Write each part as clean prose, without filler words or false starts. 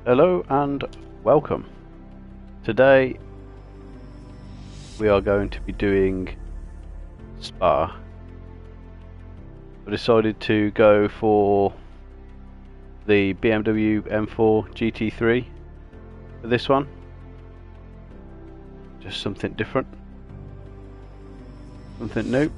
Hello and welcome. Today we are going to be doing Spa. I decided to go for the BMW M4 GT3 for this one. Just something different, something new.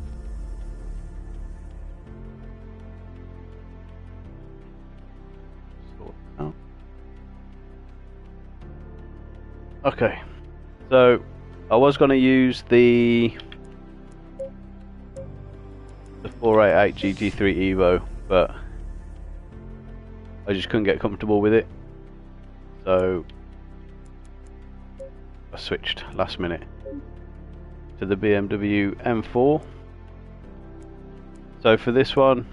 Okay, so I was going to use the 488 GT3 Evo, but I just couldn't get comfortable with it, so I switched last minute to the BMW M4. So for this one,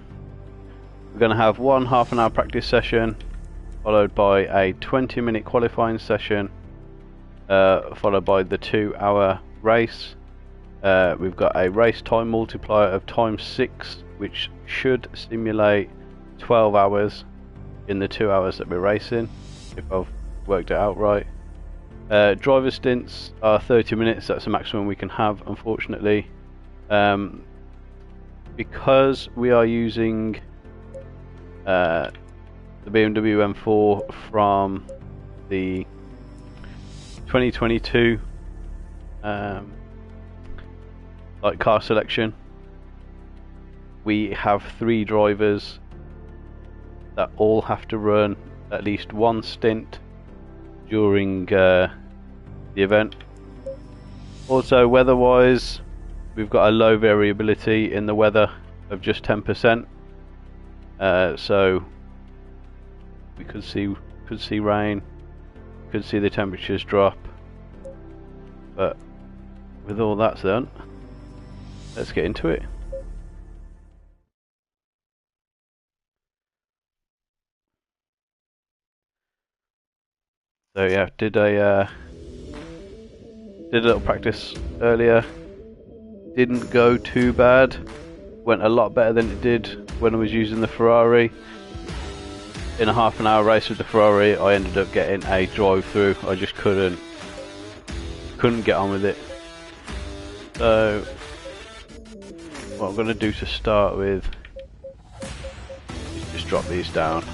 we're going to have one half-an-hour practice session, followed by a 20-minute qualifying session, followed by the 2-hour race. We've got a race time multiplier of ×6, which should simulate 12 hours in the 2 hours that we're racing, if I've worked it out right. Driver stints are 30 minutes, that's the maximum we can have, unfortunately. Because we are using the BMW M4 from the 2022 like car selection, we have 3 drivers that all have to run at least one stint during the event. Also, weather wise, we've got a low variability in the weather of just 10%, so we could see rain, could see the temperatures drop. But with all that's done, let's get into it. So yeah, did a little practice earlier. Didn't go too bad. Went a lot better than it did when I was using the Ferrari. In a half-an-hour race with the Ferrari, I ended up getting a drive-through. I just couldn't get on with it. So what I'm going to do to start with is just drop these down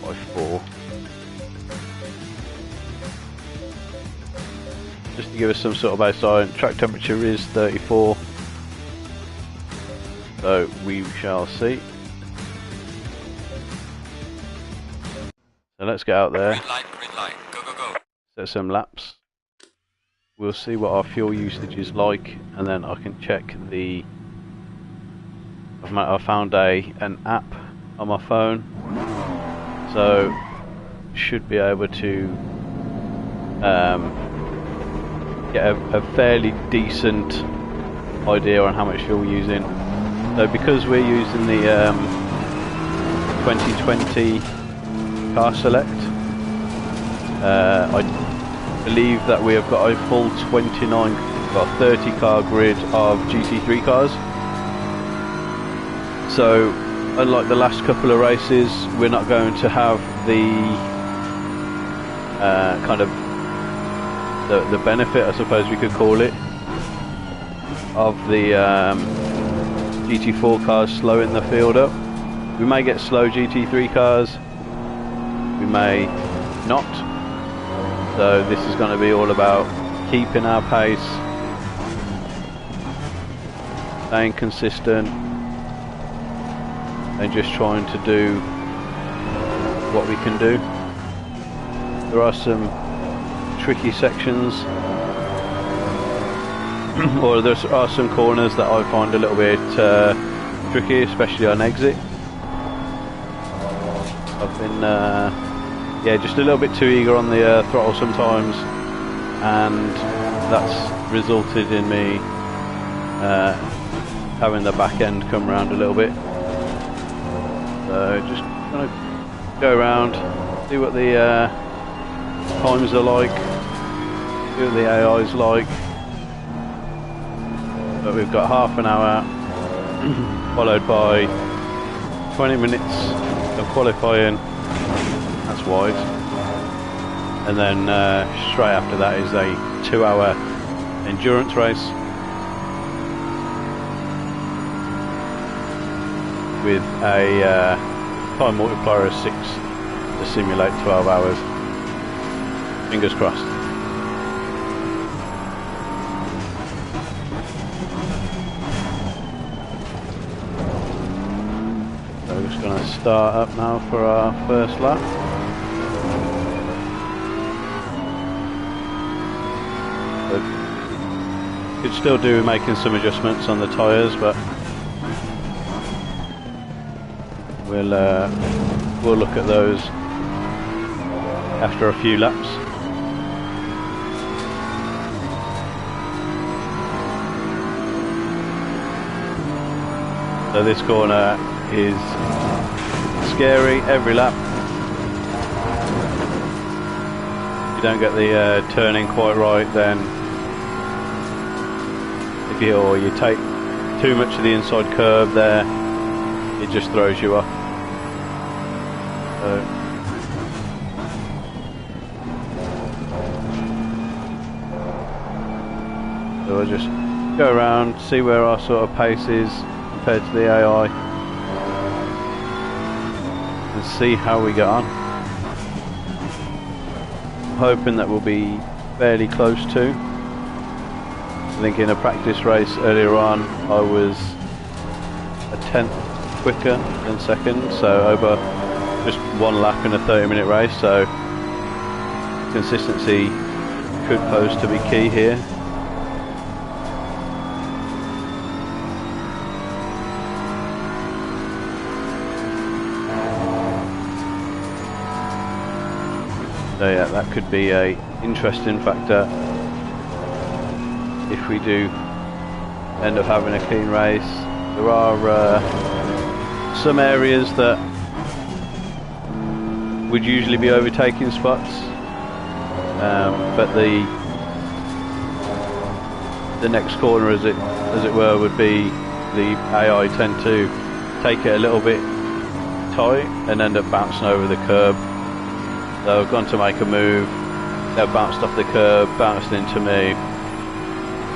by 4. Just to give us some sort of baseline. Track temperature is 34, so we shall see. So let's get out there, green light, go, go, go. Set some laps. We'll see what our fuel usage is like, and then I can check the... I found an app on my phone, so should be able to get a fairly decent idea on how much fuel we're using. So because we're using the 2020 car select, I believe that we have got a full 30 car grid of GT3 cars. So unlike the last couple of races, we're not going to have the kind of the benefit, I suppose we could call it, of the GT4 cars slowing the field up. We may get slow GT3 cars, we may not. So this is going to be all about keeping our pace, staying consistent, and just trying to do what we can do. There are some tricky sections, or there are some corners that I find a little bit tricky, especially on exit. I've been yeah, just a little bit too eager on the throttle sometimes, and that's resulted in me having the back end come around a little bit. So just kind of go around, see what the times are like, see what the AI is like. But we've got half an hour followed by 20 minutes of qualifying, that's wide. And then straight after that is a 2-hour endurance race with a time multiplier of 6 to simulate 12 hours. Fingers crossed. So we're just going to start up now for our first lap. Could still do making some adjustments on the tyres, but we'll look at those after a few laps. So this corner is scary every lap. If you don't get the turning quite right, then or you take too much of the inside curve there, it just throws you off. So we'll just go around, see where our sort of pace is compared to the AI, and see how we get on. I'm hoping that we'll be fairly close to. I think in a practice race earlier on I was a 10th quicker than second, so over just one lap in a 30-minute race, so consistency could pose to be key here. So yeah, that could be a interesting factor if we do end up having a clean race. There are some areas that would usually be overtaking spots, but the next corner, as it were, would be the AI tend to take it a little bit tight and end up bouncing over the curb. They've gone to make a move, they've bounced off the curb, bounced into me.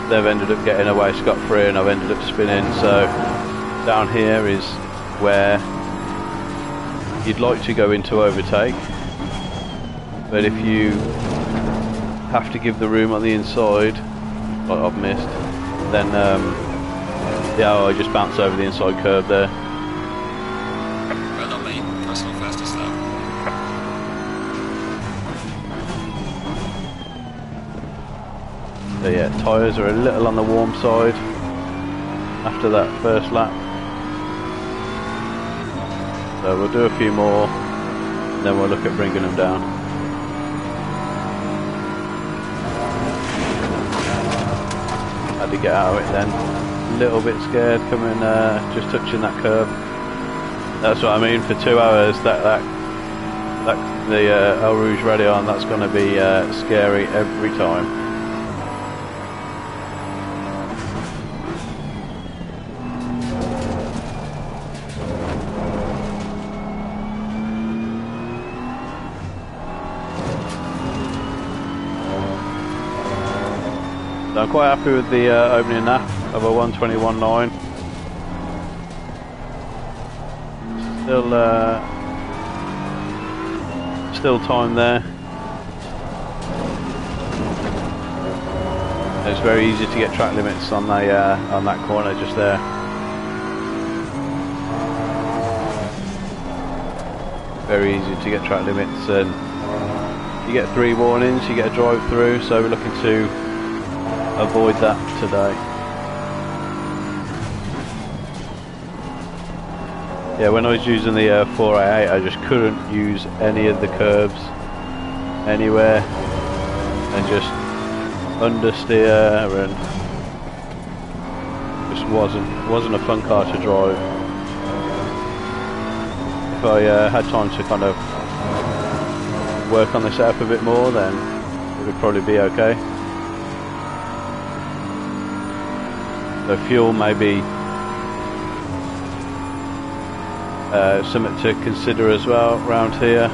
They've ended up getting away scot-free and I've ended up spinning. So down here is where you'd like to go into overtake, but if you have to give the room on the inside, like I've missed, then yeah, I just bounced over the inside curb there. Well done, mate. Personal fastest lap. So yeah, tyres are a little on the warm side after that first lap. So we'll do a few more, and then we'll look at bringing them down. Had to get out of it then. A little bit scared coming, just touching that curb. That's what I mean, for 2 hours, the Eau Rouge Raidillon, that's going to be scary every time. So I'm quite happy with the opening lap of a 1:21.9. Still time there. It's very easy to get track limits on that corner just there. Very easy to get track limits, and you get 3 warnings, you get a drive through, so we're looking to avoid that today. Yeah, when I was using the 488, I just couldn't use any of the curves anywhere, and just understeer, and just wasn't a fun car to drive. If I had time to kind of work on the setup a bit more, then it would probably be okay. So fuel may be something to consider as well around here.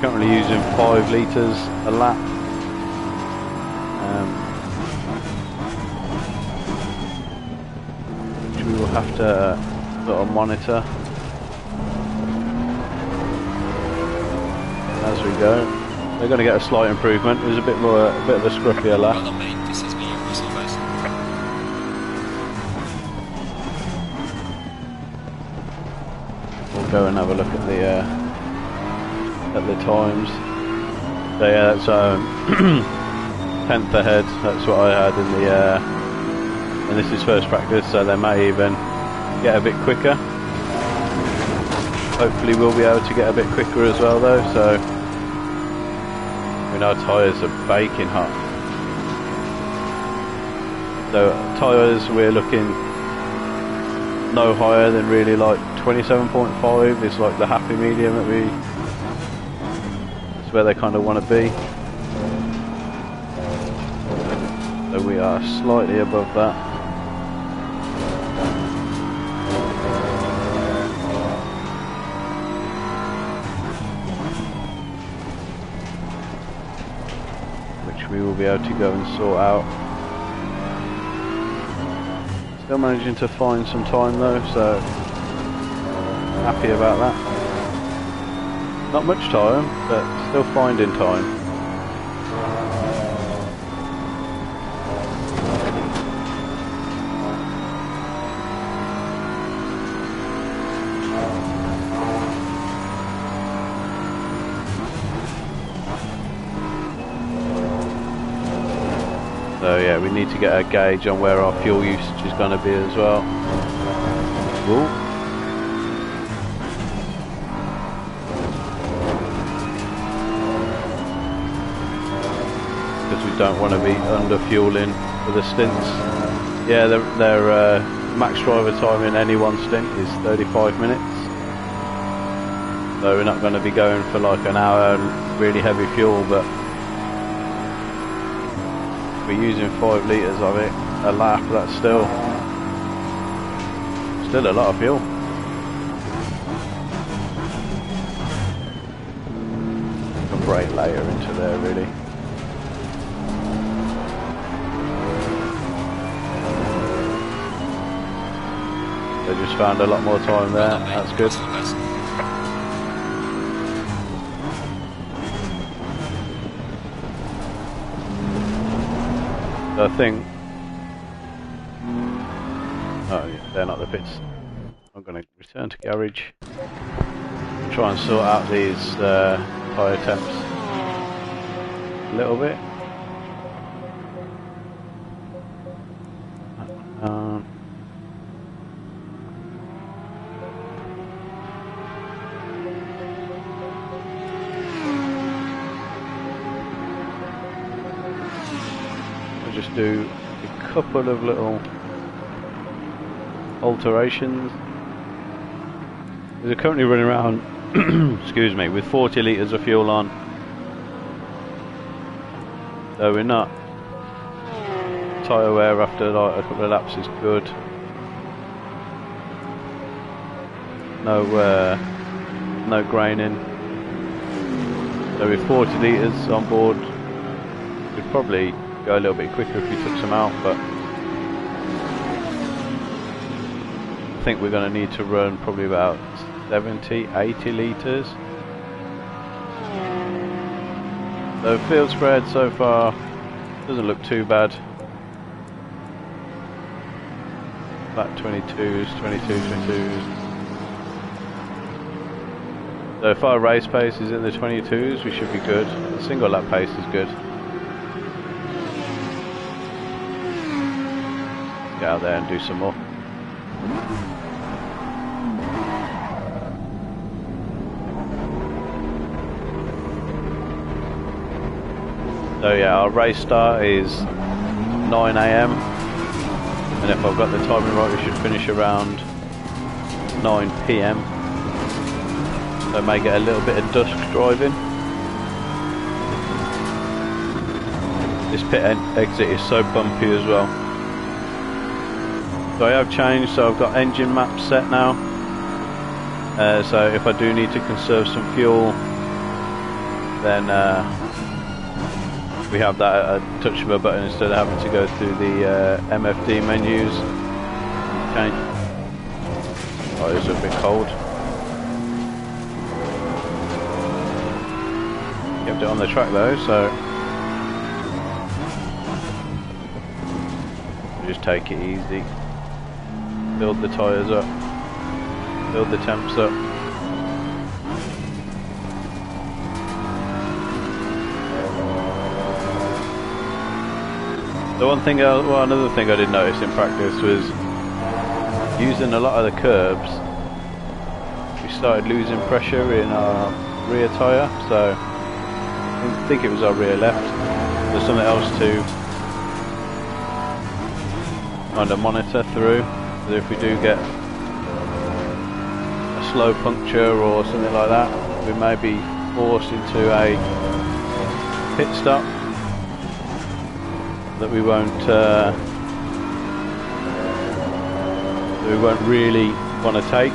currently using 5 litres a lap. Which we will have to sort of monitor as we go. They're going to get a slight improvement. It was a bit of a scruffier lap. Well done, mate. This is me, Russell first. We'll go and have a look at the times. So yeah, that's 10th ahead. That's what I had in the and this is first practice, so they may even get a bit quicker. Hopefully we'll be able to get a bit quicker as well though, so we know tyres are baking hot. So tyres we're looking no higher than really like 27.5 is like the happy medium that that's where they kind of want to be. So we are slightly above that. We will be able to go and sort out. Still managing to find some time though, so happy about that. Not much time, but still finding time. So yeah, we need to get a gauge on where our fuel usage is going to be as well. Ooh. Because we don't want to be under fueling for the stints. Yeah, their max driver time in any one stint is 35 minutes. So we're not going to be going for like an hour really heavy fuel, but we're using 5 litres of it a lap. That's still a lot of fuel. Can brake later into there really. They just found a lot more time there. That's good. I think, oh yeah, they're not the bits. I'm going to return to garage, try and sort out these tyre temps a little bit. Just do a couple of little alterations. We're currently running around excuse me, with 40 litres of fuel on, so we're not tyre wear after like a couple of laps is good. No graining, so with 40 litres on board we'd probably go a little bit quicker if we took some out, but I think we're going to need to run probably about 70, 80 litres. So field spread so far doesn't look too bad. About 22s, 22s. So if our race pace is in the 22s, we should be good. The single lap pace is good. Get out there and do some more. So yeah, our race start is 9 AM, and if I've got the timing right, we should finish around 9 PM. So I may get a little bit of dusk driving. This pit exit is so bumpy as well. So I have changed, so I've got engine maps set now. So if I do need to conserve some fuel, then we have that at a touch of a button instead of having to go through the MFD menus. Change. Oh, it's a bit cold. Kept it on the track though, so just take it easy. Build the tyres up. Build the temps up. The another thing I did notice in practice was using a lot of the curbs. We started losing pressure in our rear tyre, so I think it was our rear left. There's something else to kind of monitor through. So if we do get a slow puncture or something like that, we may be forced into a pit stop that we won't really want to take.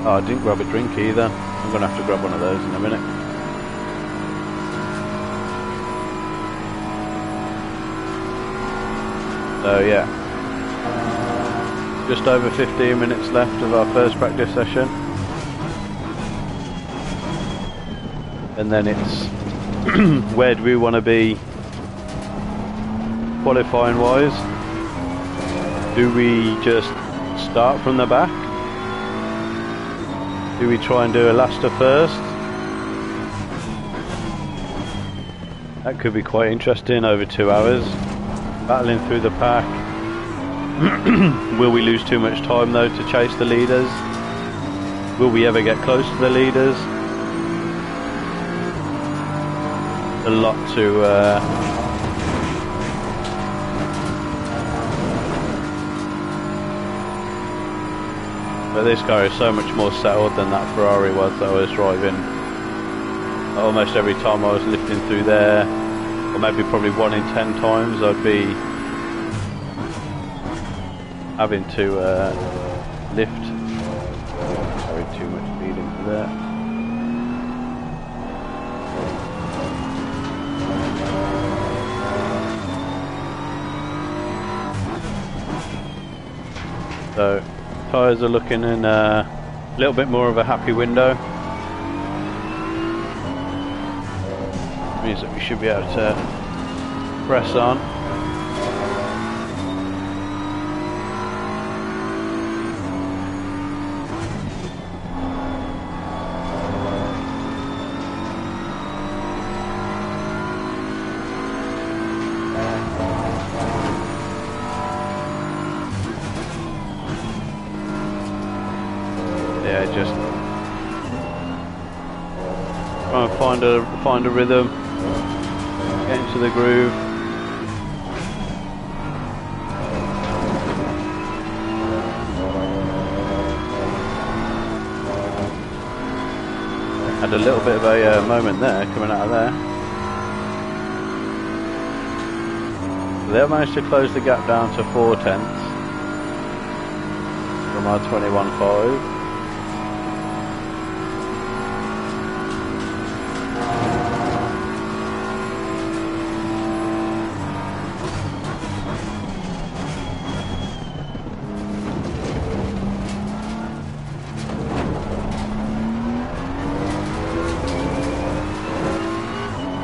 Oh, I didn't grab a drink either. I'm going to have to grab one of those in a minute. So yeah, just over 15 minutes left of our first practice session. And then it's where do we want to be qualifying wise? Do we just start from the back? Do we try and do a last to first? That could be quite interesting over 2 hours. Battling through the pack. Will we lose too much time though to chase the leaders? Will we ever get close to the leaders? A lot to but this car is so much more settled than that Ferrari was that I was driving. Almost every time I was lifting through there, or maybe probably 1 in 10 times, I'd be having to lift. Sorry, too much speed into there. So tyres are looking in a little bit more of a happy window. Means that we should be able to press on. Yeah, just try and find a rhythm, get into the groove. Had a little bit of a moment there coming out of there. So they managed to close the gap down to 4/10 from our 21.5.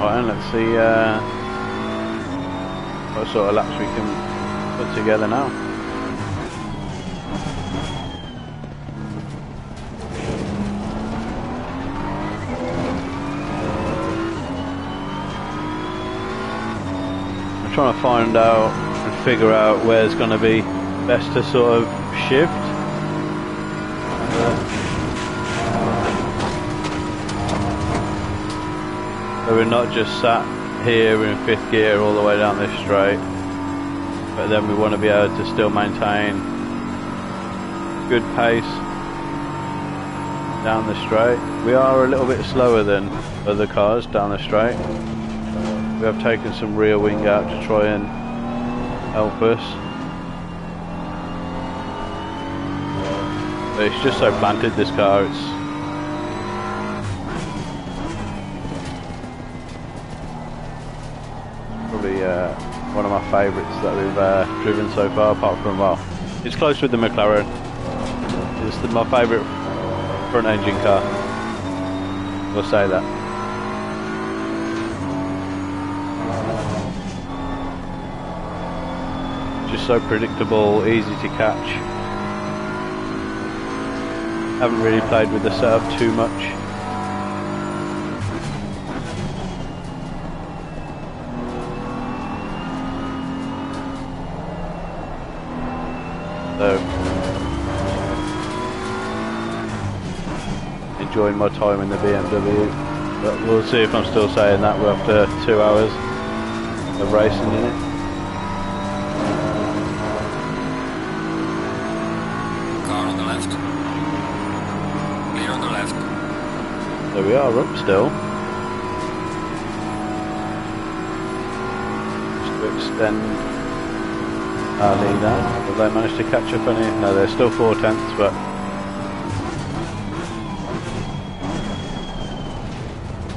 Right, and let's see what sort of laps we can put together now. I'm trying to find out and figure out where it's going to be best to sort of shift. So we're not just sat here in 5th gear all the way down this straight, but then we want to be able to still maintain good pace down the straight. We are a little bit slower than other cars down the straight. We have taken some rear wing out to try and help us. But it's just so planted, this car. It's probably one of my favourites that we've driven so far, apart from, well, it's close with the McLaren. It's my favourite front engine car. We'll say that. Just so predictable, easy to catch. Haven't really played with the setup too much. So, enjoying my time in the BMW, but we'll see if I'm still saying that after 2 hours of racing in it. Car on the left. Clear on the left. There we are, up still. Just to extend our lead out. Have they managed to catch up any? No, they're still 4/10, but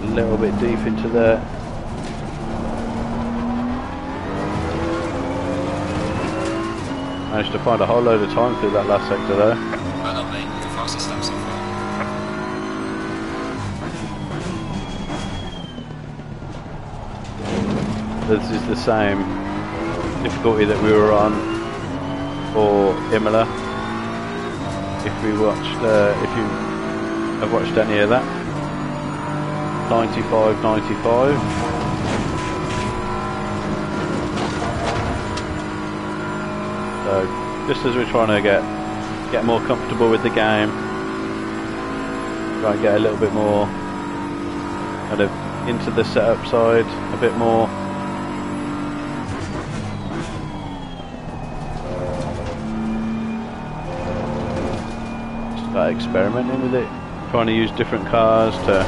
a little bit deep into there. Managed to find a whole load of time through that last sector though. Well done, mate. The fastest lap so far. This is the same difficulty that we were on for Imola. If you have watched any of that, 95. So just as we're trying to get more comfortable with the game, try and get a little bit more kind of into the setup side a bit more. Just about experimenting with it, trying to use different cars to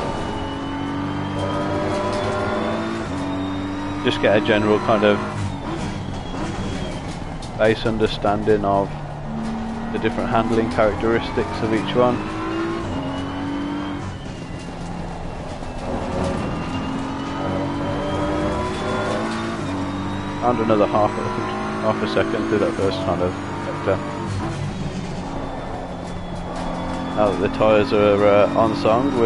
just get a general kind of base understanding of the different handling characteristics of each one. Found another half a second through that first kind of sector. Now that the tyres are on song,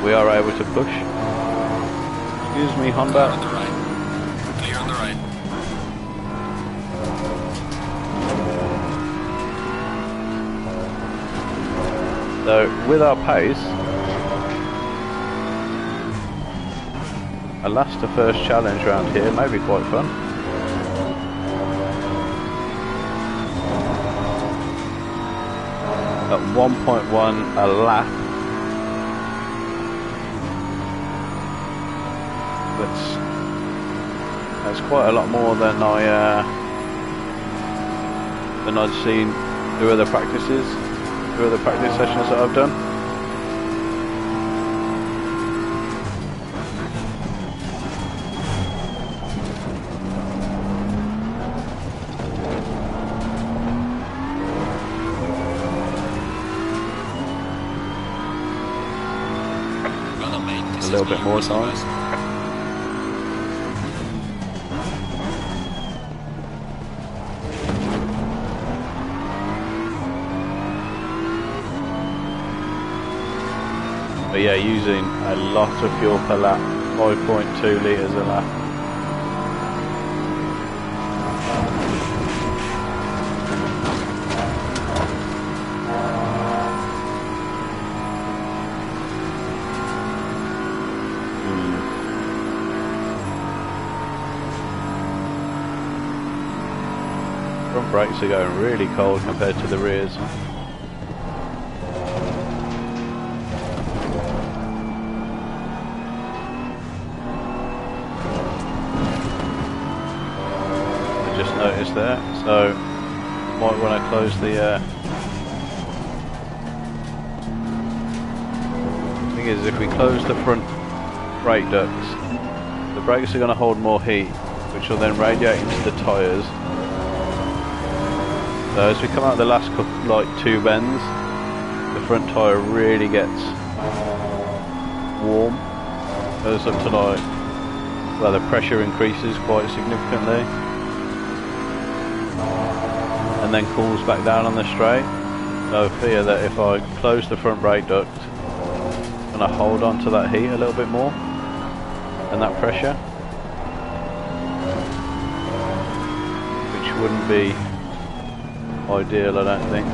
we are able to push. Excuse me, Honda. Car on the right. Clear on the right. So with our pace, a last to first challenge round here may be quite fun. At 1.1 a lap. That's quite a lot more than I'd seen through other practices, through other practice sessions that I've done. Well done, mate. This A little is bit more time. nice. But yeah, using a lot of fuel per lap, 5.2 litres a lap. Front brakes are going really cold compared to the rears. Notice there, so might want to close the thing is, if we close the front brake ducts, the brakes are going to hold more heat, which will then radiate into the tyres So as we come out the last couple, like 2 bends, the front tyre really gets warm. Goes up to like, well, the pressure increases quite significantly, and then cools back down on the straight. So I fear that if I close the front brake duct, I'm going to hold on to that heat a little bit more and that pressure, which wouldn't be ideal, I don't think.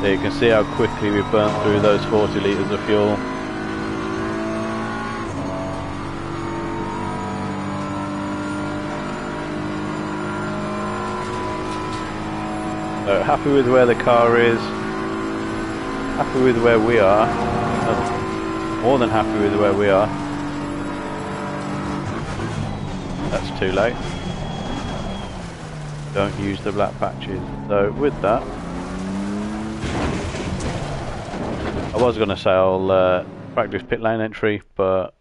So you can see how quickly we've burnt through those 40 litres of fuel. So happy with where the car is, happy with where we are, more than happy with where we are. That's too late. Don't use the black patches. So with that, I was going to say I'll practice pit lane entry, but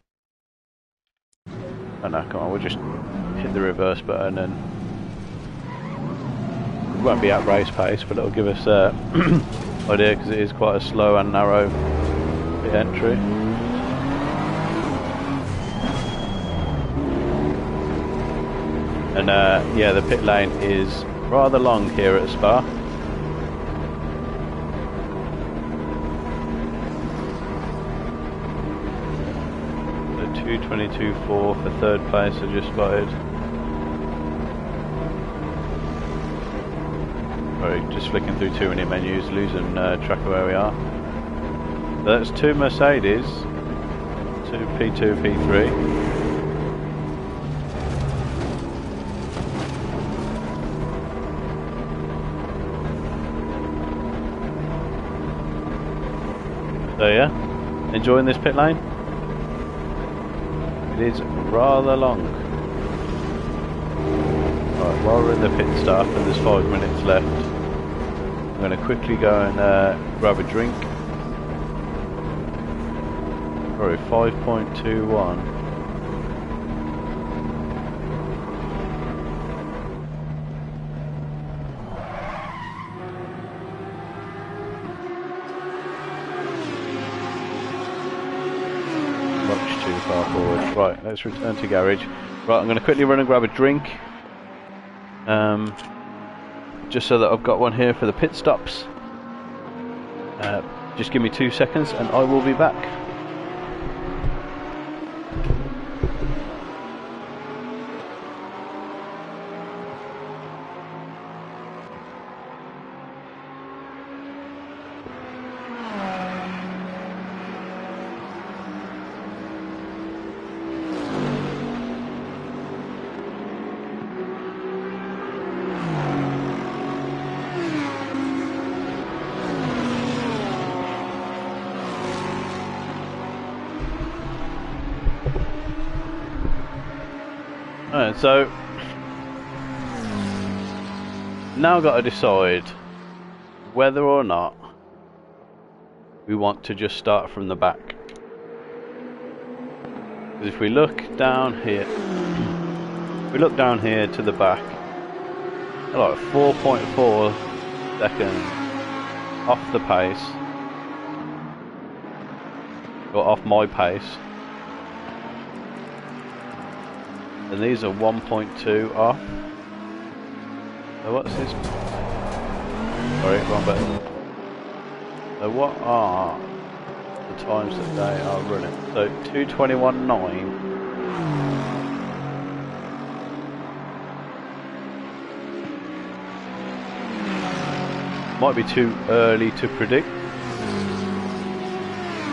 oh no, come on, we'll just hit the reverse button and it won't be at race pace, but it'll give us idea, because it is quite a slow and narrow pit entry. And yeah, the pit lane is rather long here at Spa. So 2:22.4 for 3rd place I just spotted. Sorry, just flicking through too many menus, losing track of where we are. So that's 2 Mercedes, 2 P2, P3. So yeah, enjoying this pit lane? It is rather long. Alright, while we're in the pit stop and there's 5 minutes left, I'm going to quickly go and grab a drink. Sorry, 5.21. Far forward. Right, let's return to garage. Right, I'm going to quickly run and grab a drink, just so that I've got one here for the pit stops. Just give me 2 seconds and I will be back. Alright, so now I've got to decide whether or not we want to just start from the back. Because if we look down here, to the back, like 4.4 seconds off the pace, or off my pace. And these are 1.2 off. So what's this? Sorry, wrong button. So what are the times that they are running? So 2:21.9. Might be too early to predict.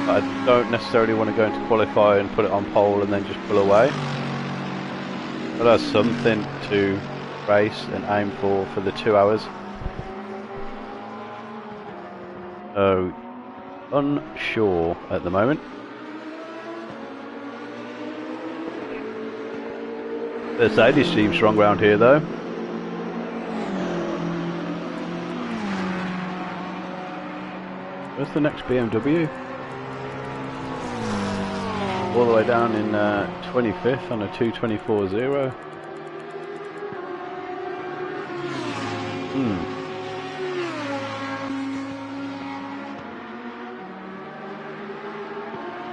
But I don't necessarily want to go into qualify and put it on pole and then just pull away. But that's something to race and aim for the 2 hours. So, unsure at the moment. Mercedes seems strong round here though. Where's the next BMW? all the way down in 25th on a 2:24.0.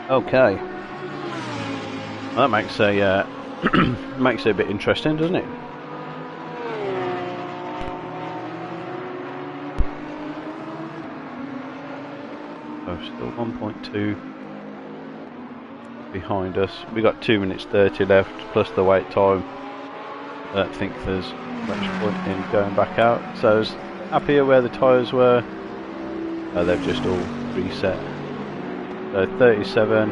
Okay. Well, that makes a makes it a bit interesting, doesn't it? So still 1.2 behind us. We got 2 minutes 30 left plus the wait time. I don't think there's much point in going back out. So I was happier where the tyres were. They've just all reset. So 37.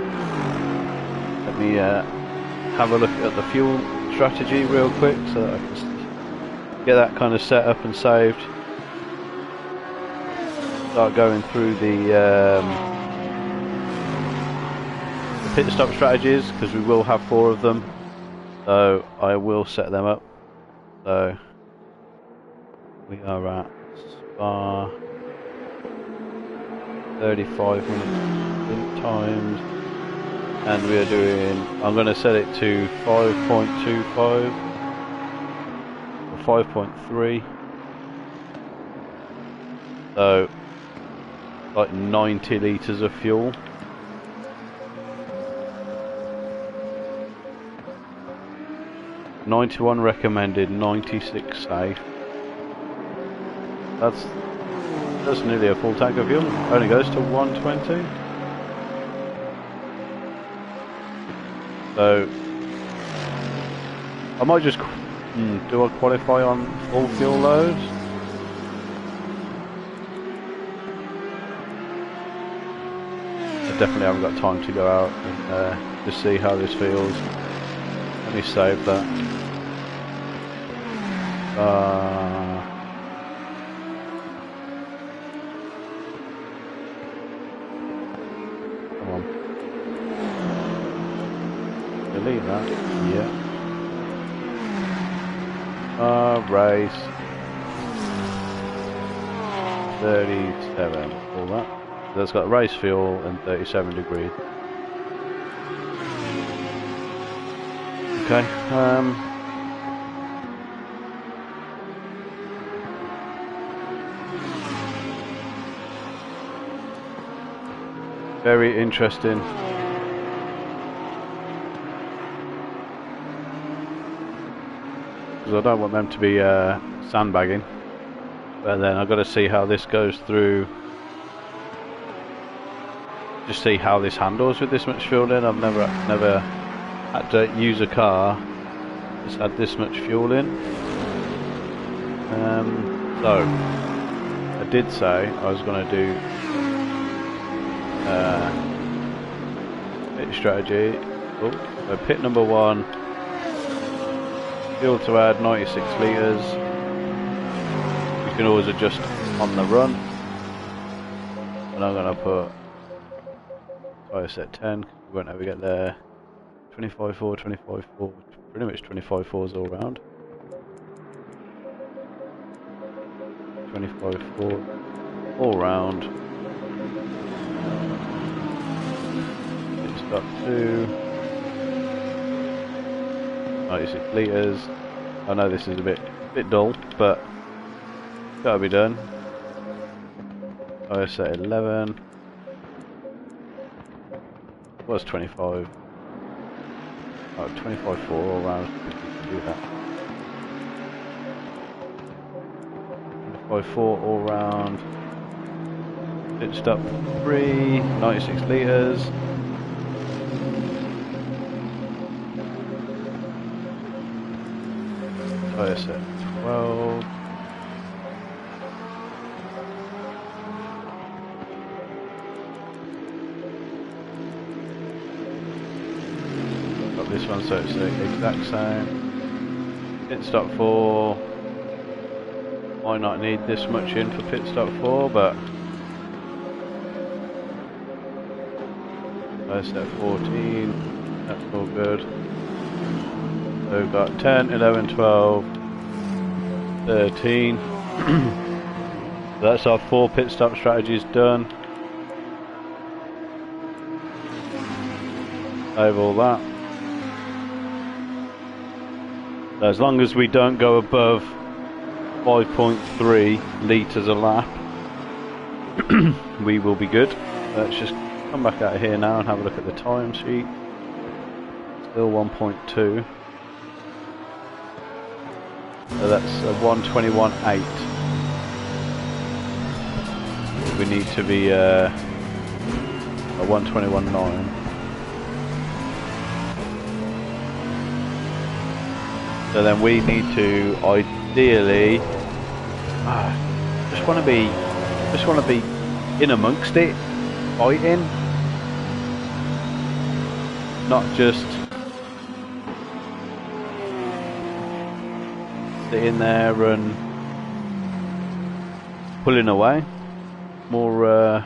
Let me have a look at the fuel strategy real quick so that I can get that kind of set up and saved. Start going through the pit stop strategies because we will have 4 of them. So I will set them up. So we are at Spa 35 minutes times, and we are doing, I'm going to set it to 5.25 or 5.3, so like 90 litres of fuel. $91 recommended, 96 safe. That's nearly a full tank of fuel. Only goes to 120. So I might just do I qualify on full fuel loads? I definitely haven't got time to go out and just see how this feels. Let me save that. Come on. Delete that. Yeah. Race. 37. All that. That's got race fuel and 37 degrees. Okay. Very interesting. Because I don't want them to be sandbagging. But then I've got to see how this goes through. Just see how this handles with this much fuel in. I've never had to use a car that's had this much fuel in. So I did say I was going to do pit strategy. So pit number 1, fuel to add 96 litres. You can always adjust on the run, and I'm going to put tire set 10. We won't ever get there. 25.4, 25.4, pretty much 25.4s all round. 25.4 all round. Stop 2. 96 litres. I know this is a bit dull, but gotta be done. I set 11. Was 25. Oh, 25.4 all round. Do that. 25.4 all round. Pit stop 3. 96 litres. Tire set 12. Got this one, so it's the exact same. Pit stop 4. Might not need this much in for pit stop 4, but tire set 14. That's all good. So we've got 10, 11, 12, 13. So that's our 4 pit stop strategies done. Save all that. So as long as we don't go above 5.3 litres a lap, we will be good. Let's just come back out of here now and have a look at the time sheet. Still 1.2. So that's a 1:21.8. We need to be a 1:21.9. So then we need to ideally just want to be in amongst it, fighting, not just sitting there and pulling away. More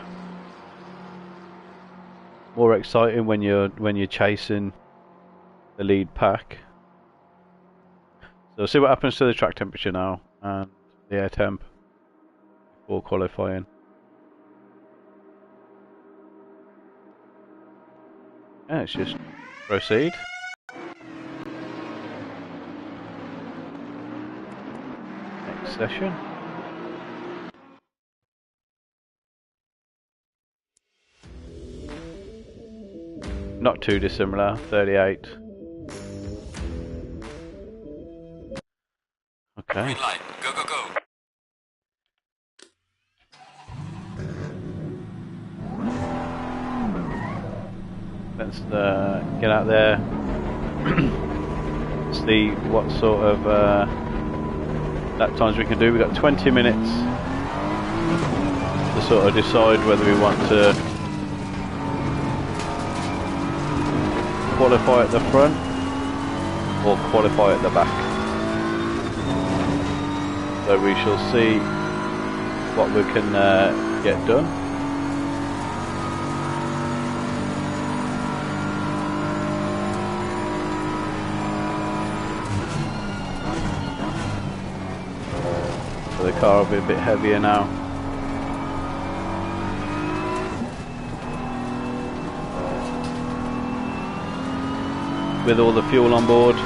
exciting when you're chasing the lead pack. So we'll see what happens to the track temperature now and the air temp before qualifying. Yeah, let's just proceed. Next session. Not too dissimilar, 38. Okay. Green light. Go, go, go. Let's get out there, see what sort of lap times we can do. We've got 20 minutes to sort of decide whether we want to qualify at the front or qualify at the back. So we shall see what we can get done. So the car will be a bit heavier now. With all the fuel on board.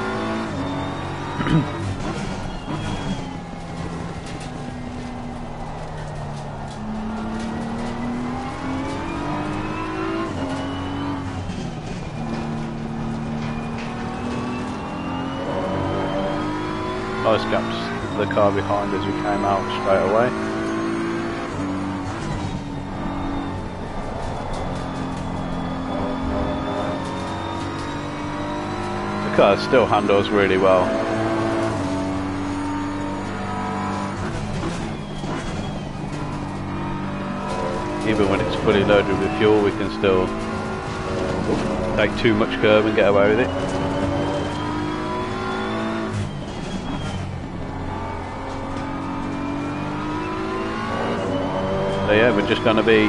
Nice gaps the car behind as we came out straight away. The car still handles really well. Even when it's fully loaded with fuel, we can still take too much curb and get away with it. So yeah, we're just going to be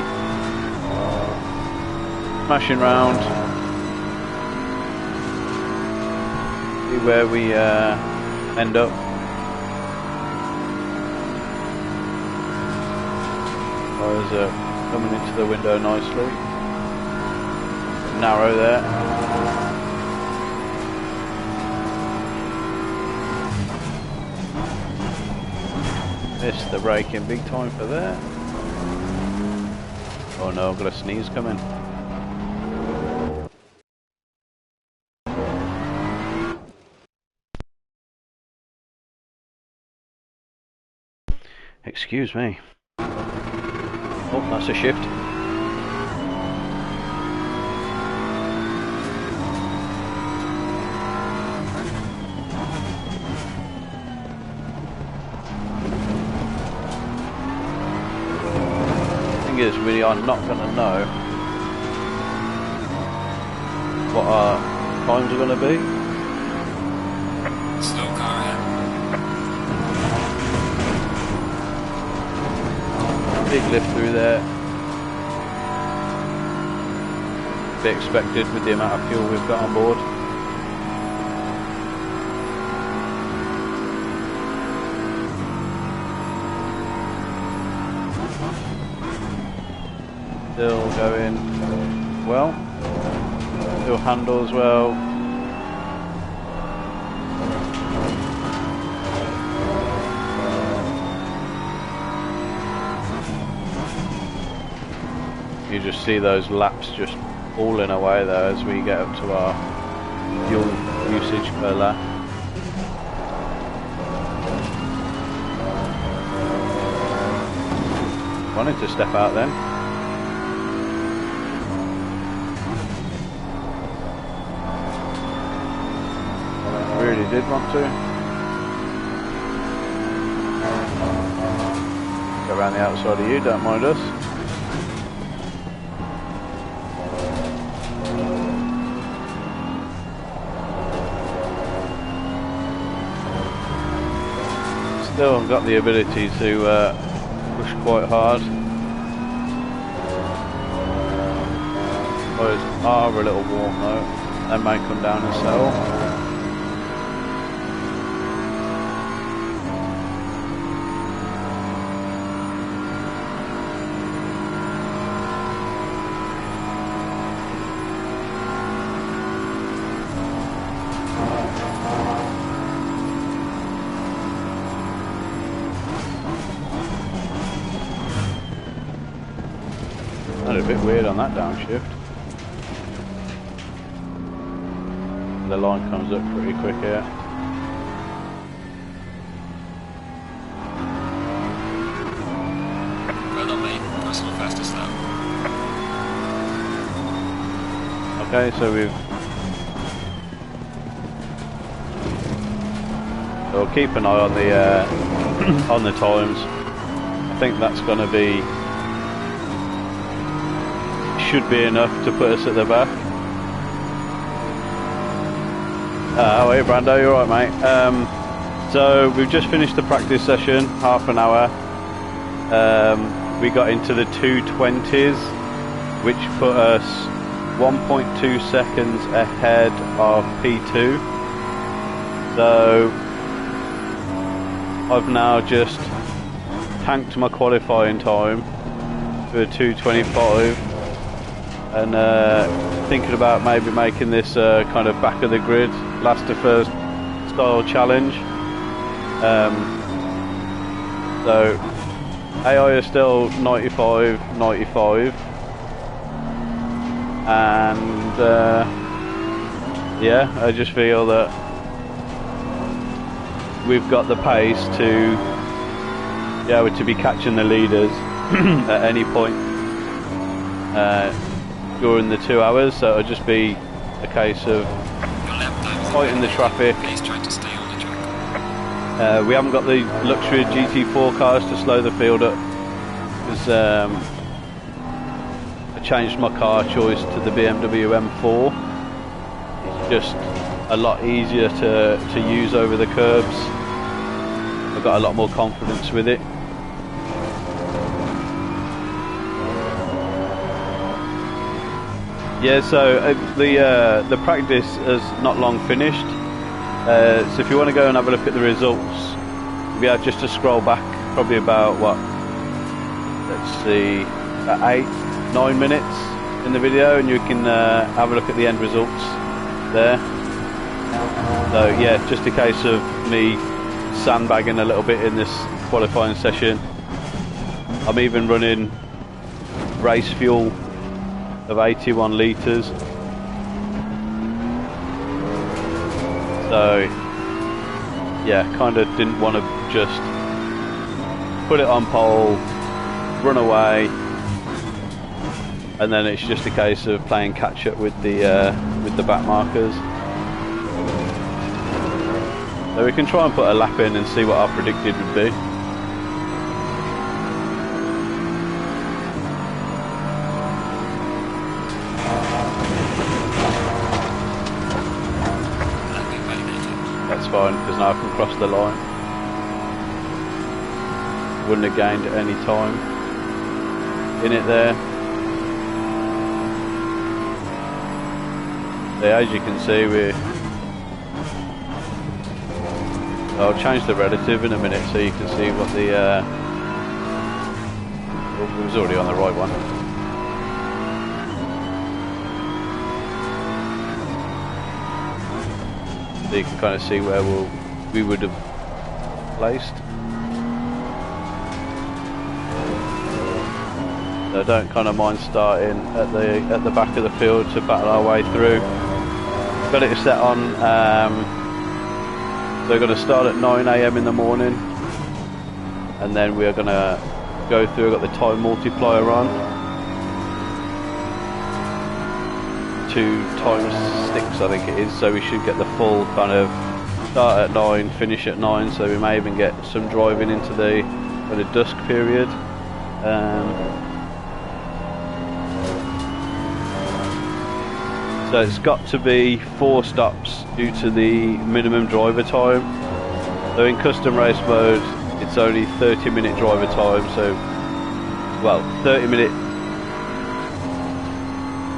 smashing round, see where we end up. Cars coming into the window nicely. Narrow there. Missed the braking big time for there. Oh no, I've got a sneeze coming. Excuse me. Oh, that's a shift. The thing is, we are not going to know what our times are going to be. Slow car ahead. Big lift through there. Be expected with the amount of fuel we've got on board. Still going well. It'll handle as well. You just see those laps just falling away there as we get up to our fuel usage per lap. Wanted to step out then. Really did want to. Go around the outside of you, don't mind us. Still haven't got the ability to push quite hard. Those are a little warm though. They may come down and settle. A bit weird on that downshift. The line comes up pretty quick here. Well done, mate. Nice little fastest lap. Okay, so we'll keep an eye on the on the times. I think that's going to be. Should be enough to put us at the back. How are you, Brando? You alright, mate? So we've just finished the practice session, half an hour. We got into the 220s, which put us 1.2 seconds ahead of P2. So I've now just tanked my qualifying time to a 225. And thinking about maybe making this kind of back of the grid, last to first style challenge. So AI is still 95, and yeah, I just feel that we've got the pace to be catching the leaders at any point. During the 2 hours, so it'll just be a case of fighting the traffic. He's trying to stay on the track. We haven't got the luxury of GT4 cars to slow the field up, because I changed my car choice to the BMW M4. It's just a lot easier to use over the curbs. I've got a lot more confidence with it. Yeah, so the practice is not long finished. So if you want to go and have a look at the results, we have just to scroll back probably about what? Let's see, about 8-9 minutes in the video, and you can have a look at the end results there. So yeah, just a case of me sandbagging a little bit in this qualifying session. I'm even running race fuel of 81 litres. So yeah, kind of didn't want to just put it on pole, run away, and then it's just a case of playing catch up with the back markers. So we can try and put a lap in and see what our predicted would be. That's fine, because now I can cross the line. Wouldn't have gained any time in it there. So as you can see, I'll change the relative in a minute so you can see what the it was already on the right one. so you can kind of see where we would have placed. So I don't kind of mind starting at the back of the field to battle our way through. Got it set on. We're going to start at 9 AM in the morning, and then we're going to go through. I've got the time multiplier on. 2 times 6 I think it is, so we should get the full kind of start at 9, finish at 9, so we may even get some driving into the kind of dusk period. So it's got to be 4 stops due to the minimum driver time. So in custom race mode it's only 30-minute driver time, so well 30-minute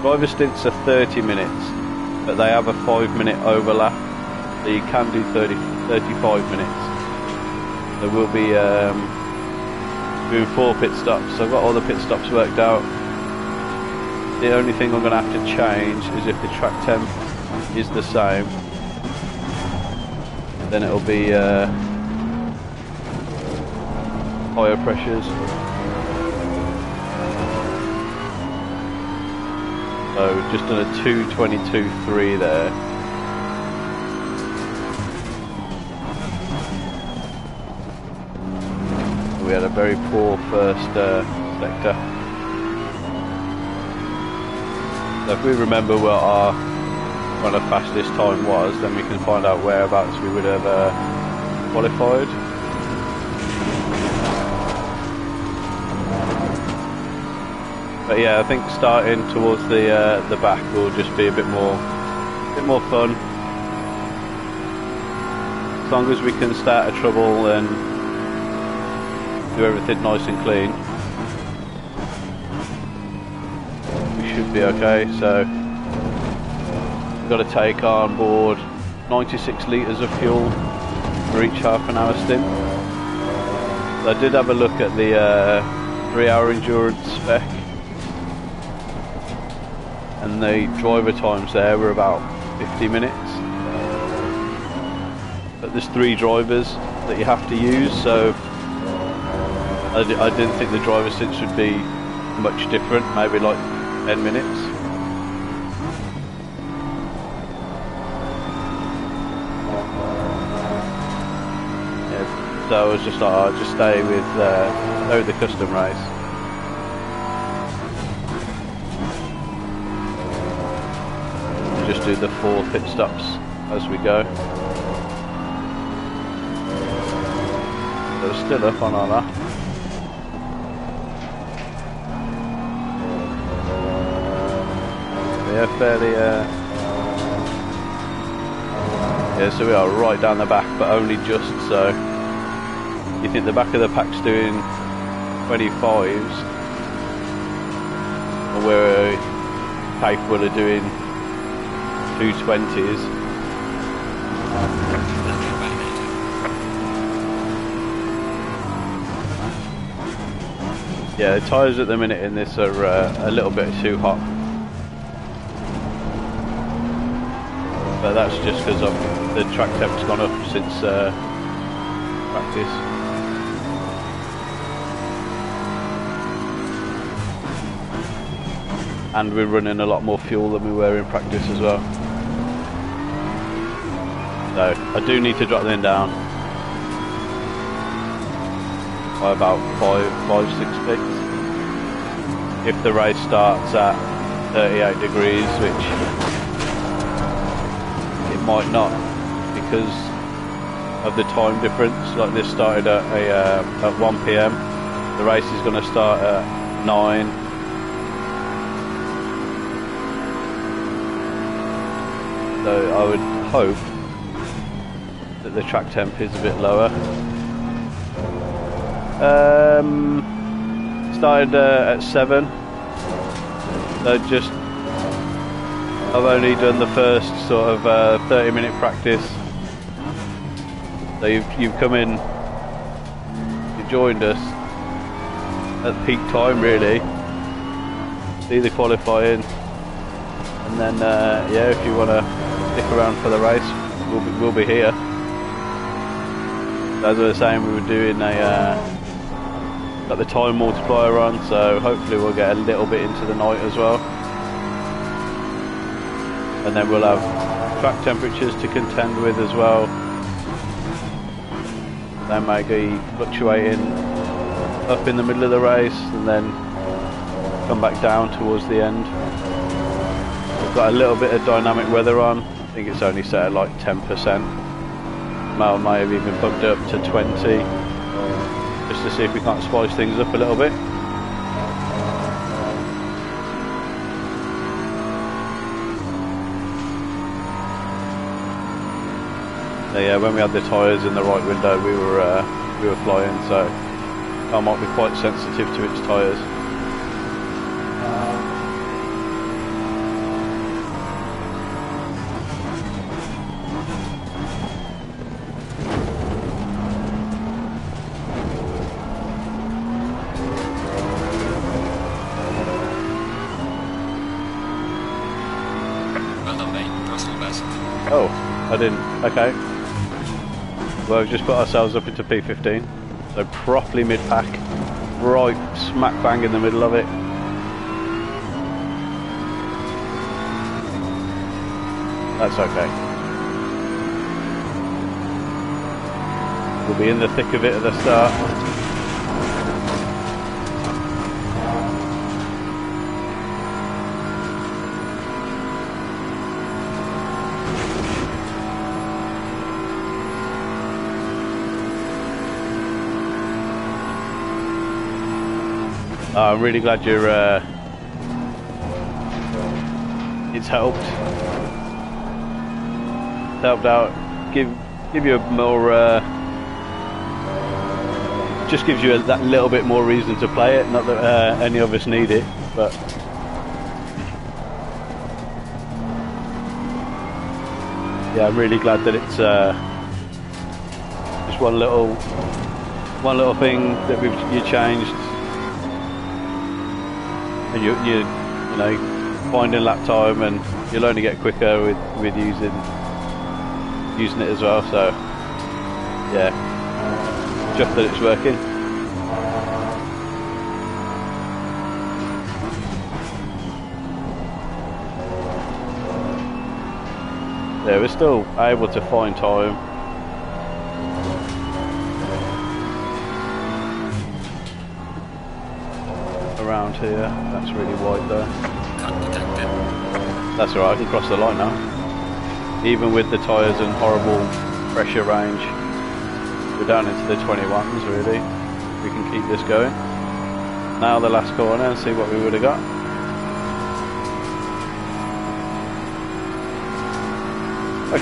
driver stints are 30 minutes, but they have a 5-minute overlap, so you can do 35 minutes. So we'll be doing 4 pit stops. So I've got all the pit stops worked out. The only thing I'm going to have to change is if the track temp is the same, then it'll be higher pressures. So we've just done a 2:22.3 there. We had a very poor first sector. So if we remember what our kind of fastest time was, then we can find out whereabouts we would have qualified. But yeah, I think starting towards the back will just be a bit more fun. As long as we can stay out of trouble and do everything nice and clean, we should be okay. So we've got to take on board 96 litres of fuel for each half-an-hour stint. So I did have a look at the 3-hour endurance spec, and the driver times there were about 50 minutes. But there's 3 drivers that you have to use, so I didn't think the driver stints would be much different, maybe like 10 minutes. Yeah, so I was just like, I'll just stay with the custom race. Just do the 4 pit stops as we go. So we're still up on our lap. Yeah, fairly yeah, so we are right down the back, but only just so. You think the back of the pack's doing 25s, and we're capable of doing 220s. Yeah, the tyres at the minute in this are a little bit too hot. But that's just because the track temp's gone up since practice. And we're running a lot more fuel than we were in practice as well. So I do need to drop them down by about 5-6 clicks. If the race starts at 38 degrees, which it might not because of the time difference. Like this started at 1 PM. The race is going to start at 9. So I would hope that the track temp is a bit lower. Started at 7. So just, I've only done the first sort of 30-minute practice. So you've come in, you joined us at peak time really. See the qualifying, and then yeah, if you want to stick around for the race, we'll be here. As I was saying, we were doing got the time multiplier on, so hopefully we'll get a little bit into the night as well. And then we'll have track temperatures to contend with as well. They may be fluctuating up in the middle of the race and then come back down towards the end. We've got a little bit of dynamic weather on. I think it's only set at like 10%. May have even bumped it up to 20, just to see if we can't spice things up a little bit. So yeah, when we had the tyres in the right window, we were flying, so I might be quite sensitive to its tyres. Well done, mate. Personal best. Oh, I didn't. Okay. Well, we've just put ourselves up into P15, so properly mid-pack, right smack bang in the middle of it. That's okay. We'll be in the thick of it at the start. I'm really glad you're. It's helped. It's helped out. Give you a more. Just gives you that little bit more reason to play it. Not that any of us need it, but. Yeah, I'm really glad that it's just one little thing that you changed. And you know, finding lap time, and you'll only get quicker with using it as well. So yeah, just that it's working. Yeah, we're still able to find time. Around here, that's really wide there. Can't detect it. That's alright, I can cross the line now. Even with the tyres and horrible pressure range, we're down into the 21s really. We can keep this going. Now the last corner and see what we would have got.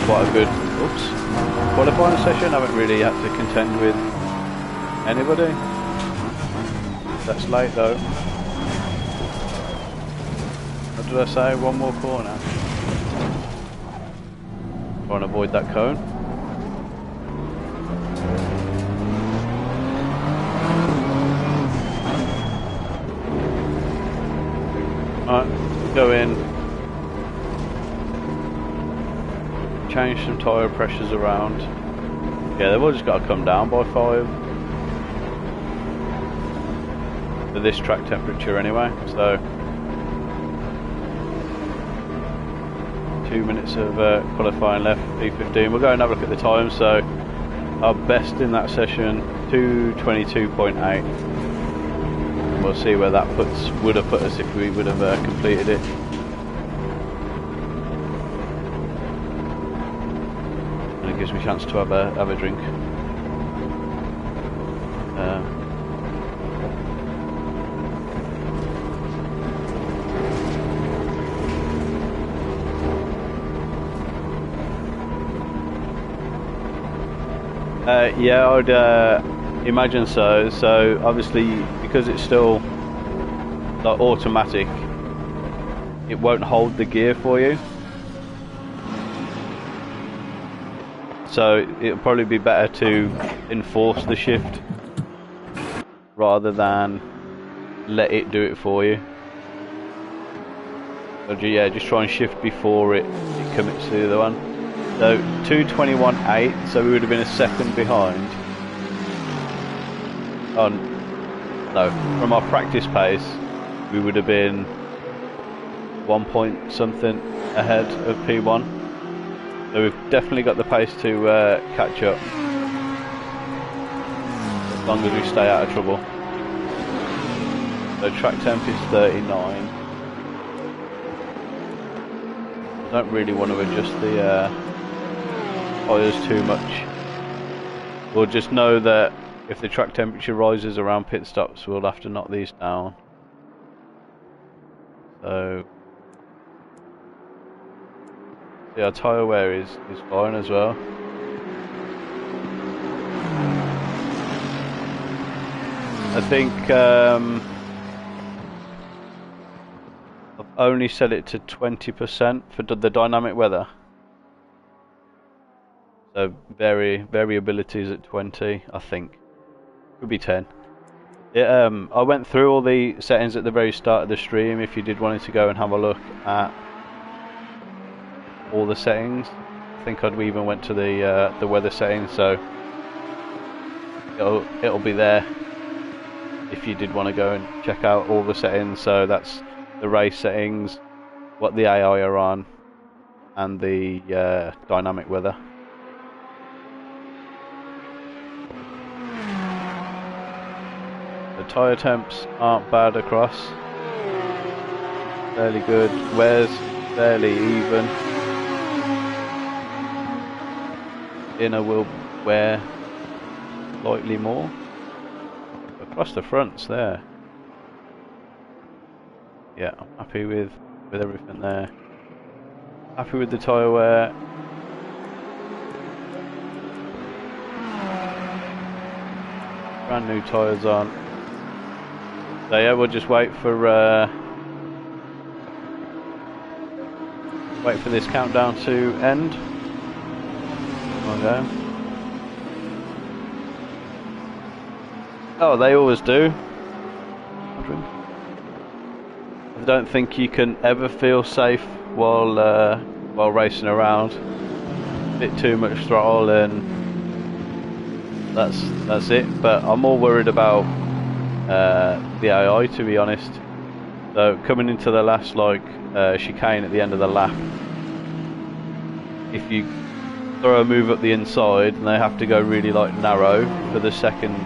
Quite a good qualifying session. Haven't really had to contend with anybody. That's late though. What did I say? One more corner. Trying to avoid that cone. Alright, go in. Change some tyre pressures around. Yeah, they've all just got to come down by 5. For this track temperature anyway, so 2 minutes of qualifying left, P15. We'll go and have a look at the time. So our best in that session, 2:22.8. We'll see where that would have put us if we would have completed it. And it gives me a chance to have a drink. Yeah, I'd imagine so. So obviously, because it's still like automatic, it won't hold the gear for you. So it'll probably be better to enforce the shift rather than let it do it for you. So yeah, just try and shift before it commits to the other one. So 2:21.8, so we would have been a second behind. Oh no, from our practice pace, we would have been 1 point something ahead of P1. So we've definitely got the pace to catch up, as long as we stay out of trouble. So track temp is 39. I don't really want to adjust the tyres too much. We'll just know that if the track temperature rises around pit stops, we'll have to knock these down. So yeah, tyre wear is fine as well. I think I've only set it to 20% for the dynamic weather. So variability is at 20, I think. Could be 10. I went through all the settings at the very start of the stream if you did want to go and have a look at all the settings. I think we even went to the weather settings, so it'll be there if you did want to go and check out all the settings. So that's the race settings, what the AI are on, and the dynamic weather. The tyre temps aren't bad across, fairly good. Wear's fairly even. Inner will wear slightly more. Across the fronts there. Yeah, I'm happy with everything there. Happy with the tyre wear. Brand new tyres on. So yeah, we'll just wait for this countdown to end. Okay. Oh, they always do. I don't think you can ever feel safe while racing around. A bit too much throttle and that's it. But I'm more worried about the AI, to be honest. So coming into the last chicane at the end of the lap, if you throw a move up the inside and they have to go really narrow for the second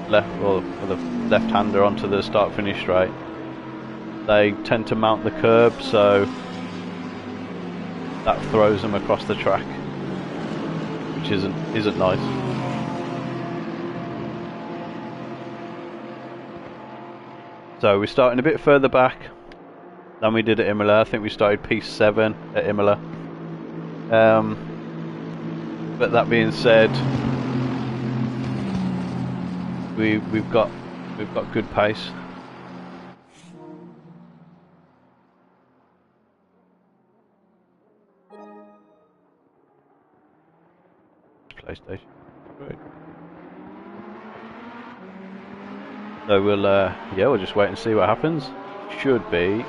left or for the left-hander onto the start-finish straight, they tend to mount the curb, so that throws them across the track, which isn't nice. So we're starting a bit further back than we did at Imola. I think we started P7 at Imola. But that being said, we've got good pace. PlayStation. Great. So we'll just wait and see what happens. Should be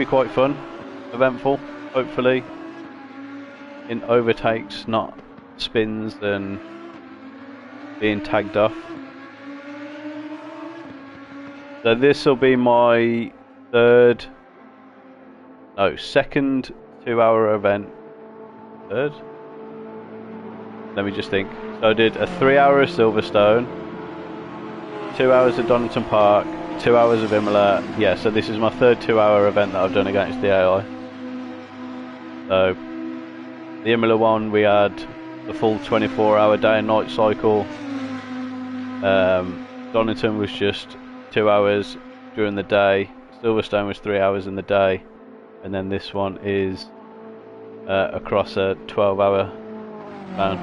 quite fun, eventful, hopefully. In overtakes, not spins and being tagged off. So this will be my second 2-hour event. Third? Let me just think. So I did a 3-hour of Silverstone, 2 hours at Donington Park, 2 hours of Imola. Yeah, so this is my third 2-hour event that I've done against the AI. So the Imola one, we had the full 24-hour day and night cycle. Donington was just 2 hours during the day. Silverstone was 3 hours in the day, and then this one is across a 12-hour span.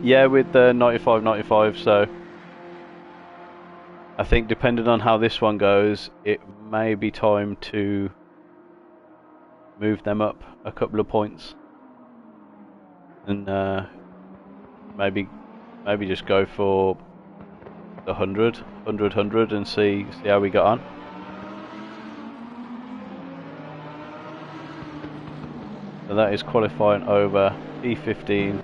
Yeah, with the 95/95. So I think depending on how this one goes, it may be time to move them up a couple of points, and maybe just go for the 100 and see how we got on. So that is qualifying over P15.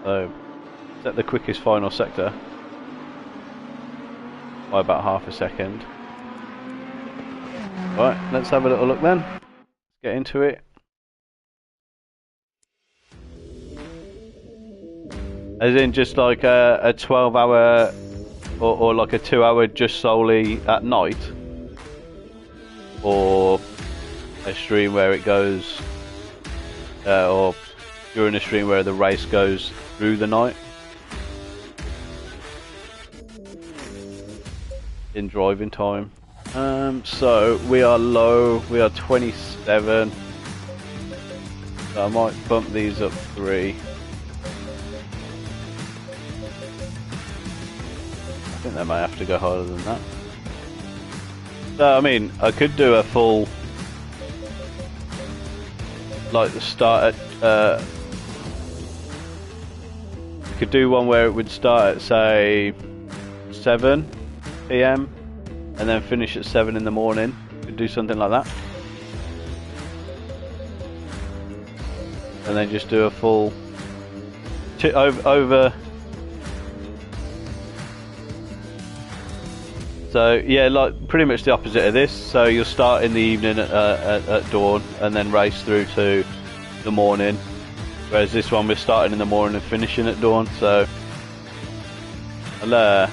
So set the quickest final sector by about half a second. Right, let's have a little look then. Let's get into it. As in just like a 12-hour or like a 2-hour just solely at night? Or a stream where it goes, or during a stream where the race goes through the night? In driving time. So we are low, we are 27. So I might bump these up 3. I think they may have to go harder than that. So, I mean, I could do a full, like the start at, I could do one where it would start at, say, 7 PM and then finish at 7 in the morning. Could do something like that. And then just do a full, over. So yeah, like pretty much the opposite of this. So you'll start in the evening at dawn and then race through to the morning. Whereas this one we're starting in the morning and finishing at dawn. So I'll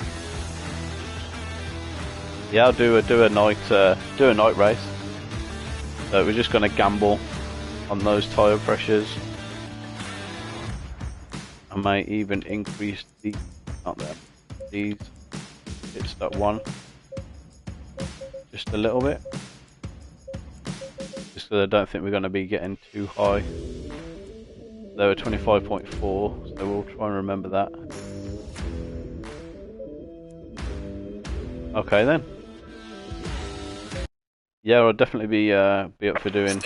yeah, I'll do a night race. So we're just gonna gamble on those tyre pressures. I may even increase the these pit stop 1 just a little bit, just because I don't think we're going to be getting too high. They were 25.4, so we'll try and remember that. Okay then. Yeah, I'll definitely be up for doing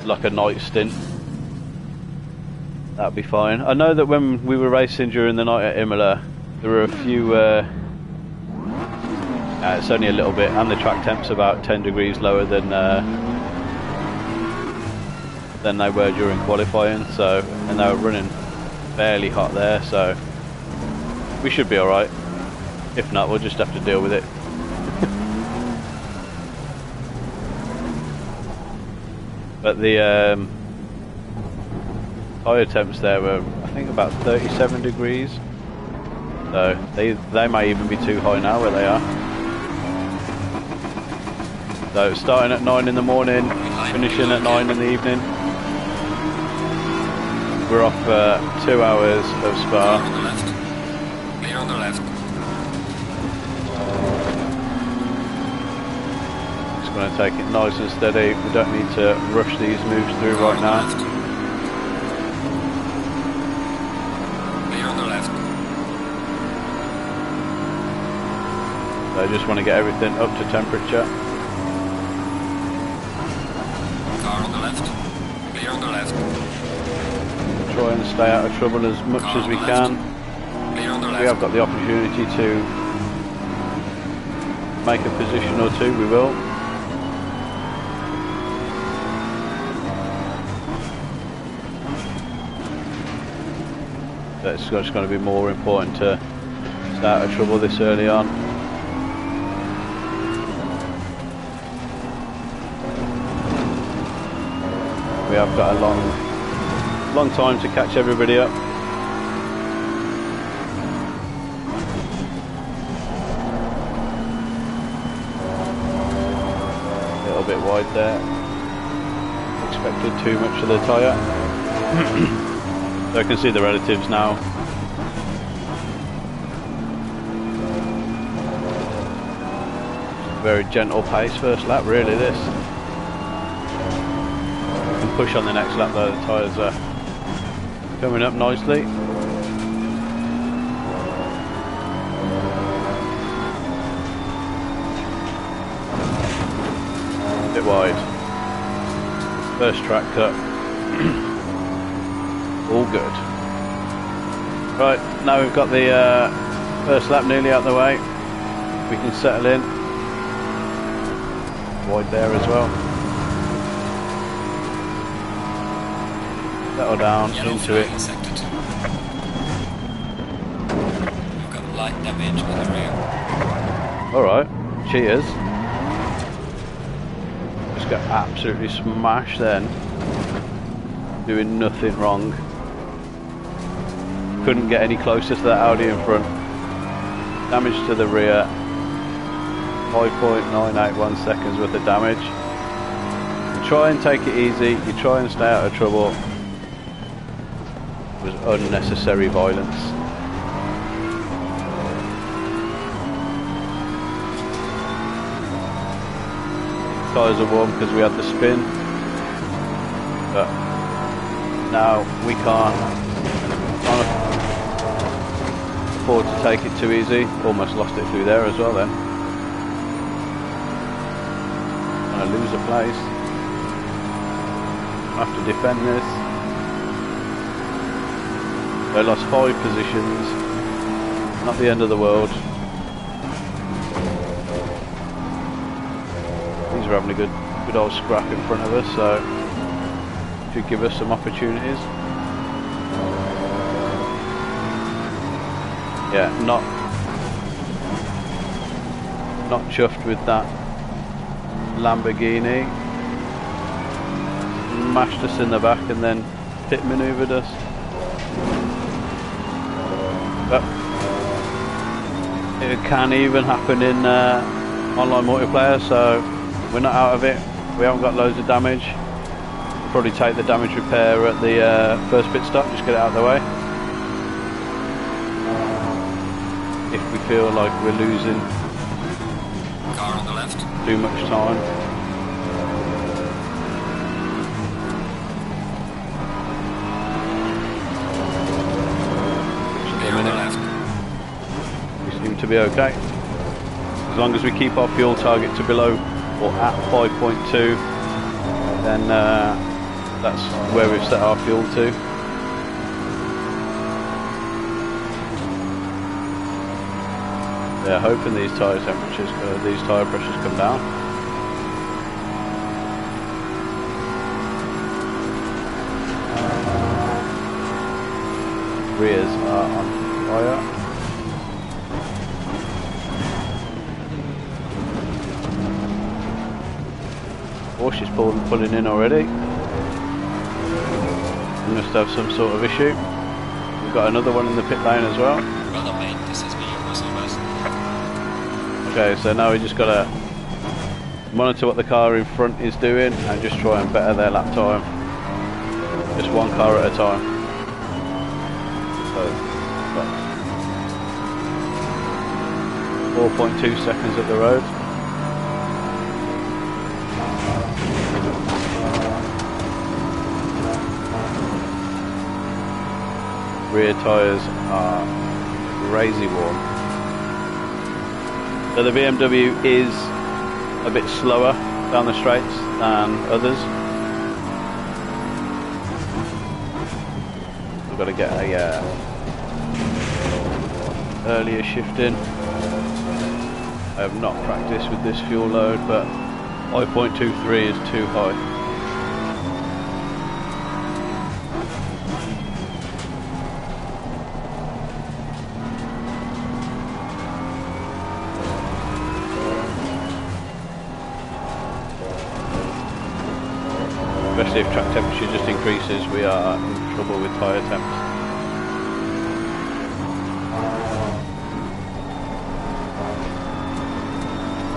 like a night stint. That'd be fine. I know that when we were racing during the night at Imola, there were a few. It's only a little bit, and the track temp's about 10 degrees lower than they were during qualifying. So, and they were running fairly hot there. So we should be all right. If not, we'll just have to deal with it. But the tyre temps there were, I think, about 37 degrees. So they may even be too high now where they are. So starting at 9 in the morning, finishing at 9 in the evening. We're off 2 hours of Spa. Clear on the left. Just going to take it nice and steady. We don't need to rush these moves through right now. Clear on the left. So I just want to get everything up to temperature. Car on the left. Clear on the left. Try and stay out of trouble as much as we can. Clear on the left. We have got the opportunity to make a position or two, we will. But it's just going to be more important to stay out of trouble this early on. We have got a long time to catch everybody up. A little bit wide there. Expected too much of the tyre. So I can see the relatives now. Very gentle pace first lap, really this. Push on the next lap though, the tyres are coming up nicely. A bit wide. First track cut. All good. Right, now we've got the first lap nearly out the way. We can settle in. wide there as well. Settle down Yellow into flag it. in sector 2. We've got light damage on the rear. Alright, cheers. Just got absolutely smashed then. Doing nothing wrong. Couldn't get any closer to that Audi in front. Damage to the rear. 5.981 seconds worth of damage. You try and take it easy, you try and stay out of trouble. It was unnecessary violence. Tyres are warm because we had the spin, but now we can't afford to take it too easy. Almost lost it through there as well then. Gonna lose a place. Have to defend this. They lost 5 positions. Not the end of the world. These are having a good old scrap in front of us, so should give us some opportunities. Yeah, not chuffed with that Lamborghini. Mashed us in the back and then pit manoeuvred us. But it can even happen in online multiplayer, so we're not out of it. We haven't got loads of damage. We'll probably take the damage repair at the first pit stop, just get it out of the way. If we feel like we're losing Car on the left. too much time. Clear on the left. We seem to be okay. As long as we keep our fuel target to below or at 5.2, then that's where we've set our fuel to. Yeah, hoping these tyre temperatures, these tyre pressures come down. Rears are on fire. Porsche is pulling in already. We must have some sort of issue. We've got another one in the pit lane as well. Brother mate, this is me, your Russell West. Okay, so now we just gotta monitor what the car in front is doing and just try and better their lap time. Just one car at a time. So, 4.2 seconds up the road. Rear tyres are crazy warm. So the BMW is a bit slower down the straights than others. We've got to get a earlier shift in. I have not practiced with this fuel load, but 5.23 is too high. Especially if track temperature just increases, we are in trouble with tyre temps.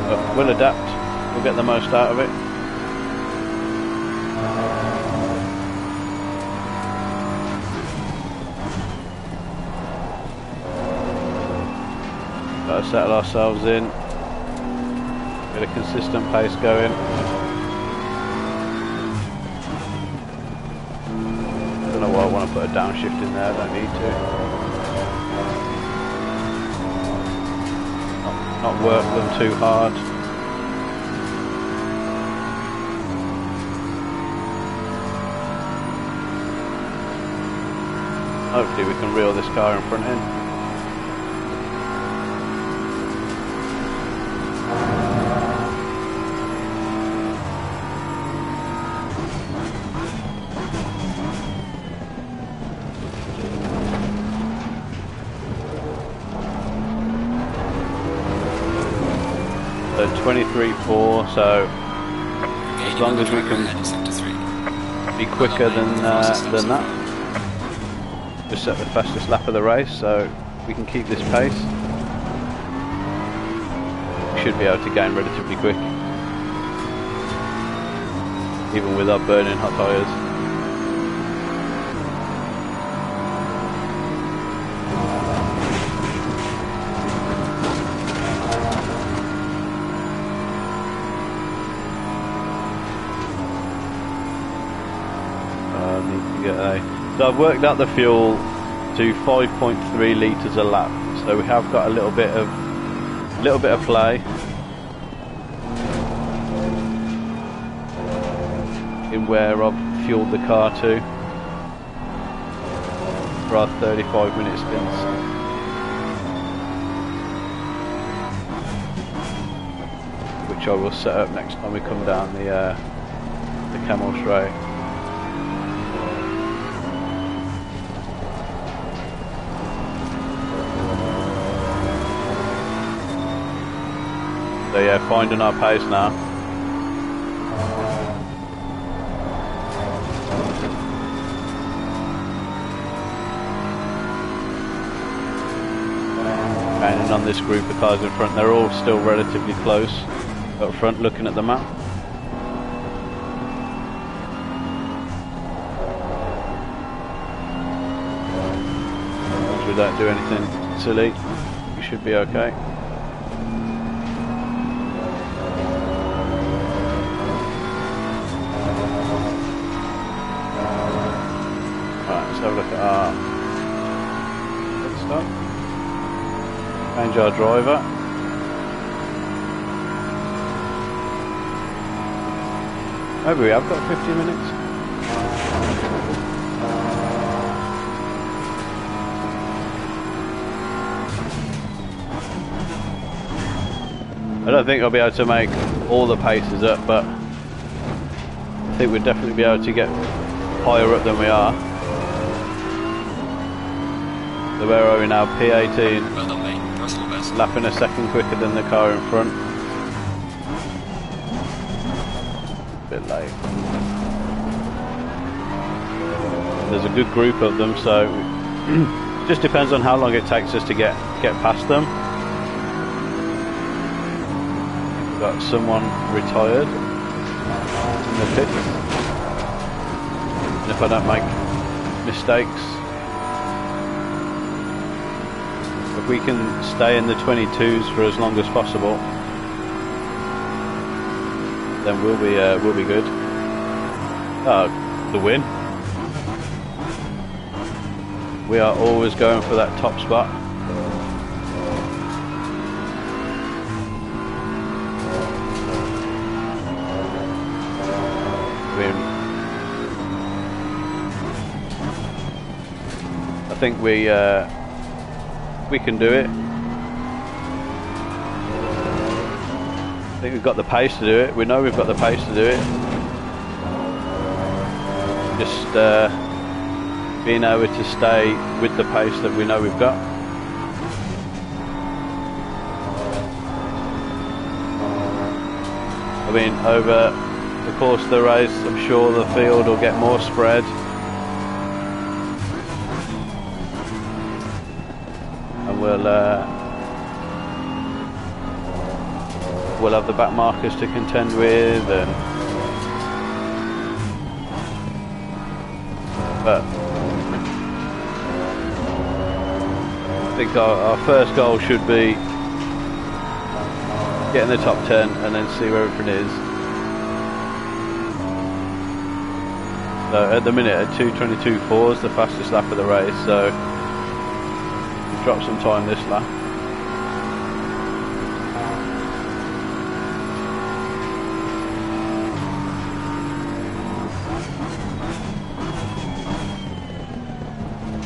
But we'll adapt, we'll get the most out of it. Got to settle ourselves in, get a consistent pace going. I want to put a downshift in there, I don't need to. Not work them too hard. Hopefully we can reel this car in front in. 23.4, so as long as we can be quicker than that, just set the fastest lap of the race, so we can keep this pace. We should be able to gain relatively quick, even with our burning hot tyres. So I've worked out the fuel to 5.3 litres a lap, so we have got a little bit of play in where I've fueled the car to for our 35-minute stints. Which I will set up next time we come down the Camel Straight. So yeah, finding our pace now. And on this group of cars in front, they're all still relatively close up front looking at the map. As long as we don't do anything silly, we should be okay. Let's have a look at our pit stop. Change our driver. Maybe we have got 50 minutes. I don't think I'll be able to make all the paces up, but I think we'll definitely be able to get higher up than we are. So where are we now? P18. Well done, mate. Personal best. Lapping a second quicker than the car in front. Bit late. There's a good group of them, so it just depends on how long it takes us to get past them. We've got someone retired in the pit. And if I don't make mistakes, if we can stay in the 22s for as long as possible, then we'll be good. The win. We are always going for that top spot. I think we can do it. I think we've got the pace to do it. We know we've got the pace to do it. Just being able to stay with the pace that we know we've got. I mean, over the course of the race, I'm sure the field will get more spread. And we'll have the back markers to contend with, but I think our first goal should be get in the top 10 and then see where everything is. So at the minute, at 2:22.4 is the fastest lap of the race, so we've dropped some time this lap.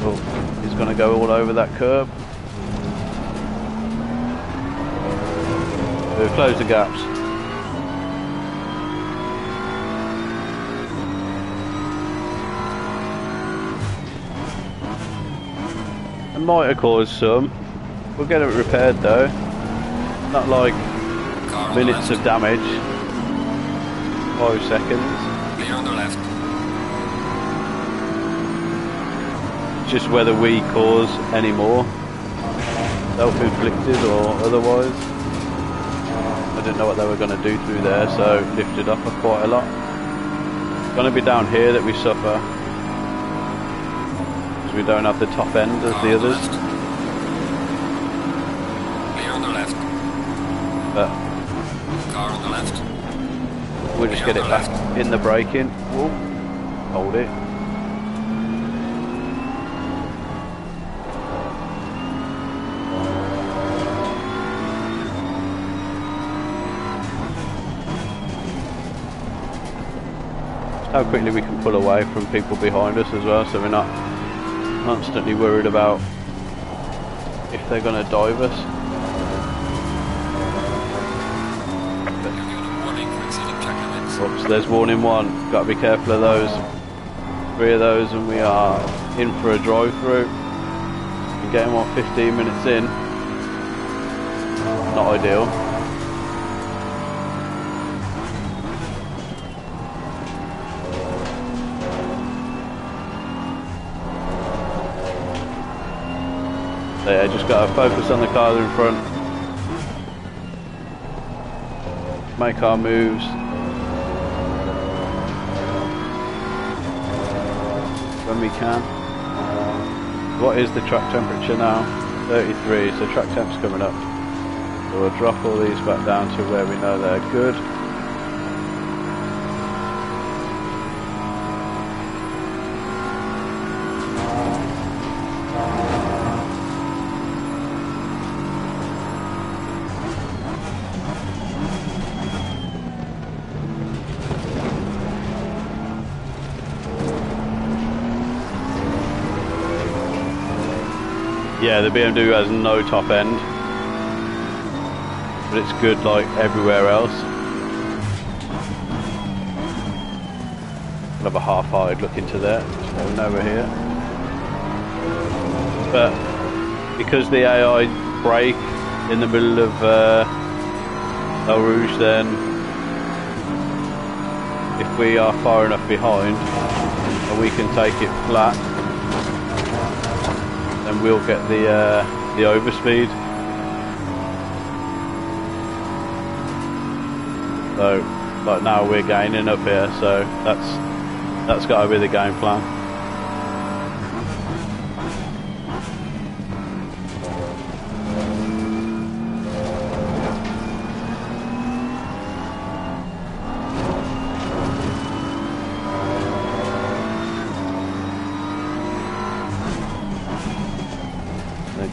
Oh, he's going to go all over that curb. We'll close the gaps. It might have caused some. We'll get it repaired though. Not like minutes of damage. 5 seconds. Clear on the left. Just whether we cause any more, self-inflicted or otherwise. I didn't know what they were going to do through there, so lifted up quite a lot. It's going to be down here that we suffer, because we don't have the top end as the others. Clear on the left. But Car on the left. we'll just get it back in the braking. Whoa. Hold it. How quickly we can pull away from people behind us as well, so we're not constantly worried about if they're going to dive us. Oops, there's warning 1, got to be careful of those. 3 of those and we are in for a drive-through. We're getting on 15 minutes in. Not ideal. So yeah, just got to focus on the cars in front. Make our moves. When we can. What is the track temperature now? 33, so track temp's coming up. So we'll drop all these back down to where we know they're good. Yeah, the BMW has no top end, but it's good like everywhere else. I'll have a half-eyed look into there, just going over here. But because the AI brake in the middle of Eau Rouge, then if we are far enough behind and we can take it flat, then we'll get the overspeed. So, like now we're gaining up here, so that's got to be the game plan.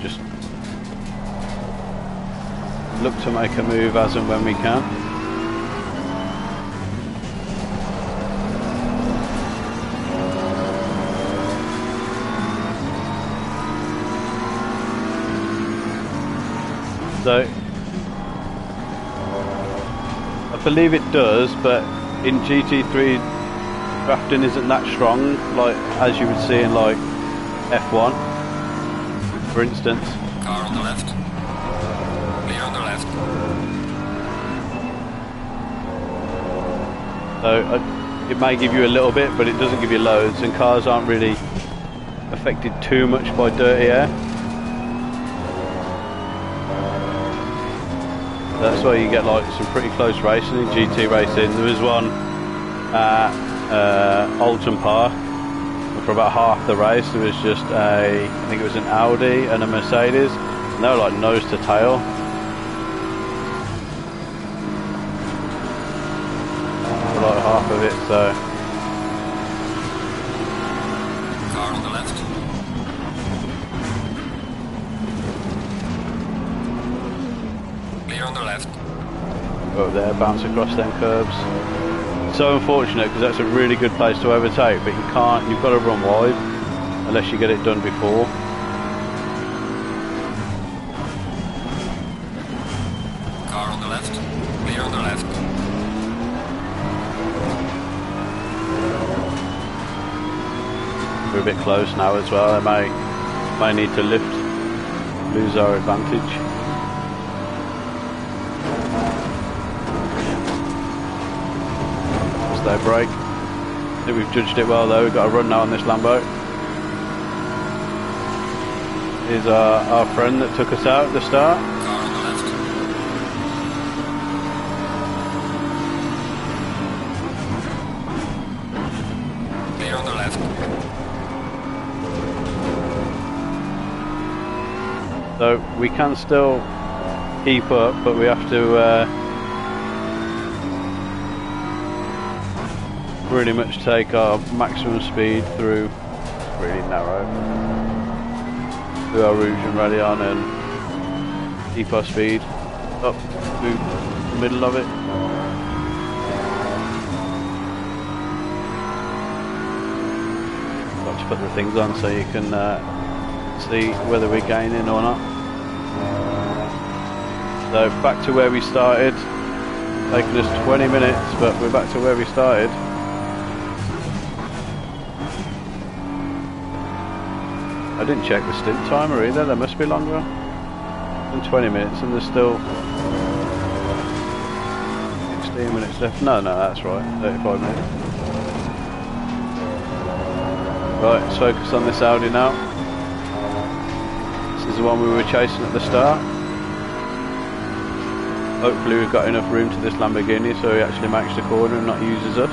Just look to make a move as and when we can. So I believe it does, but in GT3 drafting isn't that strong, like as you would see in like F1. For instance. Car on the left. Clear on the left. So it may give you a little bit, but it doesn't give you loads, and cars aren't really affected too much by dirty air. That's why you get like some pretty close racing in GT racing. There was one at Alton Park. For about half the race there was just I think it was an Audi and a Mercedes, and they were like nose to tail. For like half of it, so. Car on the left. Clear on the left. Go up there, bounce across them curbs. So unfortunate, because that's a really good place to overtake, but you can't, you've got to run wide unless you get it done before. Car on the left. Clear on the left. We're a bit close now as well. They may need to lift, lose our advantage. as they brake. I think we've judged it well though. We've got a run now on this Lambo. Here's our friend that took us out at the start. Car on the left. Clear on the left. So we can still keep up, but we have to pretty much take our maximum speed through really narrow through our Rouge and Radion and keep our speed up to the middle of it. Got to put the things on so you can see whether we're gaining or not. So back to where we started. Taking us 20 minutes, but we're back to where we started. I didn't check the stint timer either, there must be longer than 20 minutes and there's still 16 minutes left. No, that's right, 35 minutes. Right, let's focus on this Audi now. This is the one we were chasing at the start. Hopefully we've got enough room to this Lamborghini so he actually makes the corner and not uses us.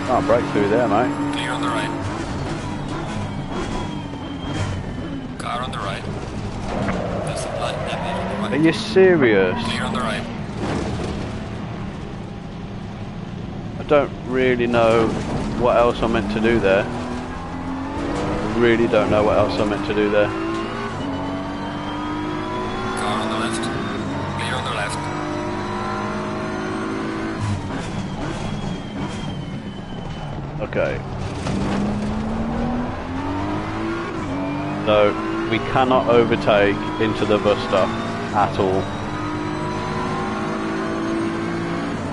Can't break through there, mate. Clear on the right. Car on the right. There's a light damage on the right. Are you serious? Clear on the right. I don't really know what else I'm meant to do there. I really don't know what else I'm meant to do there. Car on the left. Clear on the left. Okay. So we cannot overtake into the bus stop at all.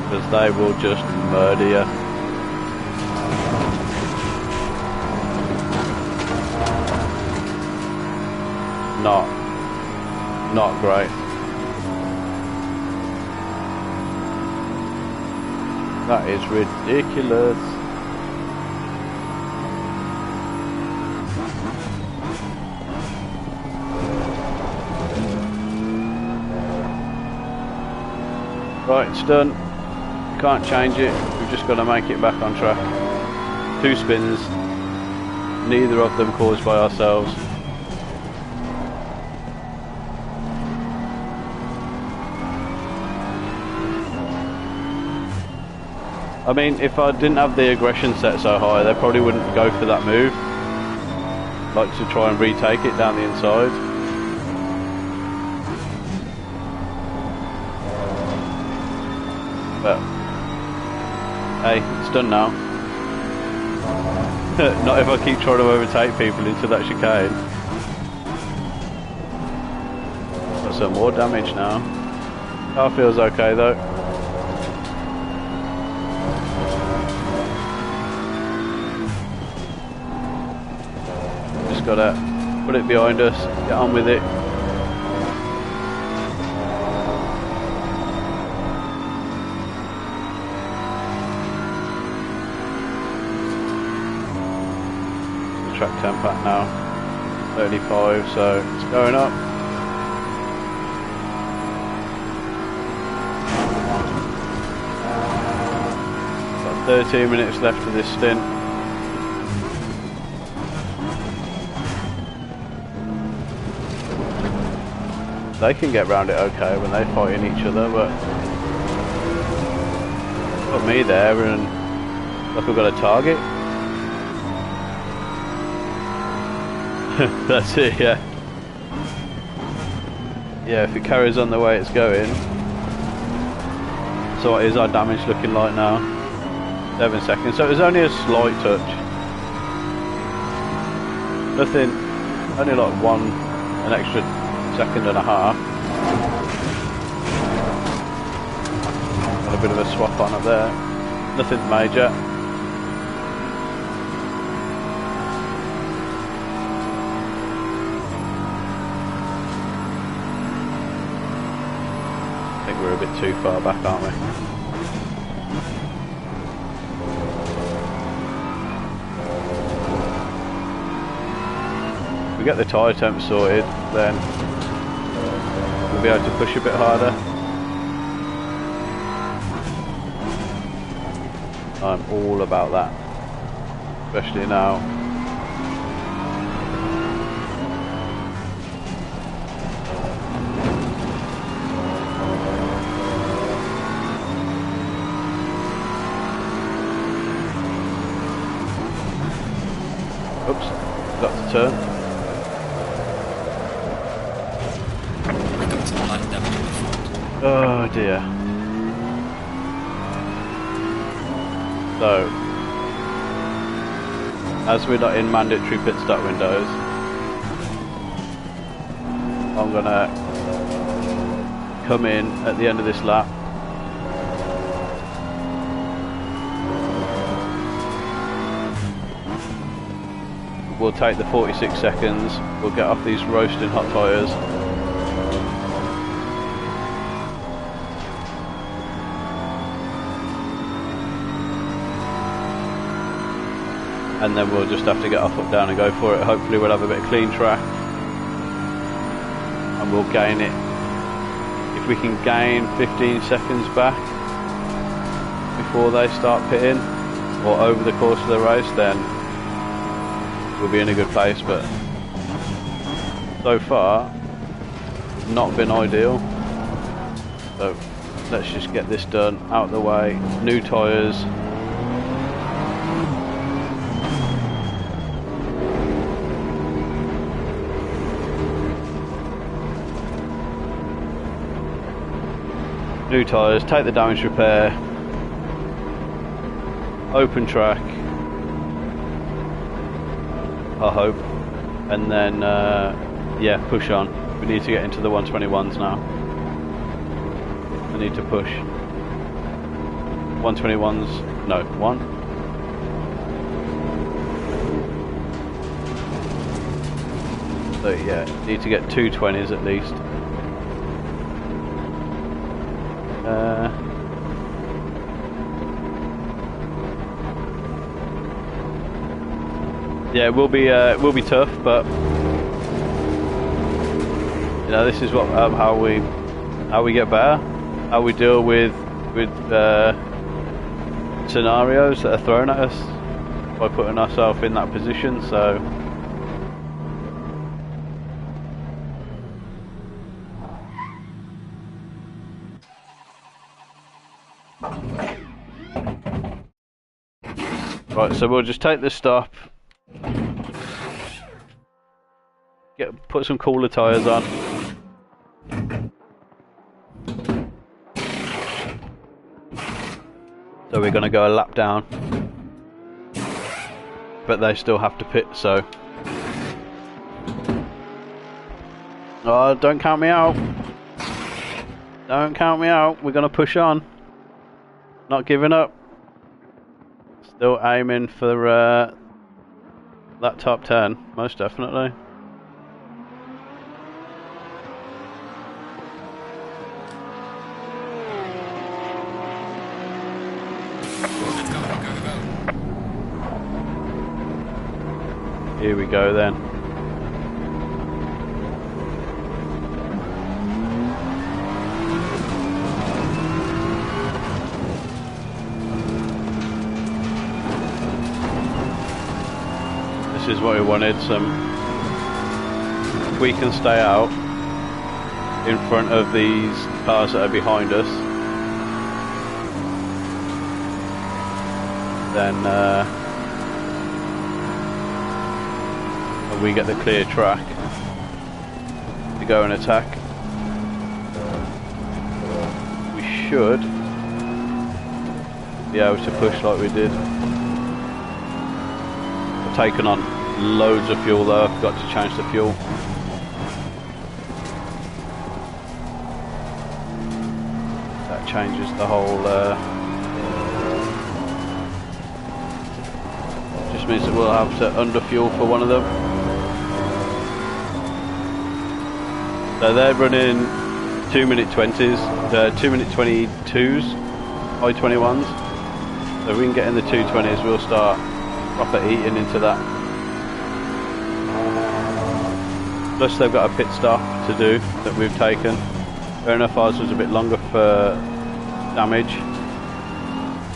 Because they will just murder you. Not great. That is ridiculous. Right, it's done. Can't change it. We've just got to make it back on track. 2 spins. Neither of them caused by ourselves. I mean, if I didn't have the aggression set so high, they probably wouldn't go for that move. Like to try and retake it down the inside. But hey, it's done now. Not if I keep trying to overtake people into that chicane. Got some more damage now. Car feels okay though. Just gotta put it behind us, get on with it. Track temp at now 35, so it's going up. Got 13 minutes left of this stint. They can get round it okay when they're fighting each other, but put me there and like I've got a target. That's it, yeah. Yeah, if it carries on the way it's going. So what is our damage looking like now? 7 seconds, so it was only a slight touch. Nothing, only like an extra second and a half. Got a bit of a swap on up there. Nothing major. think we're a bit too far back, aren't we? If we get the tyre temp sorted, then we'll be able to push a bit harder. I'm all about that, especially now. Oops, got to turn. Oh dear. So, as we're not in mandatory pit stop windows, I'm gonna come in at the end of this lap. We'll take the 46 seconds, we'll get off these roasting hot tyres. And then we'll just have to get off, up, down and go for it. Hopefully we'll have a bit of clean track. And we'll gain it. If we can gain 15 seconds back before they start pitting, or over the course of the race, then we'll be in a good place. But so far, not been ideal. So let's just get this done, out of the way. New tyres. New tyres, take the damage repair, open track, I hope, and then yeah, push on. We need to get into the 121s now. I need to push 121s, no, one. So yeah, need to get 220s at least. Yeah, it will be tough, but you know, this is what how we get better, how we deal with scenarios that are thrown at us by putting ourselves in that position. So right, so we'll just take this stop. Put some cooler tyres on. So we're going to go a lap down. But they still have to pit, so... Oh, don't count me out. Don't count me out. We're going to push on. Not giving up. Still aiming for that top 10, most definitely. Here we go then. This is what we wanted, we can stay out in front of these cars that are behind us, then we get the clear track to go and attack. We should be able to push like we did. I've taken on loads of fuel though, I've got to change the fuel. That changes the whole just means that we'll have to underfuel for one of them. So they're running 2-minute 20s, 2-minute 22s, high 21s. So if we can get in the 220s, we'll start proper eating into that. Plus they've got a pit stop to do that we've taken. Fair enough, ours was a bit longer for damage,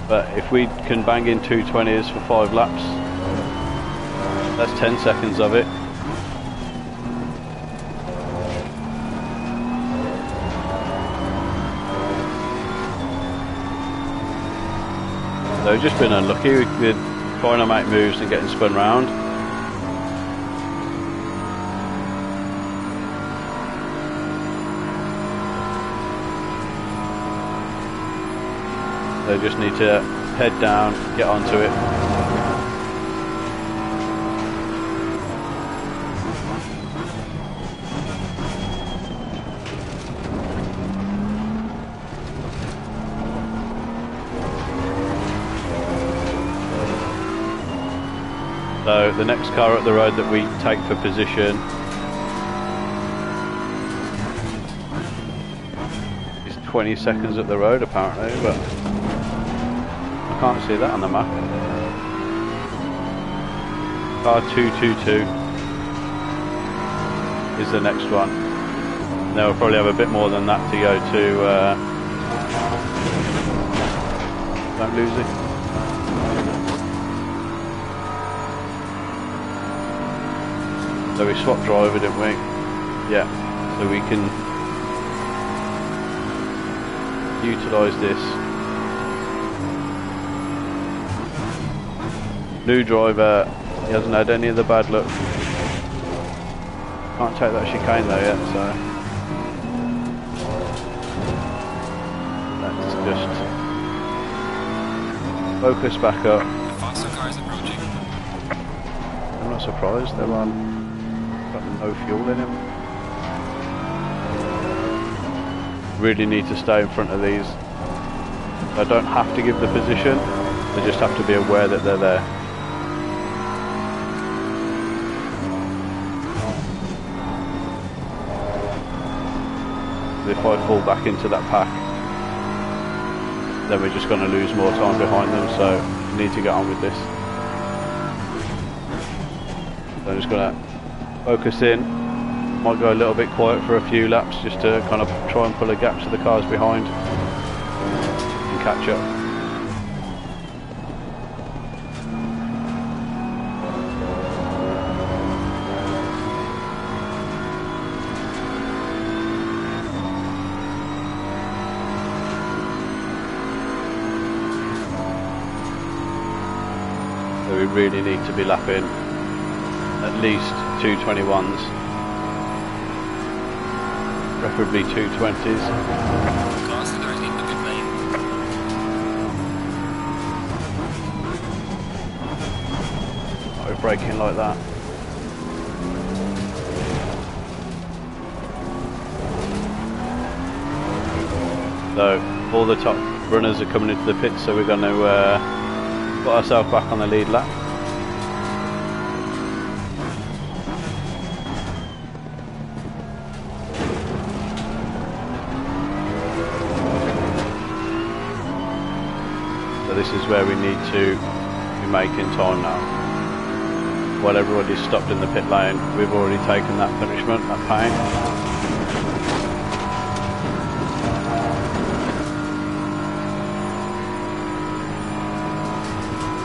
but if we can bang in 220s for 5 laps, that's 10 seconds of it. So we've just been unlucky with trying to make moves and getting spun round. So just need to head down, get onto it. So the next car up the road that we take for position is 20 seconds up the road apparently, but I can't see that on the map. Car 222 is the next one. They'll probably have a bit more than that to go to. Don't lose it. So we swapped driver, didn't we? Yeah. So we can utilise this. New driver, he hasn't had any of the bad luck. Can't take that chicane though yet, so let's just focus back up. The faster car is approaching. I'm not surprised, they're on. Got no fuel in him. Really need to stay in front of these. I don't have to give the position, they just have to be aware that they're there. If I fall back into that pack, then we're just going to lose more time behind them, so we need to get on with this. So I'm just going to focus in, might go a little bit quiet for a few laps just to kind of try and pull a gap to the cars behind and catch up. So we really need to be lapping at least 221s, preferably 220s. Cars that are in the pit lane. We're braking like that. So all the top runners are coming into the pits, so we're going to put ourselves back on the lead lap. This is where we need to be making time now. While everybody's stopped in the pit lane, we've already taken that punishment, that pain.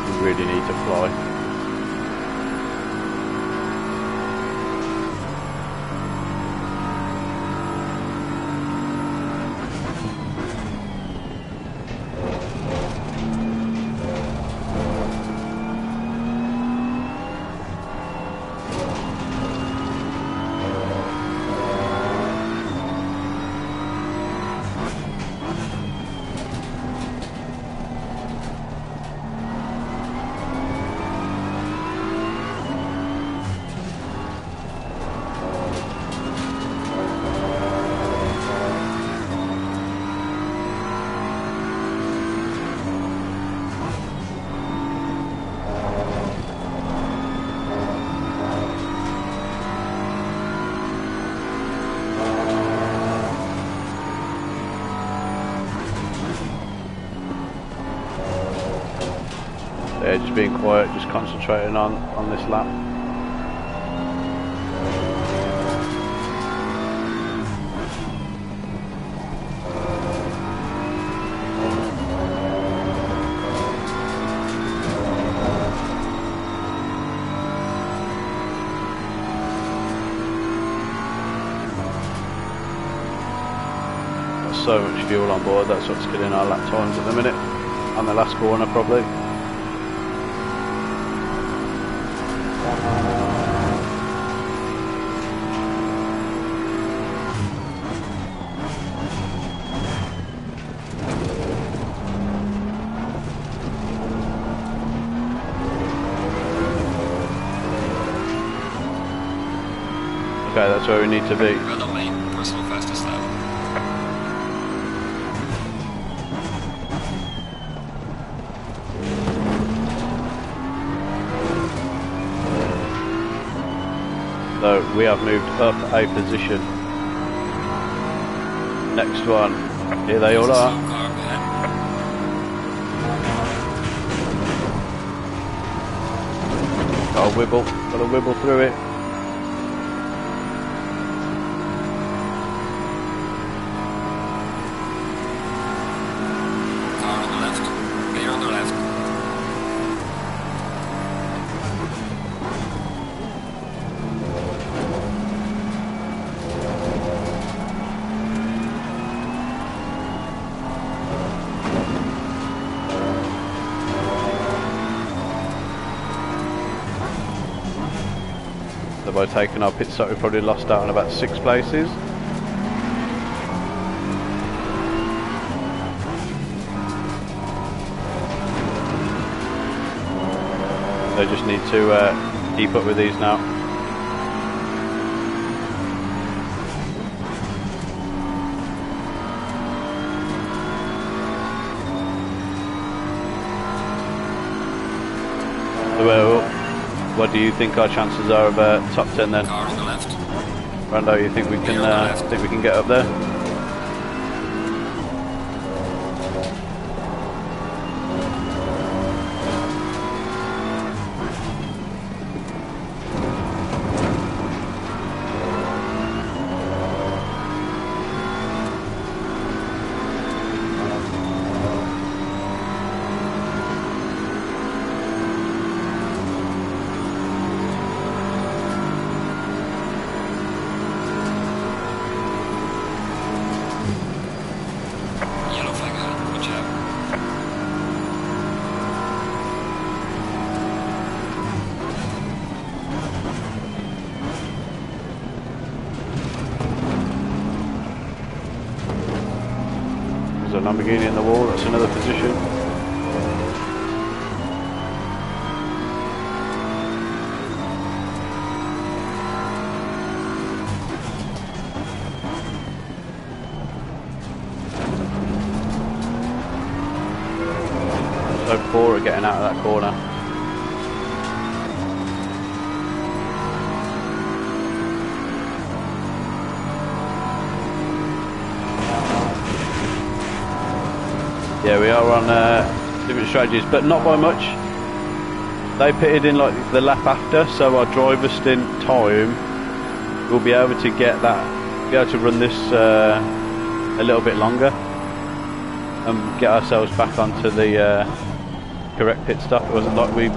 We really need to fly. Yeah, just being quiet, just concentrating on this lap. So much fuel on board, that's what's killing our lap times at the minute. On the last corner probably. Okay, that's where we need to be. Red on lane, personal fastest lap. So we have moved up a position. Next one. Here they all are. Got to wibble through it. Car on the left. Clear on the left. So by taking our pit stop, we probably lost out on about 6 places. They just need to keep up with these now. So, what do you think our chances are of top 10 then? Car on the left. Rando, you think we can get up there? Yellow flag ahead. Watch out. There's a Lamborghini in the wall, that's another position. So poor at getting out of that corner. Yeah, we are on different strategies, but not by much. They pitted in like the lap after, so our driver stint time will be able to get that, be able to run this a little bit longer and get ourselves back onto the correct pit stop. It wasn't like we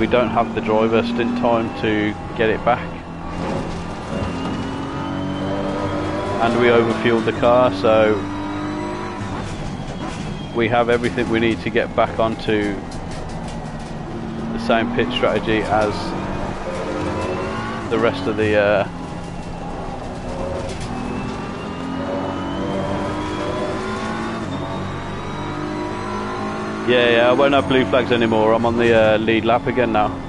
don't have the driver stint time to get it back, and we overfueled the car, so we have everything we need to get back onto the same pit strategy as the rest of the yeah, I won't have blue flags anymore. I'm on the lead lap again now.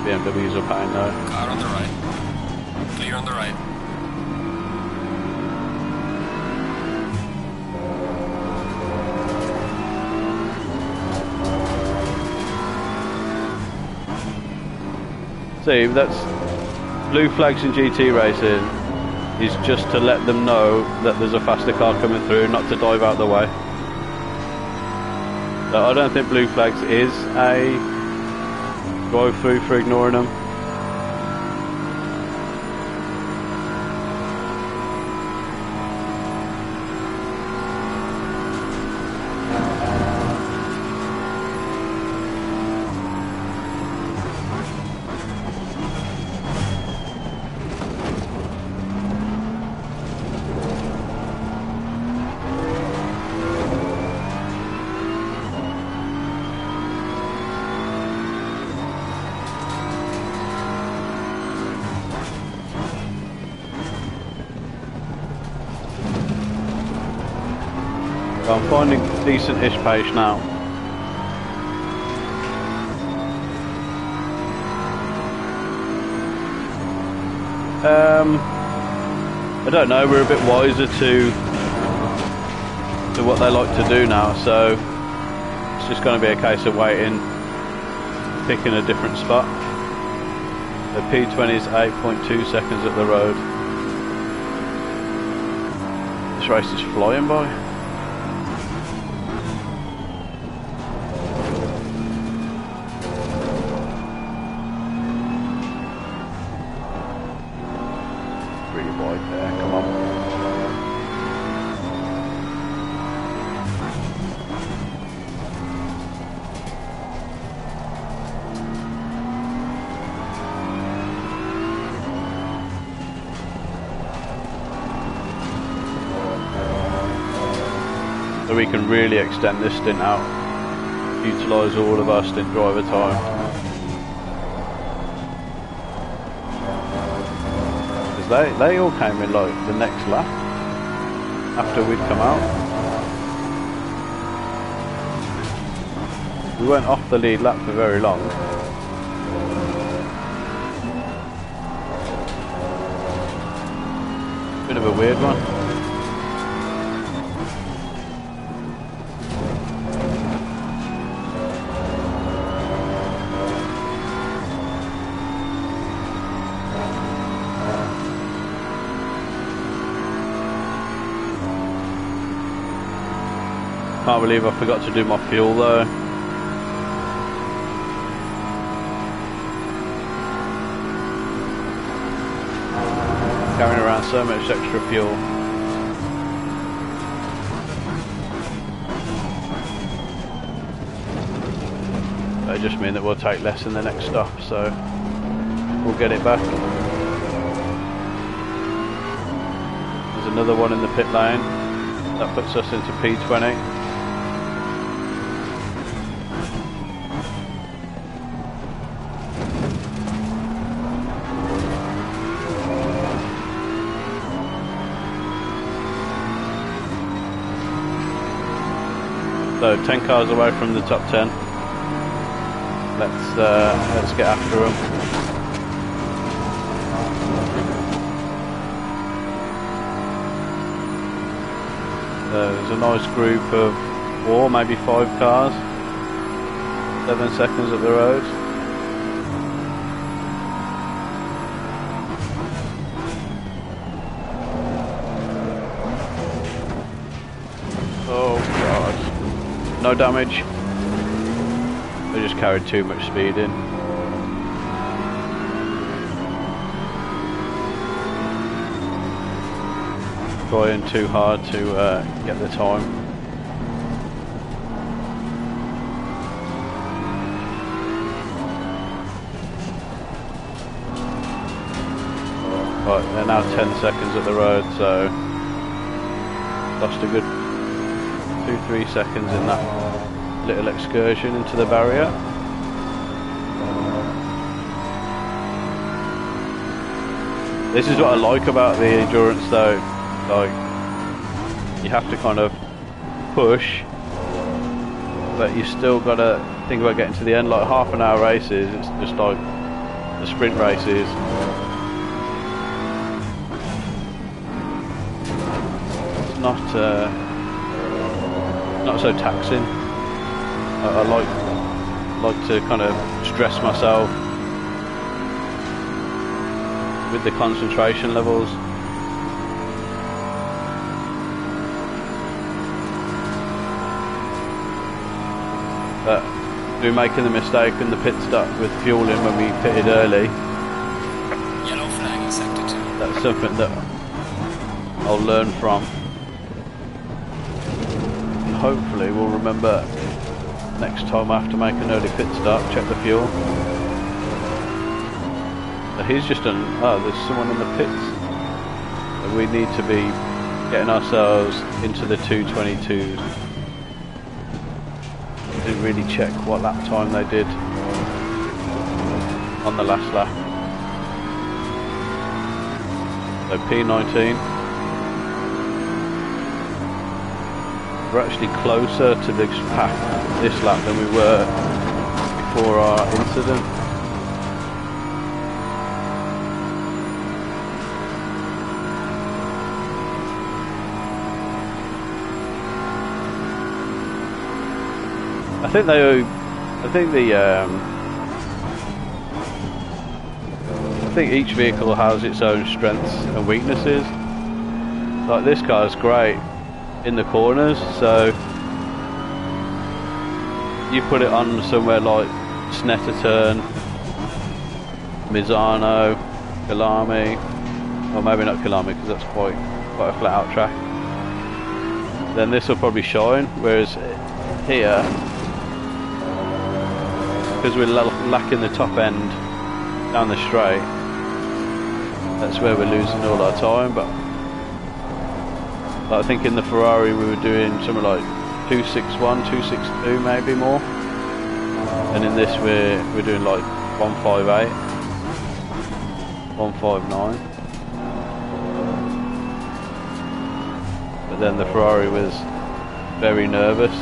BMW's up high now. Car on the right. Clear on the right. See, that's Blue flags in GT racing is just to let them know that there's a faster car coming through, not to dive out the way. So I don't think blue flags is a drive through for ignoring them. I'm finding decent-ish pace now. I don't know, we're a bit wiser to what they like to do now, so it's just going to be a case of waiting, picking a different spot. The P20 is 8.2 seconds at the road. This race is flying by. So we can really extend this stint out, utilise all of our stint driver time. Because they all came in like the next lap after we'd come out. We weren't off the lead lap for very long. Bit of a weird one. Can't believe I forgot to do my fuel though. Carrying around so much extra fuel. That just mean that we'll take less in the next stop, so we'll get it back. There's another one in the pit lane. That puts us into P20. So 10 cars away from the top 10. Let's get after them. There's a nice group of 4, maybe 5 cars. 7 seconds at the road. Oh god. No damage. They just carried too much speed in. Trying too hard to get the time. Right, they're now 10 seconds at the road, so lost a good 2-3 seconds in that little excursion into the barrier. This is what I like about the endurance though, like you have to kind of push, but you still got to think about getting to the end. Like half-an-hour races, it's just like the sprint races. It's not so taxing. I like to kind of stress myself with the concentration levels. But we're making the mistake in the pit stop with fueling when we pitted early. Yellow flag in sector 2. That's something that I'll learn from. And hopefully we'll remember next time I have to make an early pit stop, check the fuel. So he's just done, oh, there's someone in the pits. So we need to be getting ourselves into the 222s. Didn't really check what lap time they did on the last lap. So P19. We're actually closer to this pack this lap than we were before our incident. I think each vehicle has its own strengths and weaknesses. Like this car's great in the corners, so you put it on somewhere like Snetterton, Misano, Killarney, or maybe not Killarney because that's quite a flat out track. Then this will probably shine, whereas here, because we're lacking the top end down the straight, that's where we're losing all our time. But I think in the Ferrari we were doing something like 261, 262 maybe more, and in this we're doing like 158, 159. But then the Ferrari was very nervous.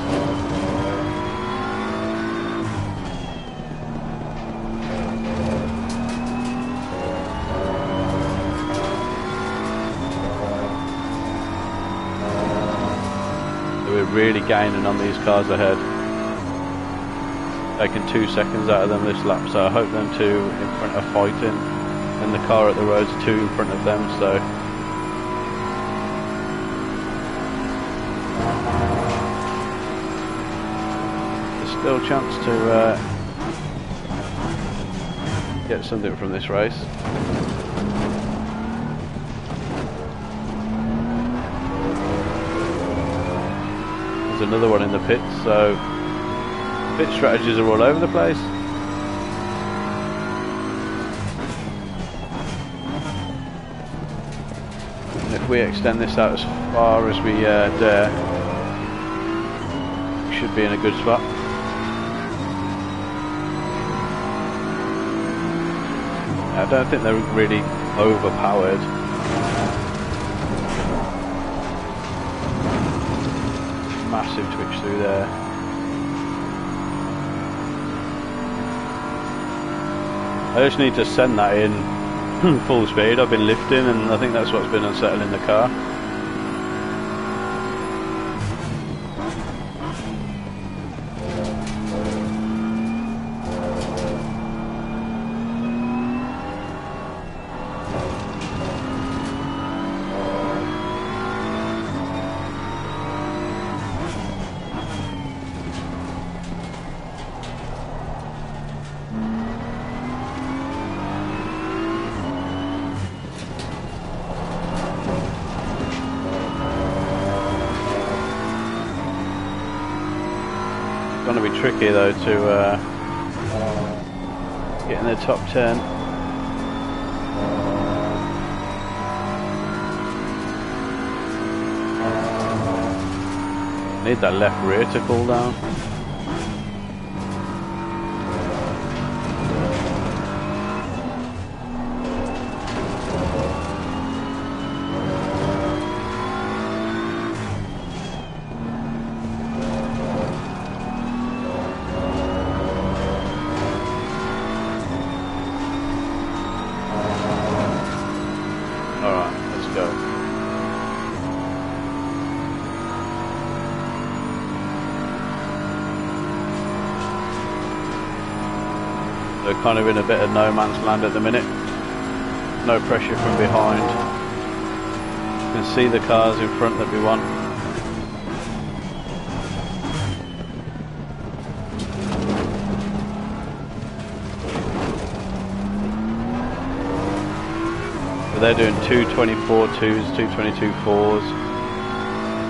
We're really gaining on these cars ahead, taking 2 seconds out of them this lap, so I hope them two in front are fighting and the car at the road's 2 in front of them, so there's still a chance to get something from this race. There's another one in the pits, so pit strategies are all over the place. And if we extend this out as far as we dare, we should be in a good spot. I don't think they're really overpowered. Massive twitch through there. I just need to send that in full speed. I've been lifting and I think that's what's been unsettling the car. It's going to be tricky though to get in the top 10. Need that left rear to cool down. They're kind of in a bit of no man's land at the minute. no pressure from behind. You can see the cars in front that we want. So they're doing 224 2s, 222 4s.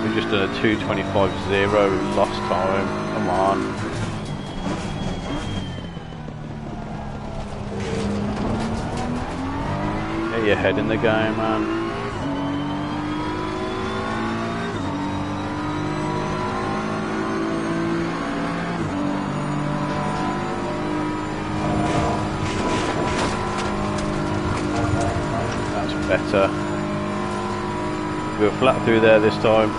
We've just done a 225.0, lost time. Come on. Get your head in the game, man. That's better. We were flat through there this time.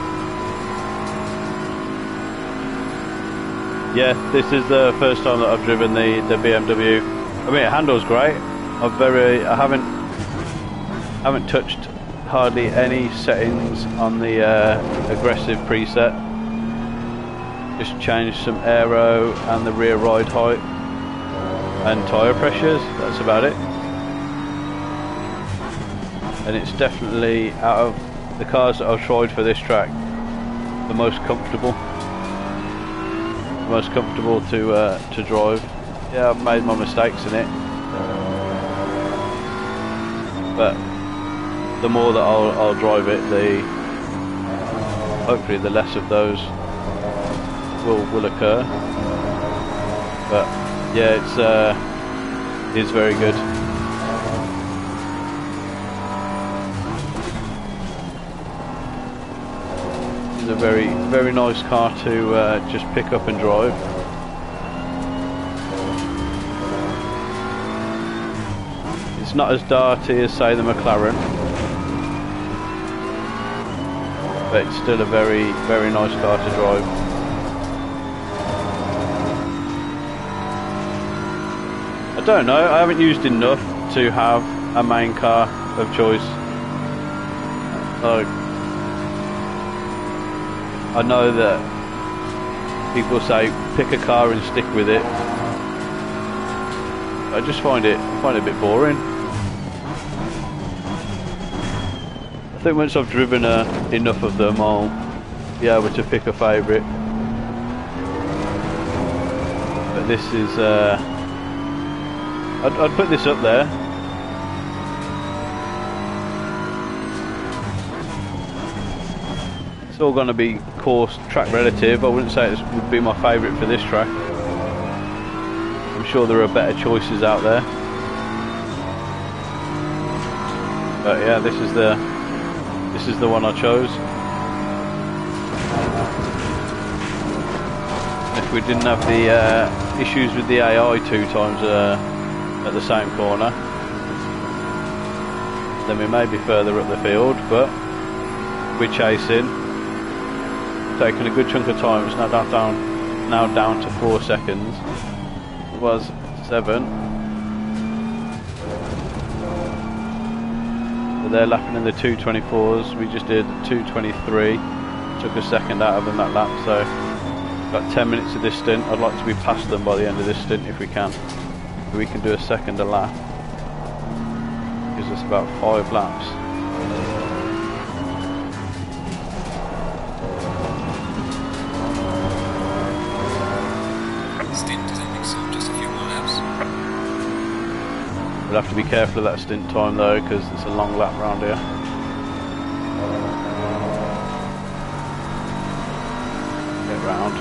Yeah, this is the first time that I've driven the BMW. I mean, it handles great. I haven't touched hardly any settings on the aggressive preset. Just changed some aero and the rear ride height and tyre pressures. That's about it. And it's definitely, out of the cars that I've tried for this track, the most comfortable. Most comfortable to drive. Yeah, I've made my mistakes in it, but the more that I'll drive it, hopefully the less of those will occur. But yeah, it's very good. A very, very nice car to just pick up and drive. It's not as darty as, say, the McLaren, but it's still a very, very nice car to drive. I don't know, I haven't used enough to have a main car of choice. Like, I know that people say pick a car and stick with it. I just find it a bit boring. I think once I've driven enough of them, I'll be able to pick a favourite. But this is, I'd put this up there. It's all going to be course track relative. I wouldn't say it would be my favourite for this track. I'm sure there are better choices out there. But yeah, this is the one I chose. If we didn't have the issues with the AI 2 times at the same corner, then we may be further up the field, but we're chasing. Taking a good chunk of time. It's now down to 4 seconds. It was 7. So they're lapping in the 224s. We just did 223. Took a second out of them that lap. So got 10 minutes of this stint. I'd like to be past them by the end of this stint if we can. We can do a second a lap. Gives us about 5 laps. We'll have to be careful of that stint time though, because it's a long lap round here. Get round.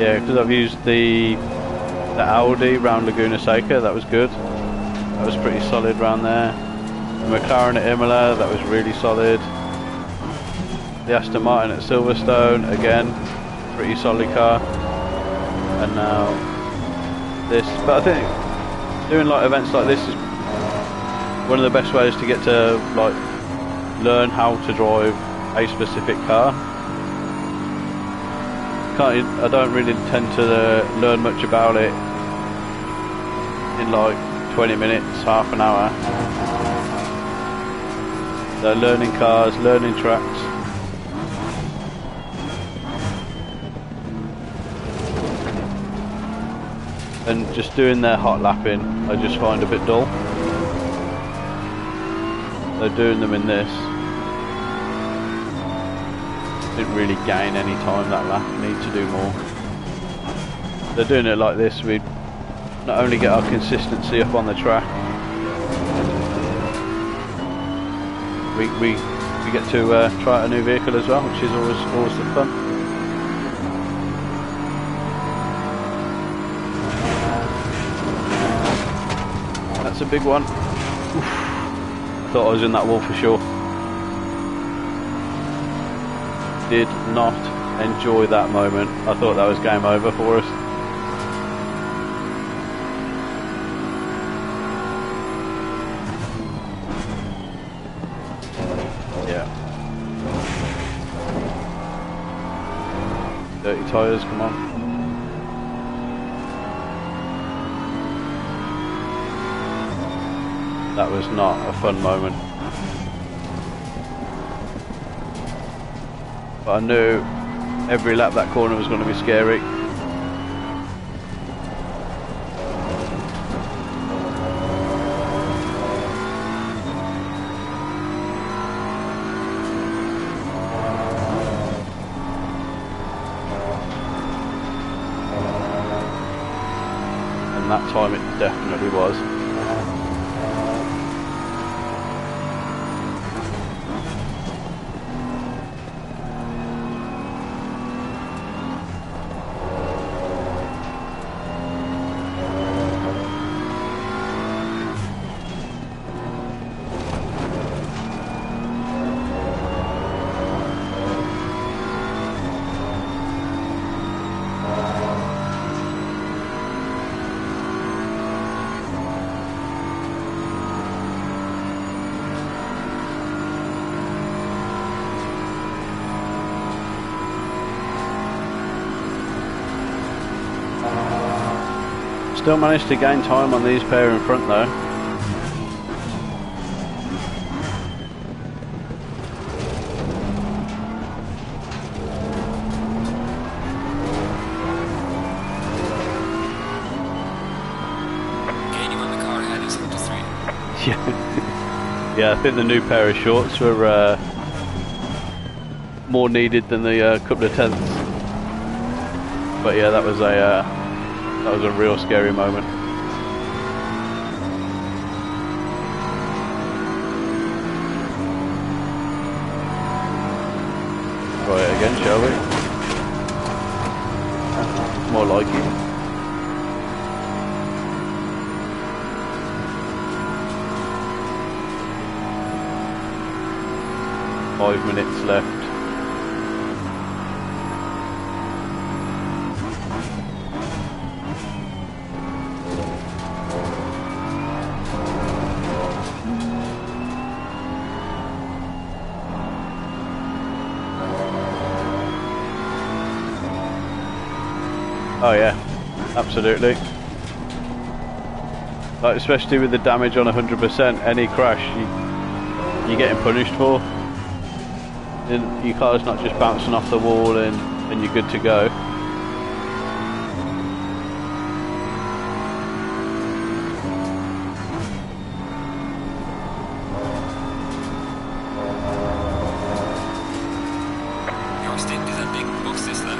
Yeah, because I've used the Audi round Laguna Seca, that was good. That was pretty solid round there. The McLaren at Imola, that was really solid. The Aston Martin at Silverstone, again, pretty solid car. And now this, but I think doing like events like this is one of the best ways to get to like learn how to drive a specific car. I don't really tend to learn much about it in like 20 minutes, half an hour. So learning cars, learning tracks. and just doing their hot lapping I just find a bit dull. So doing them in this didn't really gain any time that lap, need to do more. So doing it like this, we not only get our consistency up on the track, we get to try out a new vehicle as well, which is always the fun. That's a big one. Oof. I thought I was in that wall for sure. Did not enjoy that moment. I thought that was game over for us. Yeah. Dirty tyres, come on. That was not a fun moment. But I knew every lap that corner was going to be scary. And that time it definitely was. Still managed to gain time on these pair in front though. Gaining on the car ahead is up to 3. Yeah, I think the new pair of shorts were more needed than the couple of tenths. But yeah, that was a real scary moment. Try it again, shall we? More like it. Five minutes left. Oh yeah, absolutely. Like, especially with the damage on 100%, any crash you're getting punished for. And your car's not just bouncing off the wall and you're good to go. Your stint is ending. Books this then.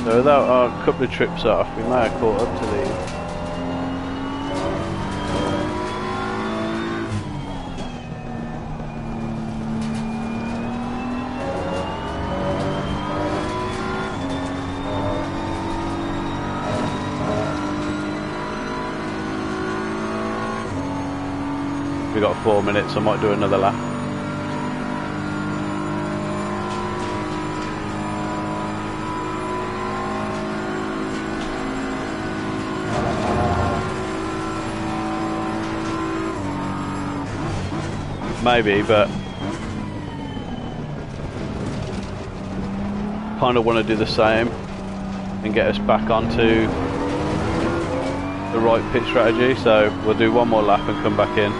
So without our couple of trips off, we may have caught up to these. We got 4 minutes, I might do another lap. Maybe, but kind of want to do the same and get us back onto the right pit strategy, so we'll do one more lap and come back in.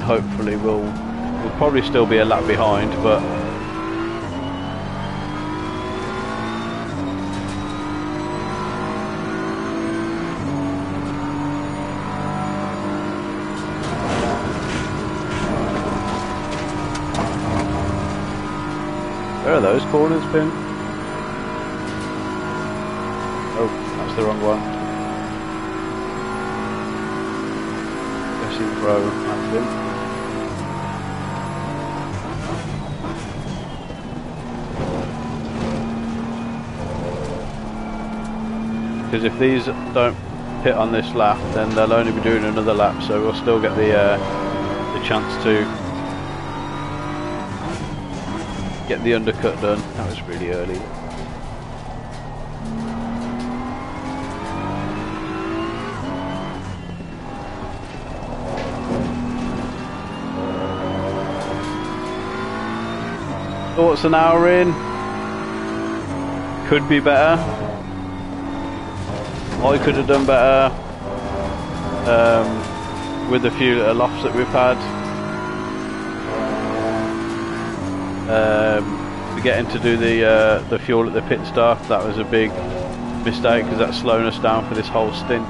hopefully we'll probably still be a lap behind, but where are those corners been? Oh, that's the wrong one. Guessing Pro, that's him. Because if these don't hit on this lap, then they'll only be doing another lap, so we'll still get the chance to get the undercut done. That was really early. Thoughts an hour in? Could be better. I could have done better with the few little offs that we've had. Forgetting to do the fuel at the pit stop, that was a big mistake because that's slowing us down for this whole stint.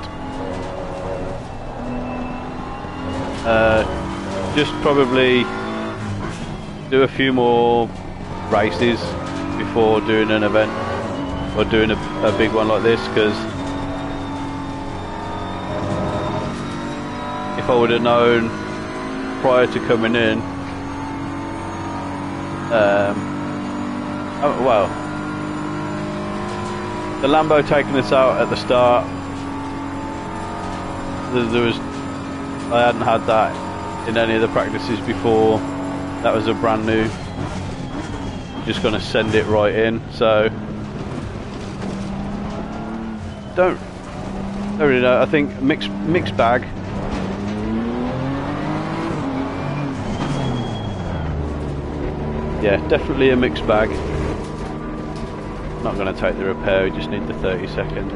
Just probably do a few more races before doing an event or doing a big one like this, because if I would have known prior to coming in, well, the Lambo taking us out at the start, I hadn't had that in any of the practices before. That was a brand new, just going to send it right in, so don't really know. I think mixed bag. Yeah, definitely a mixed bag. Not going to take the repair, we just need the 30-second.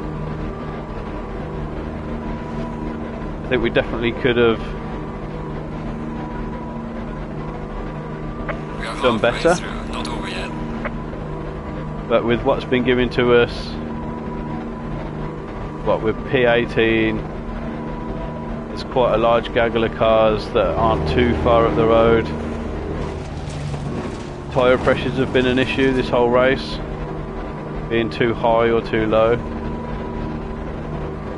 I think we definitely could have done better. Not over yet. But with what's been given to us, what with P18, there's quite a large gaggle of cars that aren't too far up the road. Tyre pressures have been an issue this whole race, being too high or too low.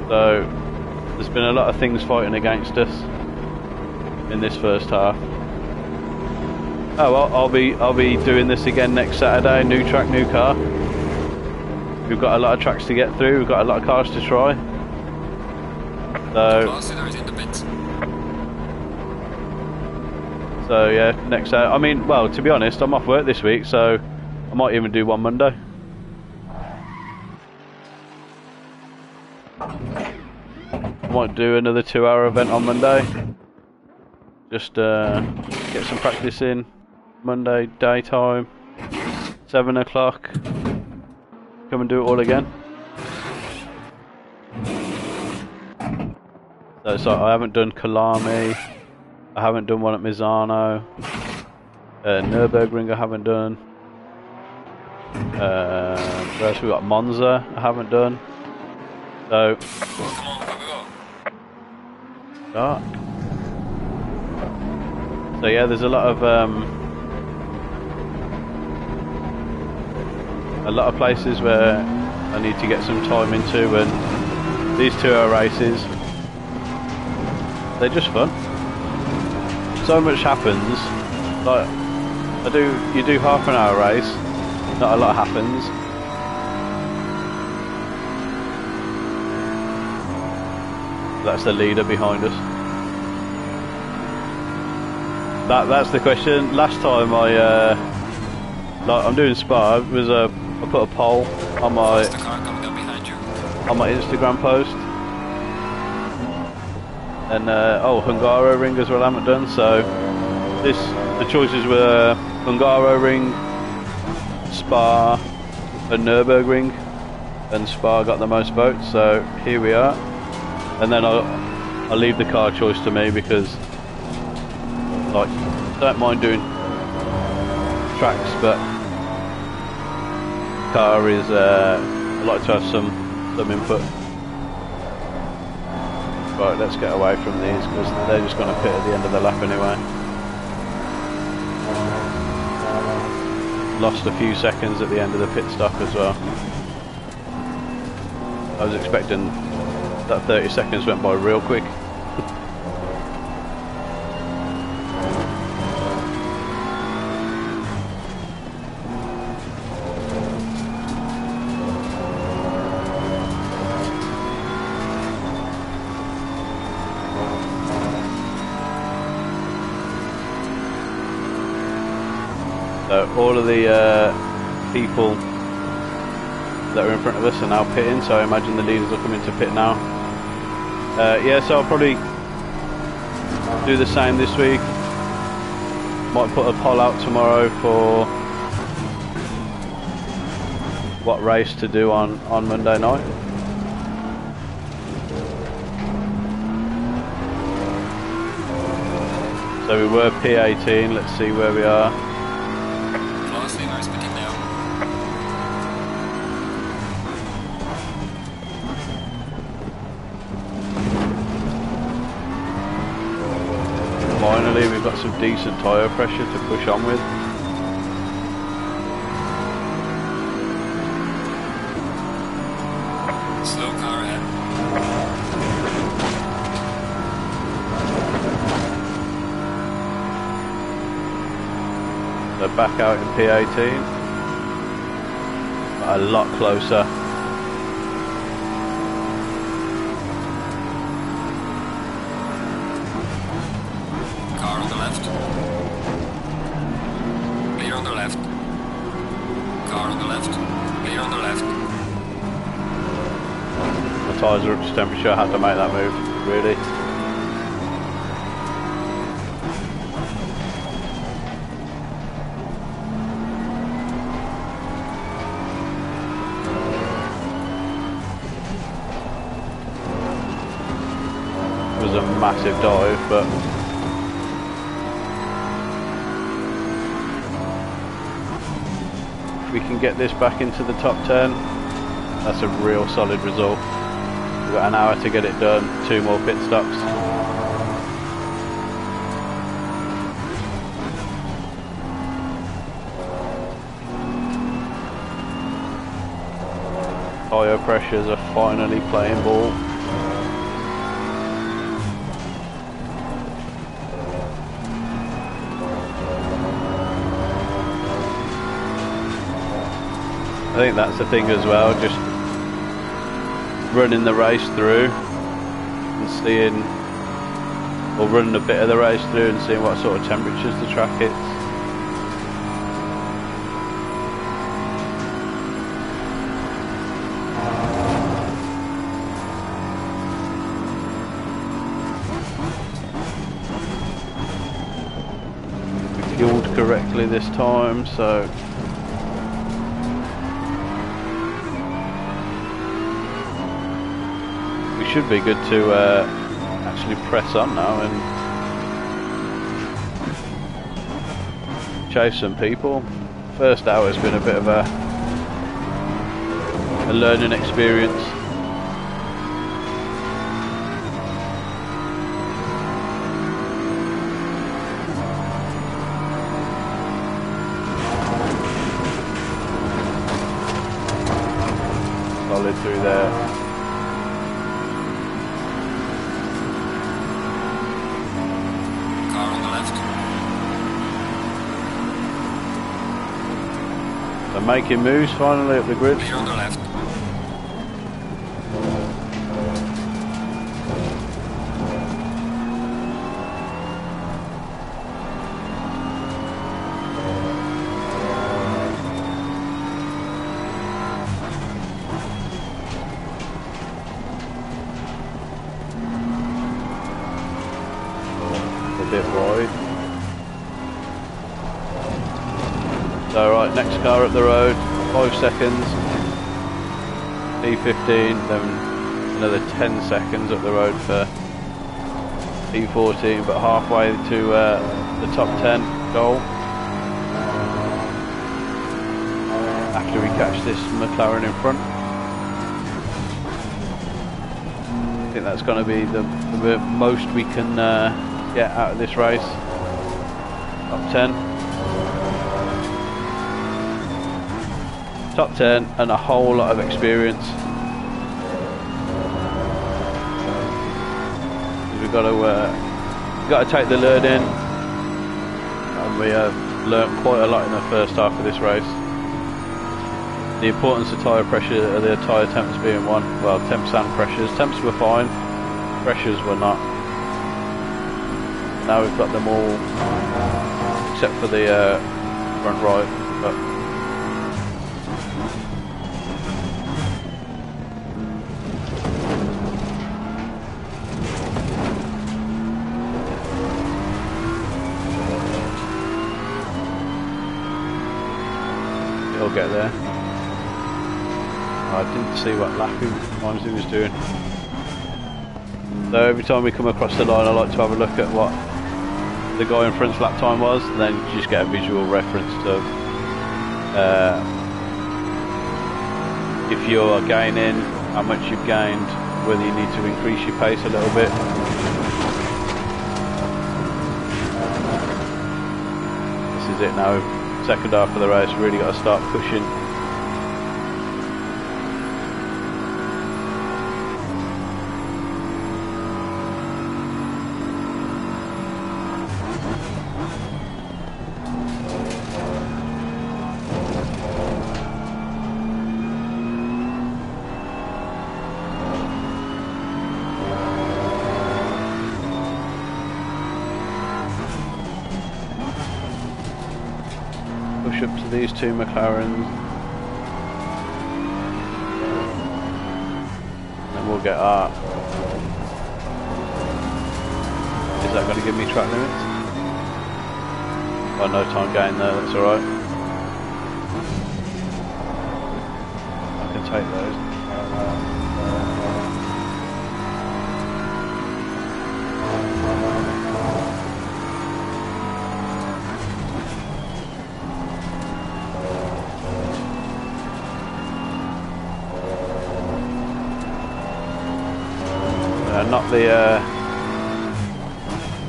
So there's been a lot of things fighting against us in this first half. Oh well, I'll be doing this again next Saturday. New track, new car. We've got a lot of tracks to get through. We've got a lot of cars to try. So yeah, next Saturday. I mean, well, to be honest, I'm off work this week, so I might even do one Monday. I might do another 2-hour event on Monday. Just get some practice in. Monday daytime, 7 o'clock. Come and do it all again. So I haven't done Kalami. I haven't done one at Misano. Nürburgring I haven't done. Where else we got? Monza I haven't done. So dark. So yeah, there's a lot of places where I need to get some time into, and these 2-hour races, they're just fun. So much happens. Like you do half an hour race, not a lot happens. That's the leader behind us. That's the question. Last time I'm doing Spa, I put a poll on my Instagram post, and Hungaroring as well I haven't done. So the choices were Hungaroring, Spa, and Nürburgring, and Spa got the most votes. So here we are, and then I'll leave the car choice to me, because Like, don't mind doing tracks, but car is, I like to have some input. Right, let's get away from these because they're just going to pit at the end of the lap anyway. Lost a few seconds at the end of the pit stop as well. I was expecting that 30 seconds went by real quick. So all of the people that are in front of us are now pitting, so I imagine the leaders will come into pit now. Yeah, so I'll probably do the same this week. Might put a poll out tomorrow for what race to do on Monday night. So we were P18, let's see where we are. Finally, we've got some decent tyre pressure to push on with. Slow car ahead. So back out in P18. A lot closer. Clear on the left. Car on the left. Clear on the left. The tyres are up to temperature, I had to make that move, really. It was a massive dive, but we can get this back into the top 10. That's a real solid result. We've got an hour to get it done, 2 more pit stops. Tyre pressures are finally playing ball. I think that's the thing as well, just running the race through and seeing, or running a bit of the race through and seeing what sort of temperatures the track hits. We fueled correctly this time, so should be good to actually press on now and chase some people. First hour has been a bit of a learning experience. Solid through there. They're making moves finally up the grid. Clear on the left. A bit wide. So right, next car up the road, 5 seconds, P15, then another 10 seconds up the road for P14, but halfway to the top 10 goal after we catch this McLaren in front. I think that's going to be the most we can get out of this race. Top 10. Top 10 and a whole lot of experience. We've got to take the learning, and we learnt quite a lot in the first half of this race. The importance of tyre pressure, the tyre temps being one. Well, temps and pressures. Temps were fine, pressures were not. Now we've got them all, except for the front right. But it'll get there. I didn't see what lap he was doing. So every time we come across the line, I like to have a look at what the guy in front's lap time was, and then you just get a visual reference to if you're gaining, how much you've gained, whether you need to increase your pace a little bit. This is it now. Second half of the race, really got to start pushing. Push up to these two McLarens, and we'll get our... Is that going to give me track limits? Oh, no time gain there, that's alright. I can take those.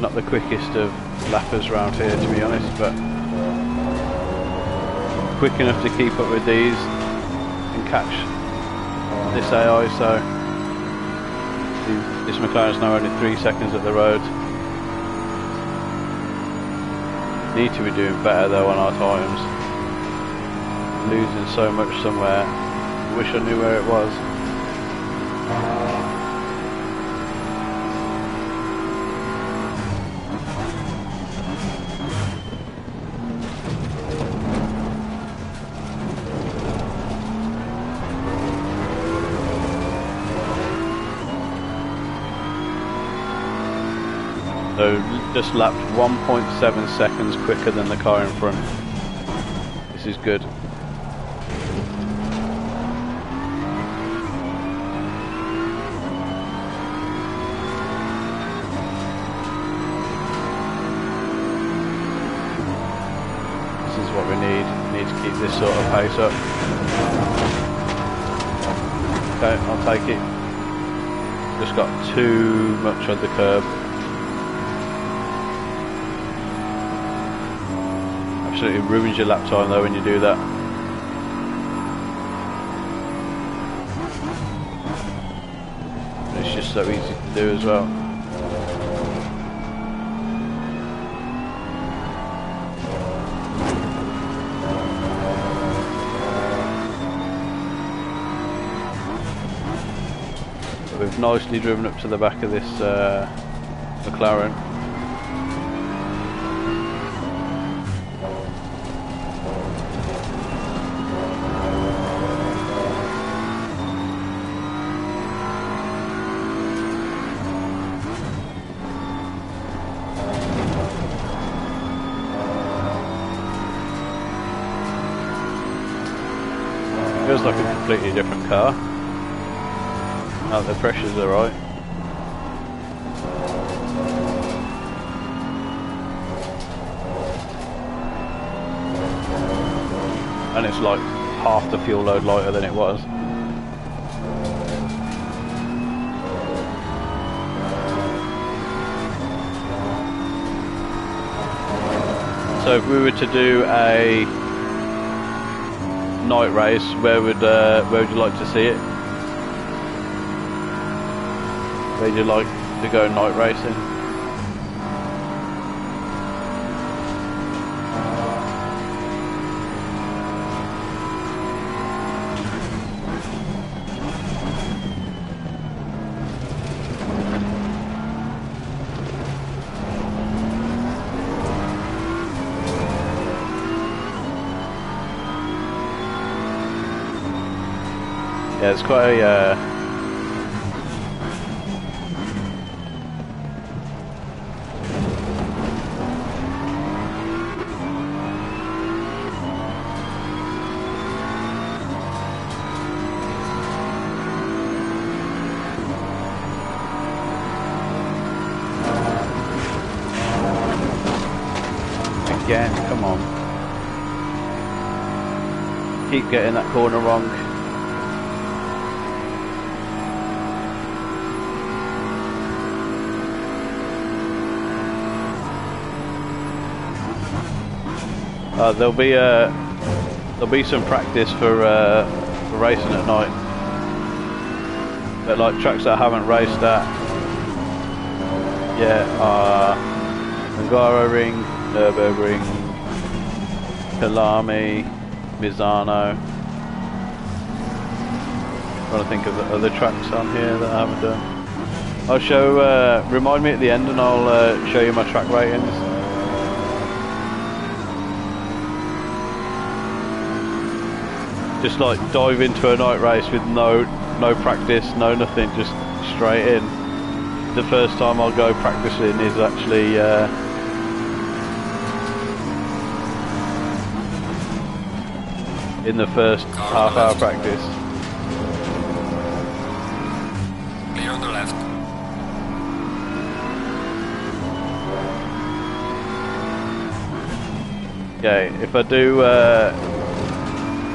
Not the quickest of lappers around here, to be honest, but quick enough to keep up with these and catch this AI. So this McLaren's now only 3 seconds at the road. Need to be doing better though on our times. Losing so much somewhere. Wish I knew where it was. So just lapped 1.7 seconds quicker than the car in front. This is good. This is what we need. We need to keep this sort of pace up. Okay, I'll take it. Just got too much on the curb. Absolutely ruins your lap time though when you do that. It's just so easy to do as well. But we've nicely driven up to the back of this McLaren. Feels like a completely different car. Now the pressures are right. and it's like half the fuel load lighter than it was. So if we were to do a night race, where would you like to see it? Where would you like to go night racing? Yeah, it's quite a again, come on. Keep getting that corner wrong. There'll be some practice for racing at night, but like tracks that I haven't raced at yet are Hungaroring, Nürburgring, Killarney, Misano. Trying to think of the other tracks on here that I haven't done. I'll show. Remind me at the end, and I'll show you my track ratings. Just like dive into a night race with no practice, no nothing, just straight in. The first time I'll go practicing is actually in the first half-hour practice. Clear on the left. Yeah, if I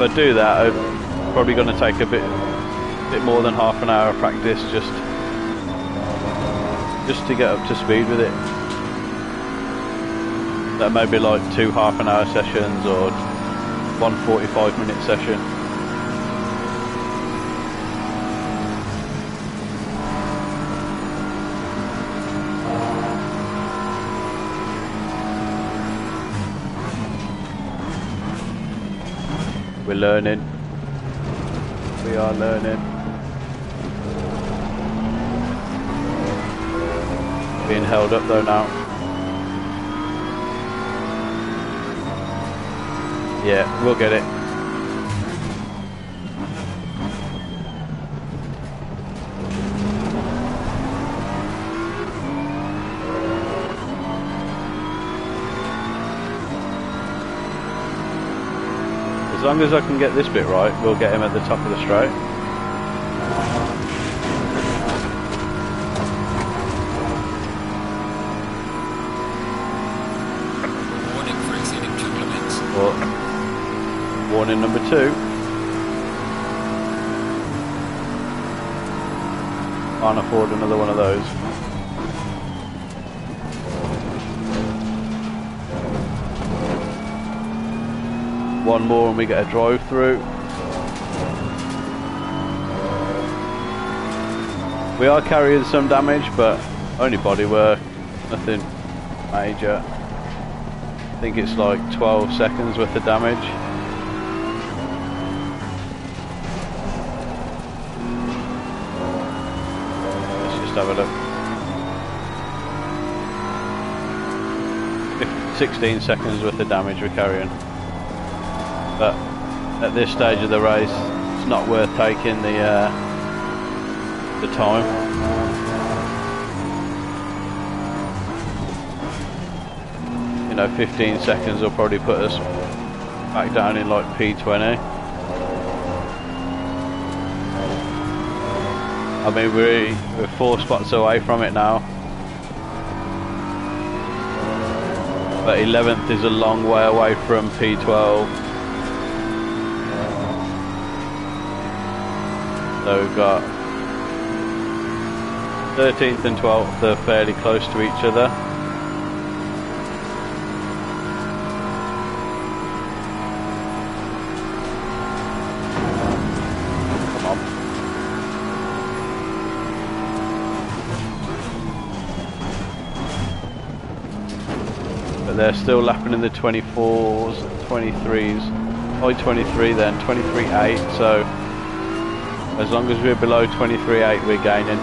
do that, I'm probably going to take a bit more than half an hour of practice just to get up to speed with it. That may be like 2 half-an-hour sessions or 1 45-minute session. We're learning. We are learning. Being held up though now. Yeah, we'll get it. As long as I can get this bit right, we'll get him at the top of the straight. Warning for exceeding 2 limits. Well, warning number 2. Can't afford another one of those. One more and we get a drive through. We are carrying some damage, but only bodywork, nothing major. I think it's like 12 seconds worth of damage. Let's just have a look. 16 seconds worth of damage we're carrying. But at this stage of the race, it's not worth taking the time. You know, 15 seconds will probably put us back down in like P20. I mean, we're 4 spots away from it now. But 11th is a long way away from P12. So we've got 13th and 12th are fairly close to each other. Come on. But they're still lapping in the 24s, 23s. By 23 then, 23.8, so as long as we're below 23.8 we're gaining.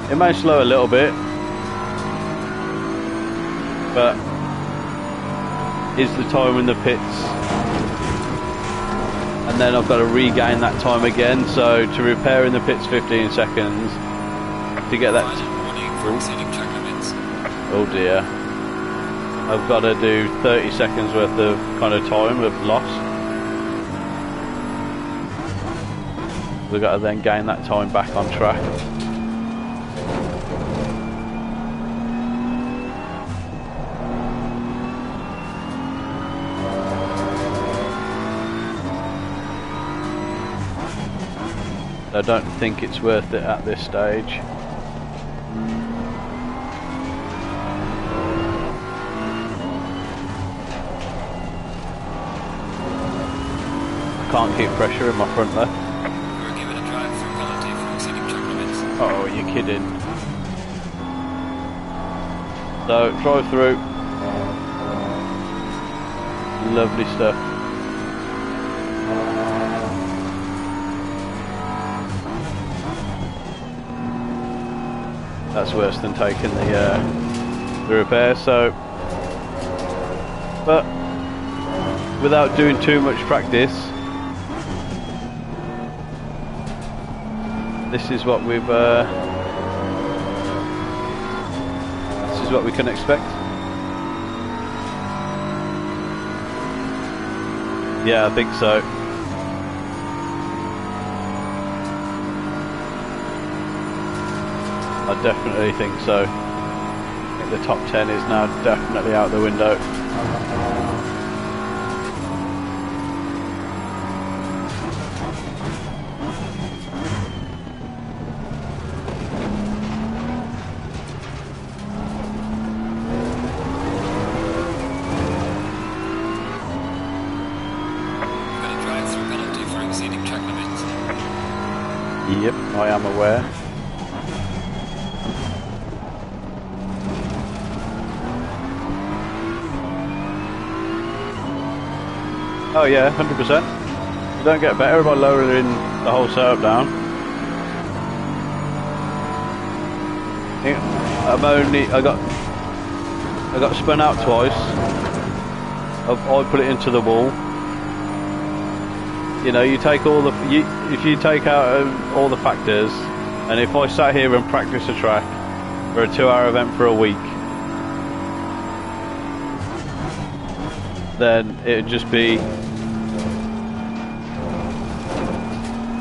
It may slow a little bit, but is the time in the pits, and then I've got to regain that time again. So to repair in the pits 15 seconds to get that. Oh dear, I've got to do 30 seconds worth of kind of time of loss. We've got to then gain that time back on track. I don't think it's worth it at this stage. I can't keep pressure in my front left. We're given a drive-through penalty for exceeding track limits. Oh, you're kidding. So, drive through. Lovely stuff. That's worse than taking the repair, so, but without doing too much practice, this is what we've this is what we can expect. Yeah, I think so. I definitely think so. I think the top 10 is now definitely out the window. You've got a drive-through penalty for exceeding track limits. Yep, I am aware. Oh yeah, 100%. You don't get better by lowering the whole setup down. I got spun out twice. I put it into the wall. You know, you take all the if you take out all the factors, and if I sat here and practice a track for a 2-hour event for a week, then it'd just be.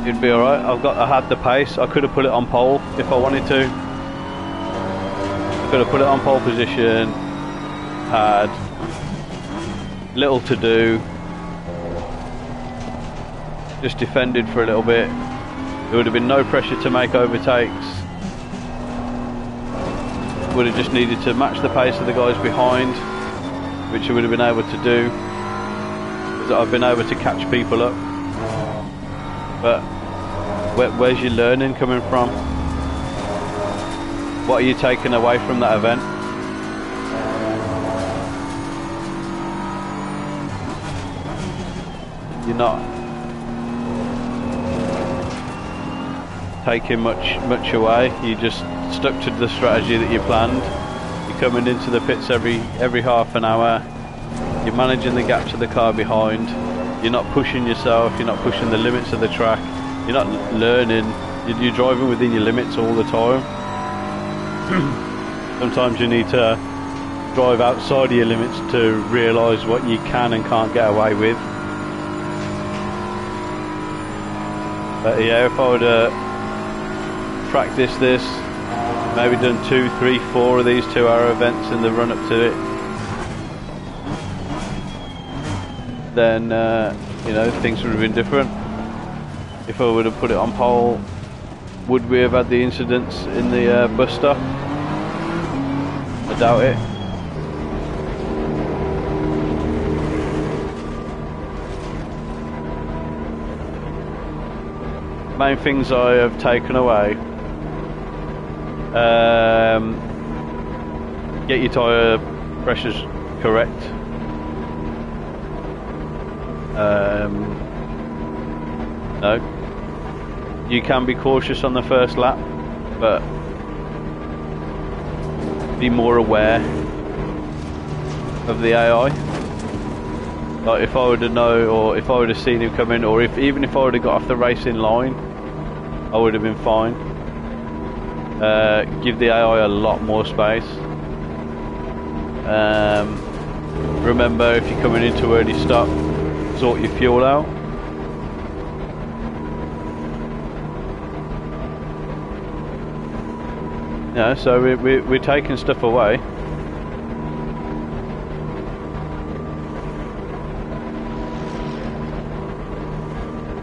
It'd be alright. I had the pace. I could have put it on pole if I wanted to. I could have put it on pole position. Had little to do. Just defended for a little bit. There would have been no pressure to make overtakes. Would have just needed to match the pace of the guys behind, which I would have been able to do. Because I've been able to catch people up. But where's your learning coming from? What are you taking away from that event? You're not taking much away. You just stuck to the strategy that you planned. You're coming into the pits every half an hour. You're managing the gap to the car behind. You're not pushing yourself. You're not pushing the limits of the track. You're not learning. You're driving within your limits all the time. Sometimes you need to drive outside of your limits to realise what you can and can't get away with. But yeah, if I would have practiced this, maybe done 2, 3, 4 of these 2-hour events in the run up to it, then you know, things would have been different. If I would have put it on pole, would we have had the incidents in the bus stop? I doubt it. Main things I have taken away: get your tyre pressures correct. No, you can be cautious on the first lap, but be more aware of the AI. Like, if I would have known, or if I would have seen him coming, or even if I would have got off the racing line, I would have been fine. Give the AI a lot more space. Remember, if you're coming into early stop, sort your fuel out. Yeah, so we're taking stuff away.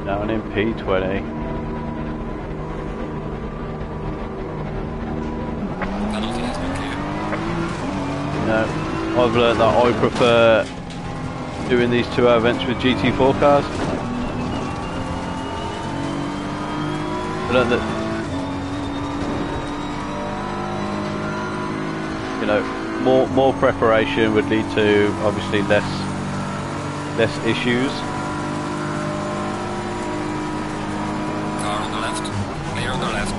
Down in P20. Penalty has been cleared. No, I've learned that I prefer doing these 2-hour events with GT4 cars. I learned that, you know, more preparation would lead to obviously less issues. Car on the left. Clear on the left.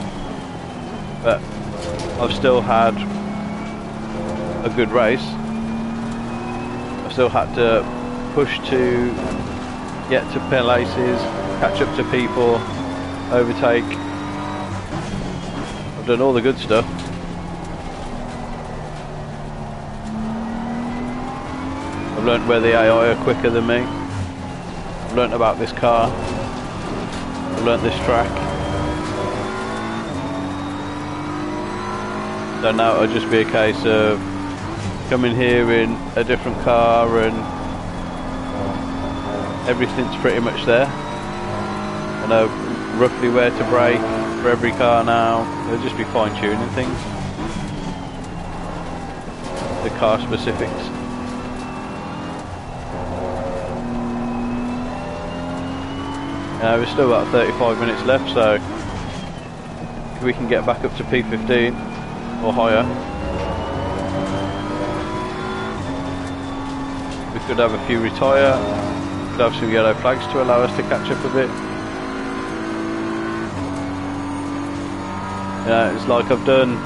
But I've still had a good race. I've still had to push to get to places, catch up to people, overtake. I've done all the good stuff. I've learnt where the AI are quicker than me. I've learnt about this car. I've learnt this track. So now it'll just be a case of coming here in a different car, and everything's pretty much there. I know roughly where to brake for every car now. It'll just be fine tuning things. The car specifics. We've still got 35 minutes left, so if we can get back up to P15 or higher, we could have a few retire, could have some yellow flags to allow us to catch up a bit. It's like I've done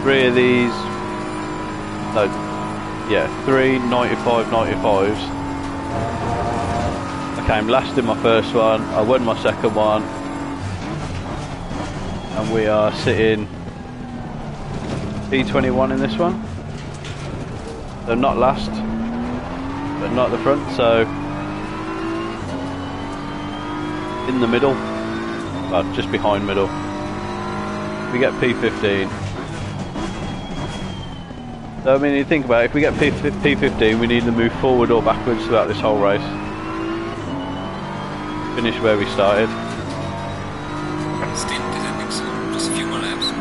3 of these, no, yeah, 3 95/95s. I came last in my first one, I won my second one, and we are sitting P21 in this one. So not last, but not at the front, so in the middle, well, just behind middle. We get P15. So I mean, you think about it, if we get P15, we need to move forward or backwards throughout this whole race. Finish where we started. Stint is ending soon. Just a few more laps.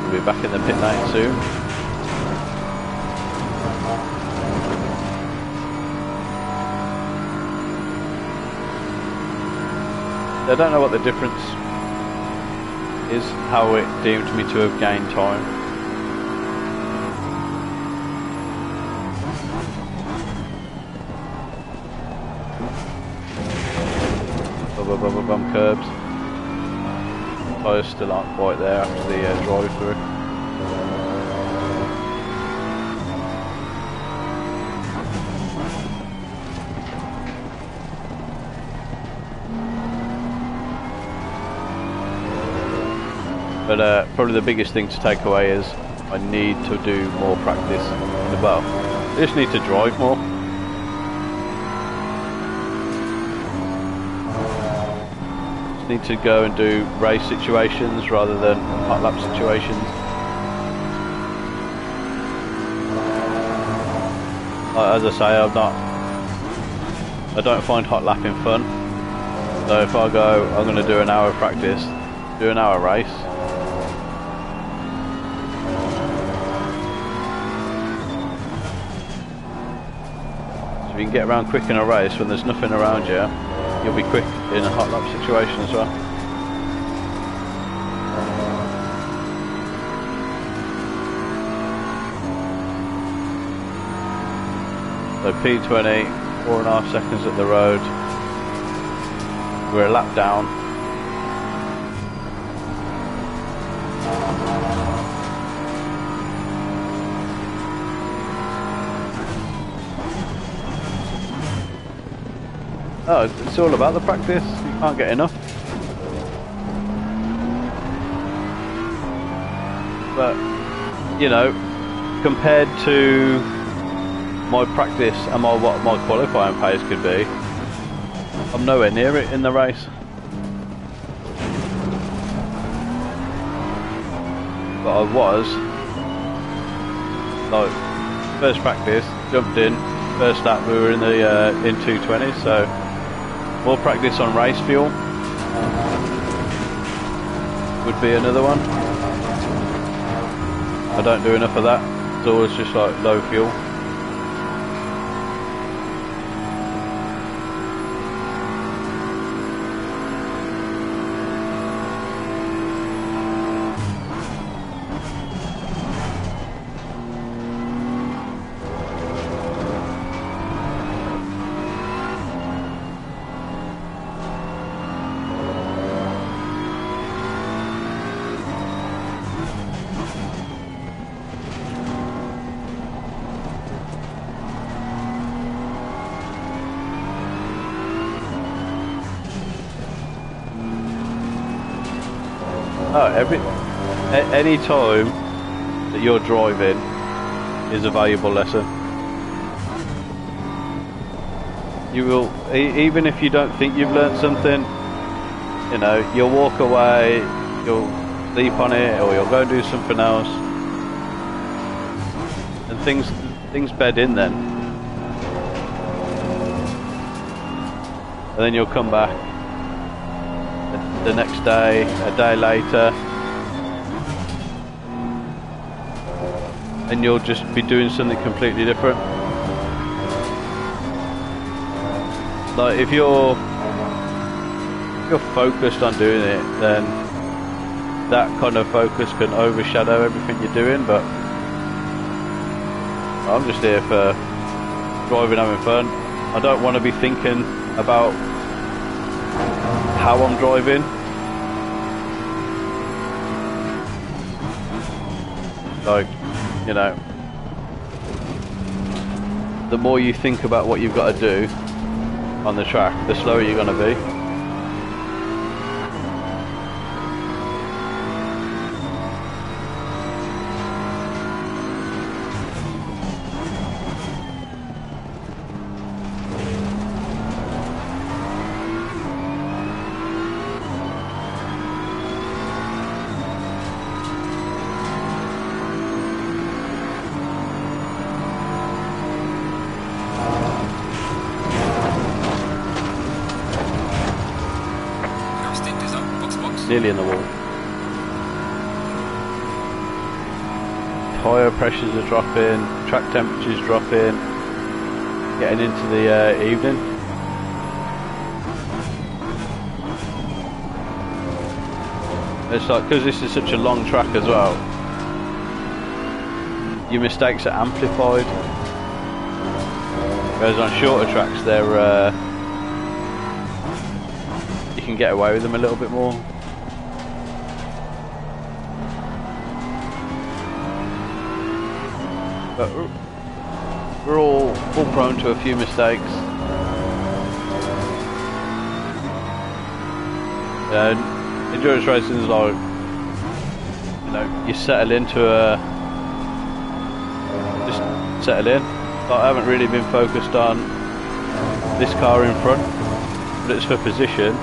We'll be back in the pit lane soon. I don't know what the difference is, how it deemed me to have gained time. Bum curbs. Tyres still aren't quite there after the drive through. But probably the biggest thing to take away is I need to do more practice. Well, I just need to drive more. need to go and do race situations rather than hot lap situations. As I say, I don't find hot lapping fun. So if I go, I'm going to do an hour of practice, do an hour race. So if you can get around quick in a race when there's nothing around you, you'll be quick in a hot lap situation as well. So P20, 4.5 seconds at the road. We're a lap down. Oh, it's all about the practice. You can't get enough. But, you know, compared to my practice and what my qualifying pace could be, I'm nowhere near it in the race. But I was, like, first practice, jumped in, first lap we were in the in 220, so more practice on race fuel would be another one. I don't do enough of that. It's always just like low fuel. Oh, any time that you're driving is a valuable lesson. You will, even if you don't think you've learnt something, you know, you'll walk away, you'll sleep on it, or you'll go and do something else, and things bed in then, and then you'll come back the next day, a day later, and you'll just be doing something completely different. Like if you're focused on doing it, then that kind of focus can overshadow everything you're doing. But I'm just here for driving, having fun. I don't want to be thinking about how I'm driving. Like, you know, the more you think about what you've got to do on the track, the slower you're going to be. Nearly in the wall. Tyre pressures are dropping, track temperatures dropping, getting into the evening. It's like, because this is such a long track as well, your mistakes are amplified. Whereas on shorter tracks, they're you can get away with them a little bit more. But we're all prone to a few mistakes. Endurance racing is like, you know, you settle into just settle in. Like, I haven't really been focused on this car in front, but it's for position.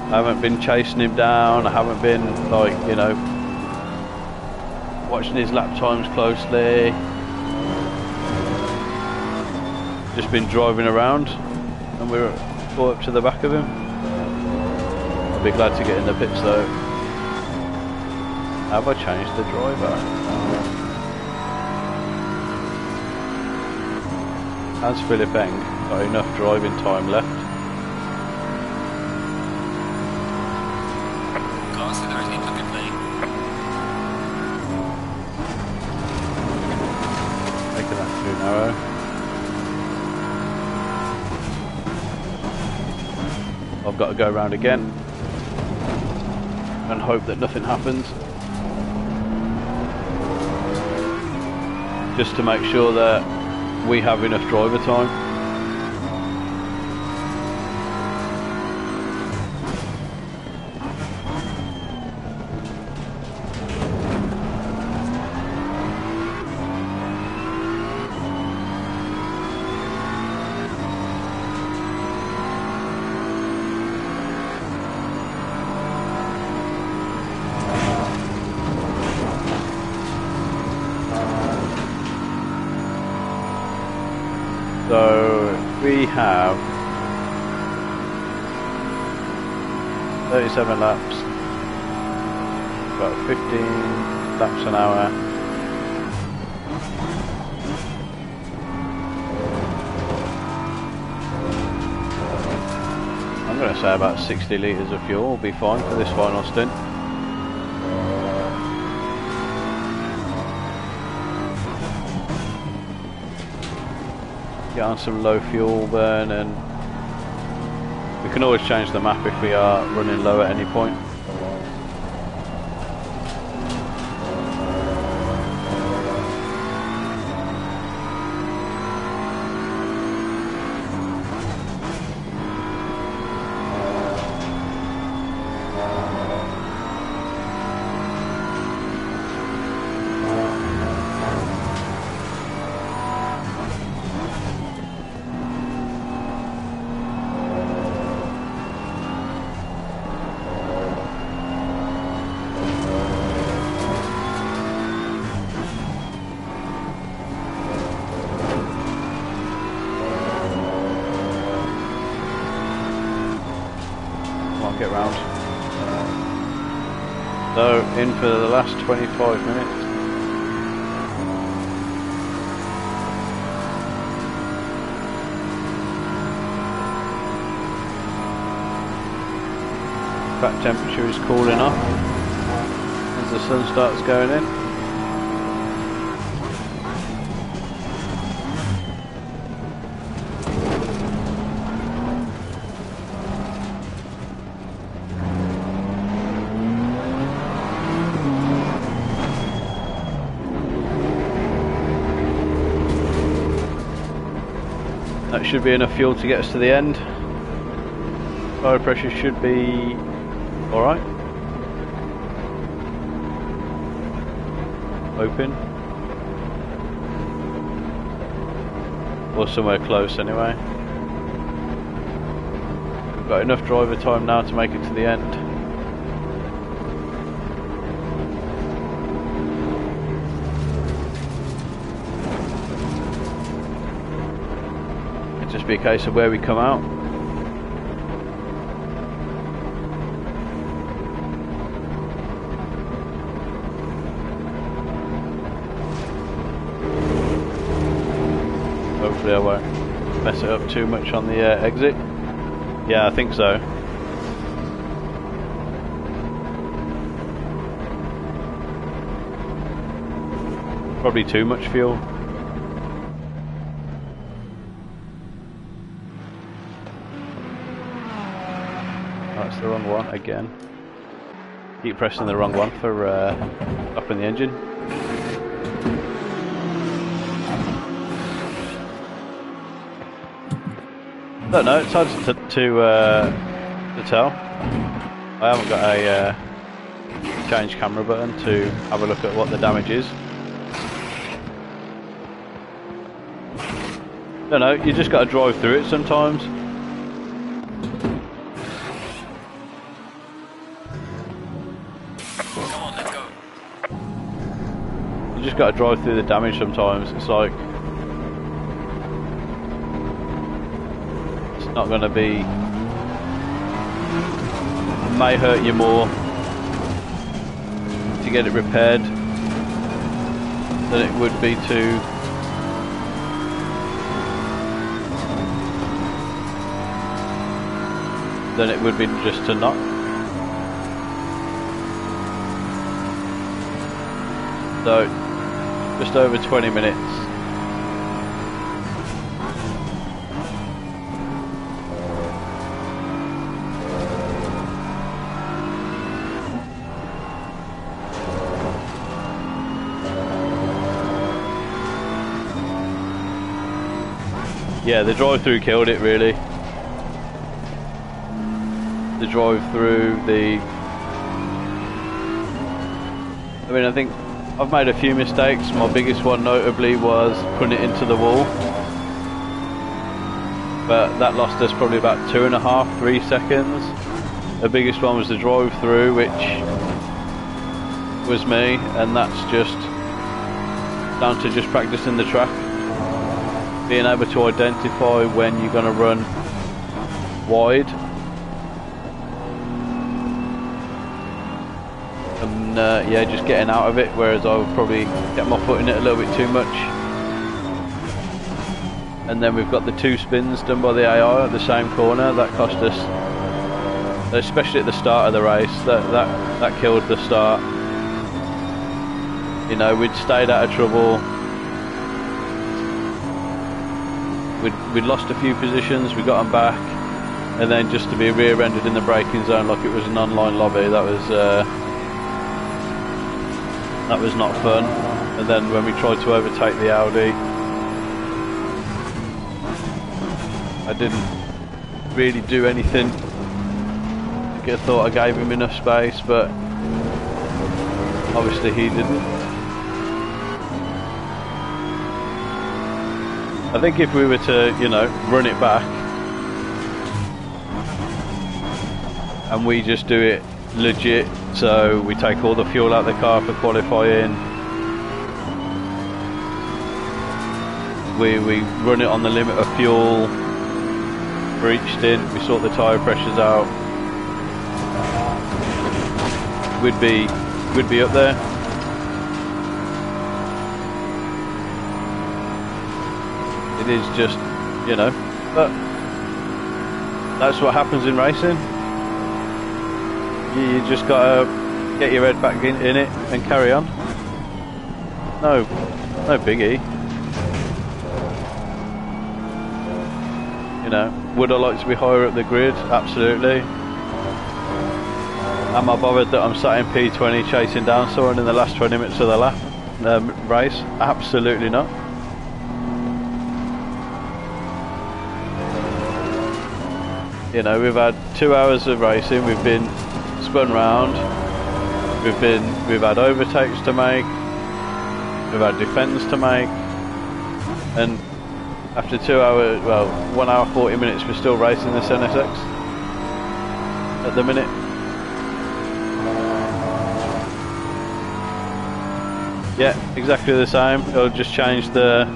I haven't been chasing him down. I haven't been, like, you know, watching his lap times closely. Just been driving around, and we're caught up to the back of him. I'll be glad to get in the pits though. Have I changed the driver? Has Philip Eng got enough driving time left? Considers into the plane. Making that too narrow. I've got to go around again and hope that nothing happens. Just to make sure that we have enough driver time. So we have 37 laps, about 15 laps an hour. I'm going to say about 60 litres of fuel will be fine for this final stint. Get on some low fuel burn, and we can always change the map if we are running low at any point. Get round. So in for the last 25 minutes. Back temperature is cooling off as the sun starts going in. That should be enough fuel to get us to the end. Tire pressure should be alright. Open. Or somewhere close anyway. We've got enough driver time now to make it to the end. Just be a case of where we come out. Hopefully I won't mess it up too much on the exit. Yeah, I think so. Probably too much fuel. That's the wrong one again. Keep pressing the wrong one for stopping the engine. Don't know, it's hard to tell. I haven't got a change camera button to have a look at what the damage is. Don't know, you just got to drive through it sometimes. just got to drive through the damage sometimes. It's like, it's not going to be, it may hurt you more to get it repaired than it would be to just to not. So, just over 20 minutes. Yeah, the drive-through killed it really. The drive-through, I mean, I think I've made a few mistakes. My biggest one notably was putting it into the wall, but that lost us probably about 2.5–3 seconds. The biggest one was the drive-through, which was me, and that's just down to just practicing the track, being able to identify when you're going to run wide. Yeah, just getting out of it, whereas I would probably get my foot in it a little bit too much. And then we've got the 2 spins done by the AI at the same corner. That cost us, especially at the start of the race, that killed the start. You know, we'd stayed out of trouble. We'd lost a few positions, we got them back, and then just to be rear-ended in the braking zone like it was an online lobby, that was not fun. And then when we tried to overtake the Audi, I didn't really do anything. I thought I gave him enough space, but obviously he didn't. I think if we were to, you know, run it back and we just do it legit, so we take all the fuel out of the car for qualifying, we run it on the limit of fuel for each stint, we sort the tyre pressures out, we'd be up there. It is just, you know, but that's what happens in racing. You just gotta get your head back in it and carry on. No biggie. You know, would I like to be higher up the grid? Absolutely. Am I bothered that I'm sat in P20 chasing down someone in the last 20 minutes of the lap race? Absolutely not. You know, we've had 2 hours of racing, we've been spun round, we've had overtakes to make, we've had defends to make, and after 2 hours, well, 1 hour 40 minutes, we're still racing this NSX at the minute. Yeah, exactly the same. It'll just change the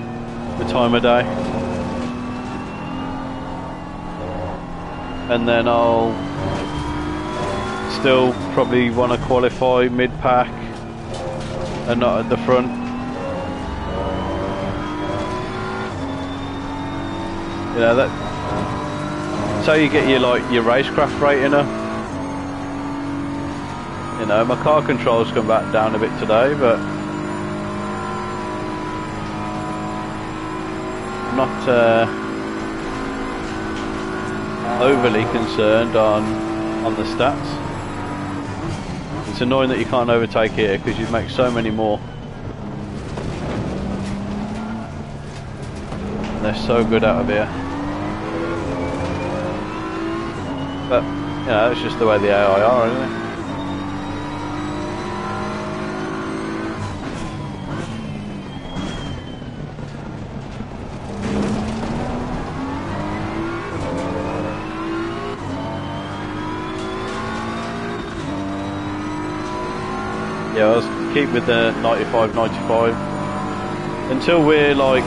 time of day. And then I'll still probably want to qualify mid-pack and not at the front. You know, that's how you get your racecraft rating up. You know, my car controls come back down a bit today, but I'm not overly concerned on the stats. It's annoying that you can't overtake here because you'd make so many more. And they're so good out of here. But, you know, it's just the way the AI are, isn't it? Yeah, I'll keep with the 95-95. until we're like,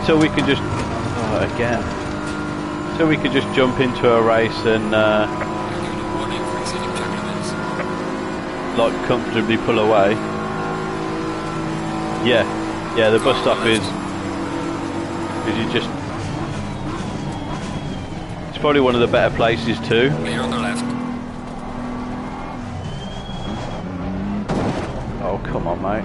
until we can just, until we can just jump into a race and like comfortably pull away. Yeah, the bus stop is you just, it's probably one of the better places too. Clear on the left. Oh, come on, mate.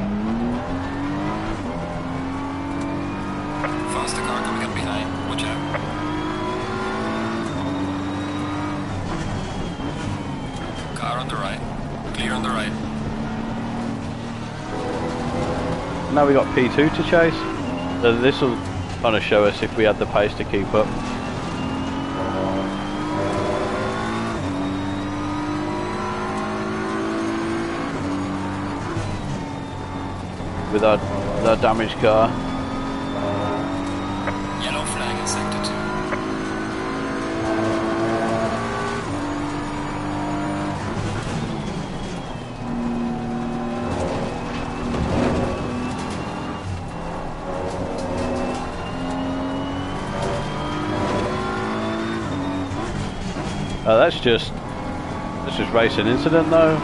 Faster car coming up behind. Watch out. Car on the right. Clear on the right. Now we got P2 to chase. So this will kind of show us if we had the pace to keep up. With our damaged car. Yellow flag in sector 2. That's just racing incident though.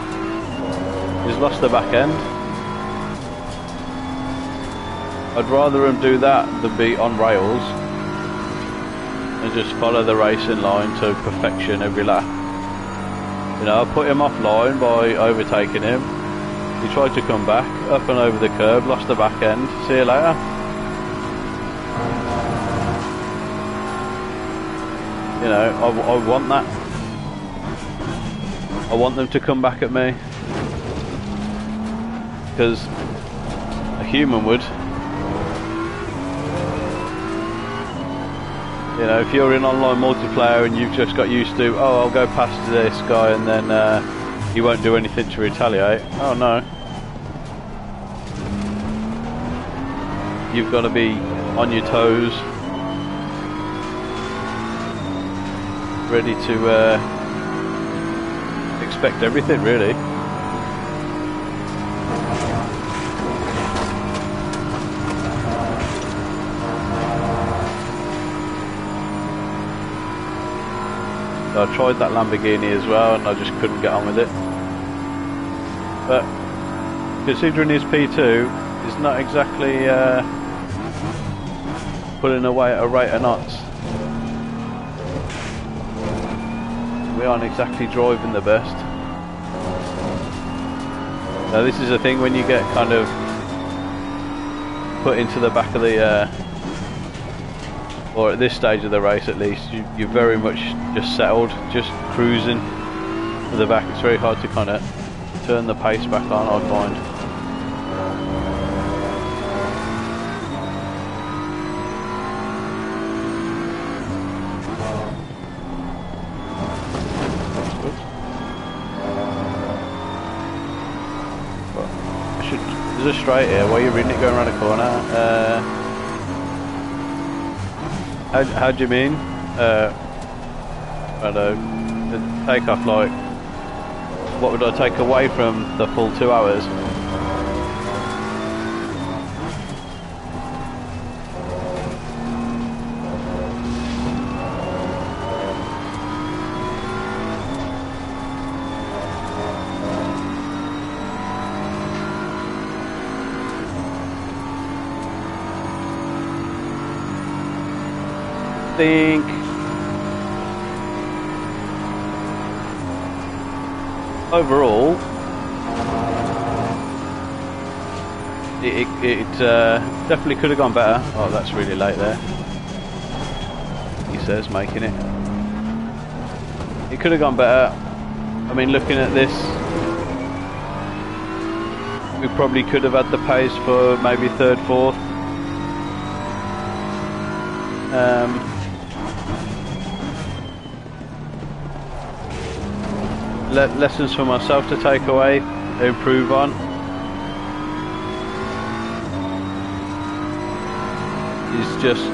He's lost the back end. I'd rather him do that than be on rails and just follow the racing line to perfection every lap. You know, I put him offline by overtaking him. He tried to come back, up and over the curb, lost the back end. See you later. You know, I want that. I want them to come back at me. Because a human would. You know, if you're in online multiplayer and you've just got used to, oh, I'll go past this guy and then he won't do anything to retaliate. Oh no. You've got to be on your toes, ready to expect everything, really. So I tried that Lamborghini as well and I just couldn't get on with it. But considering his P2 is not exactly pulling away at a rate of knots, we aren't exactly driving the best. Now this is the thing, when you get kind of put into the back of the or at this stage of the race at least, you're very much just settled, just cruising to the back. It's very hard to kind of turn the pace back on, I find. There's a straight here. Why are you reading it going around a corner? How do you mean? I don't know. The takeoff, like, what would I take away from the full 2 hours? Think overall it definitely could have gone better. Oh, that's really late there, he says, making it. It could have gone better. I mean, looking at this, we probably could have had the pace for maybe third, fourth. Lessons for myself to take away, improve on. Is just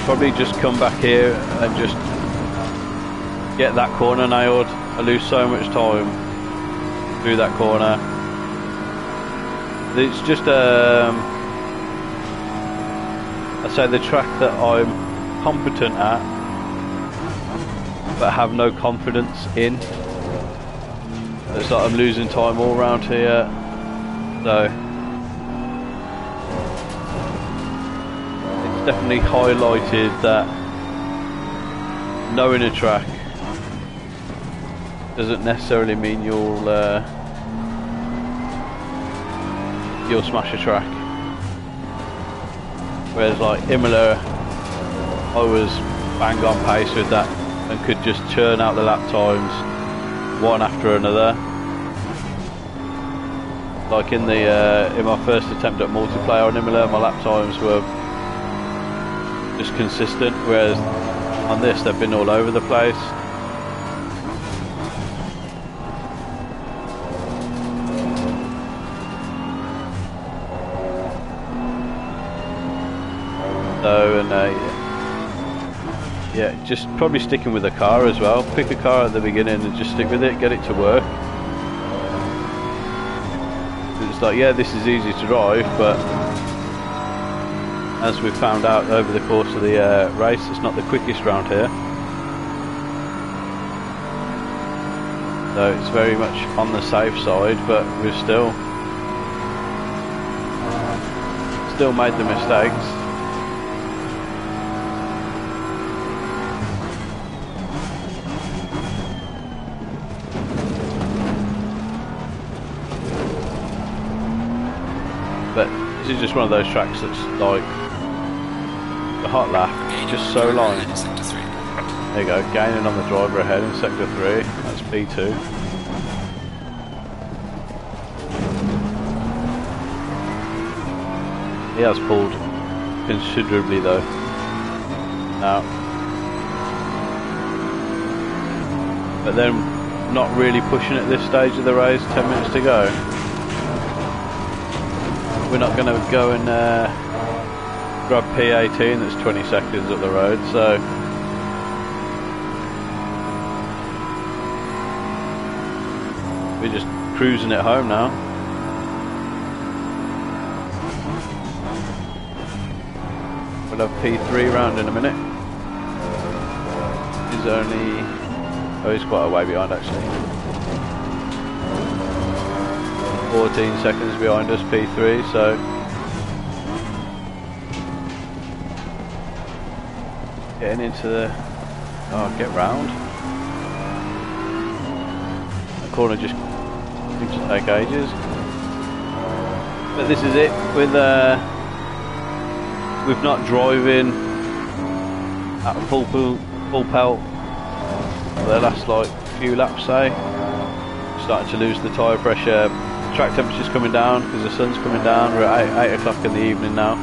probably just come back here and just get that corner nailed. I lose so much time through that corner. It's just I say the track that I'm competent at but have no confidence in. It's like I'm losing time all around here, so it's definitely highlighted that knowing a track doesn't necessarily mean you'll smash a track. Whereas like Imola, I was bang on pace with that and could just churn out the lap times one after another. Like in my first attempt at multiplayer on Imola, my lap times were just consistent, whereas on this they've been all over the place. So, and yeah, just probably sticking with the car as well. Pick a car at the beginning and just stick with it, get it to work. It's like, yeah, this is easy to drive, but as we've found out over the course of the race, it's not the quickest round here. So it's very much on the safe side, but we've still made the mistakes. But this is just one of those tracks that's like the hot lap, it's just so long. There you go, gaining on the driver ahead in sector 3, that's P2. He has pulled considerably though. Now, but then not really pushing at this stage of the race, 10 minutes to go. We're not going to go and grab P18 that's 20 seconds up the road, so we're just cruising it home now. We'll have P3 round in a minute. He's only... oh, he's quite a way behind actually. 14 seconds behind us, P3, so getting into the... oh, get round. The corner just seems to take ages. But this is it, with not driving at full pelt for the last like few laps, say. Starting to lose the tyre pressure. Track temperature's coming down because the sun's coming down. We're at 8 o'clock in the evening now.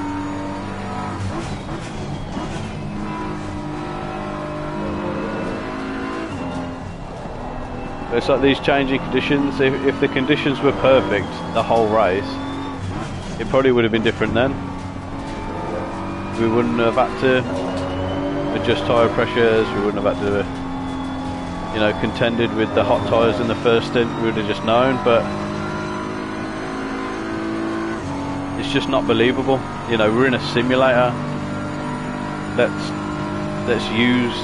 It's like these changing conditions. If the conditions were perfect the whole race, it probably would have been different then. We wouldn't have had to adjust tyre pressures, we wouldn't have had to, you know, contended with the hot tyres in the first stint. We would have just known, but it's just not believable. You know, we're in a simulator. Let's use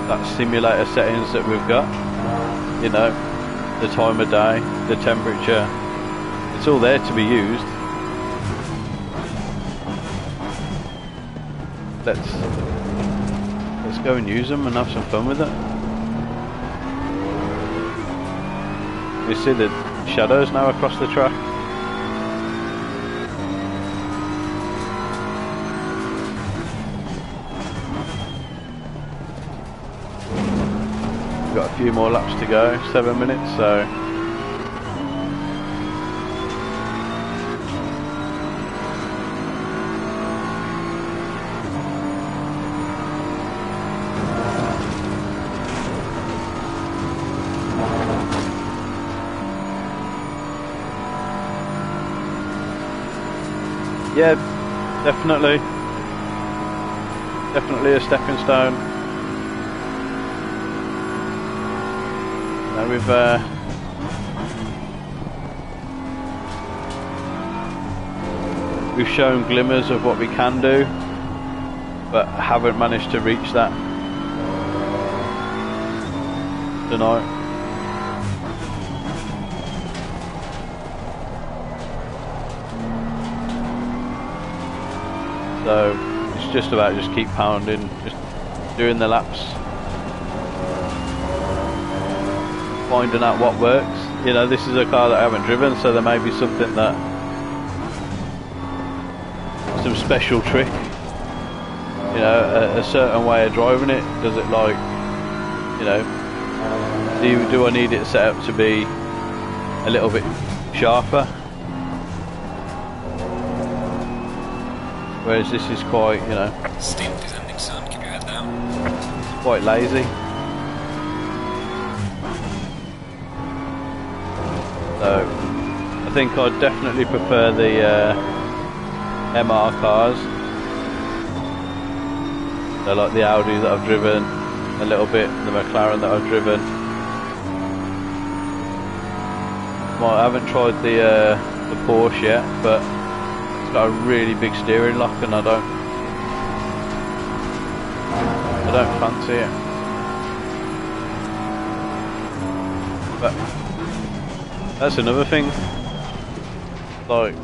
that simulator settings that we've got. You know, the time of day, the temperature, it's all there to be used. Let's go and use them and have some fun with it. We see the shadows now across the track. We've got a few more laps to go, 7 minutes, so yeah, definitely a stepping stone. Now we've we've shown glimmers of what we can do, but haven't managed to reach that tonight. So it's just about just keep pounding, just doing the laps, finding out what works. You know, this is a car that I haven't driven, so there may be something that, some special trick, you know, a certain way of driving it. Does it like, you know, do I need it set up to be a little bit sharper? Whereas this is quite, you know, Steam descending sun, keep your head down. quite lazy. So I think I'd definitely prefer the MR cars. So like the Audi that I've driven a little bit, the McLaren that I've driven. Well, I haven't tried the Porsche yet, but it's got a really big steering lock, and I don't fancy it. But that's another thing. Like,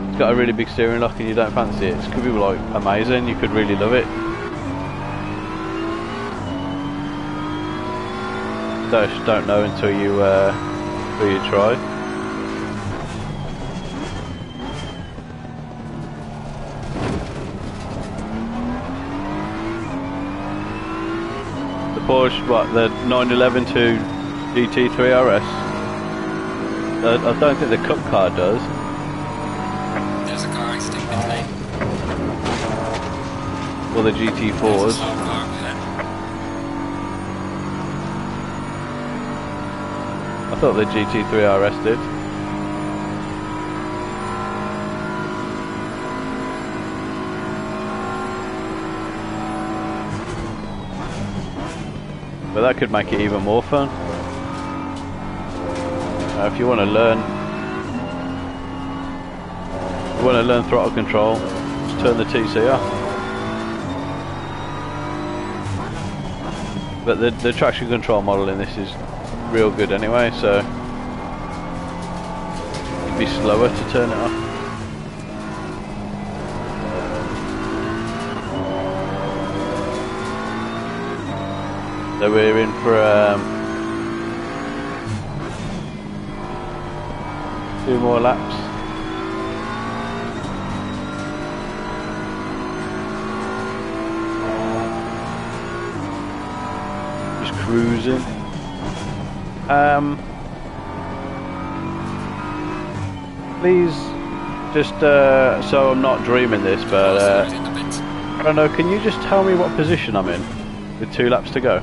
it's got a really big steering lock, and you don't fancy it. It could be like amazing. You could really love it. Just don't know until you try. The Porsche, what, the 911 to GT3 RS? I don't think the Cup car does. There's a car exiting pit lane. Or the There's a GT4s. slow car ahead. I thought the GT3 RS did. But that could make it even more fun. If you want to learn throttle control, just turn the TC off. But the traction control model in this is real good anyway, so it'd be slower to turn it off. So we're in for 2 more laps. Just cruising. Please, just so I'm not dreaming this, but Right in the pit. I don't know, can you just tell me what position I'm in with 2 laps to go?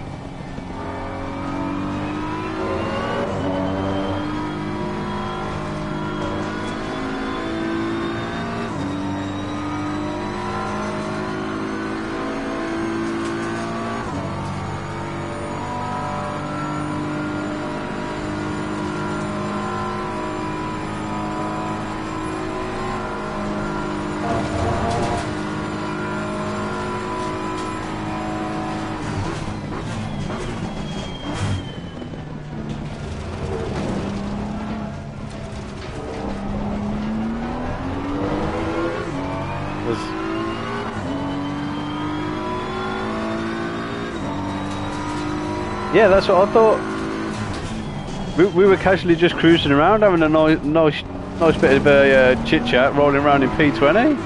Yeah, that's what I thought. We were casually just cruising around, having a nice bit of a chit chat, rolling around in P20.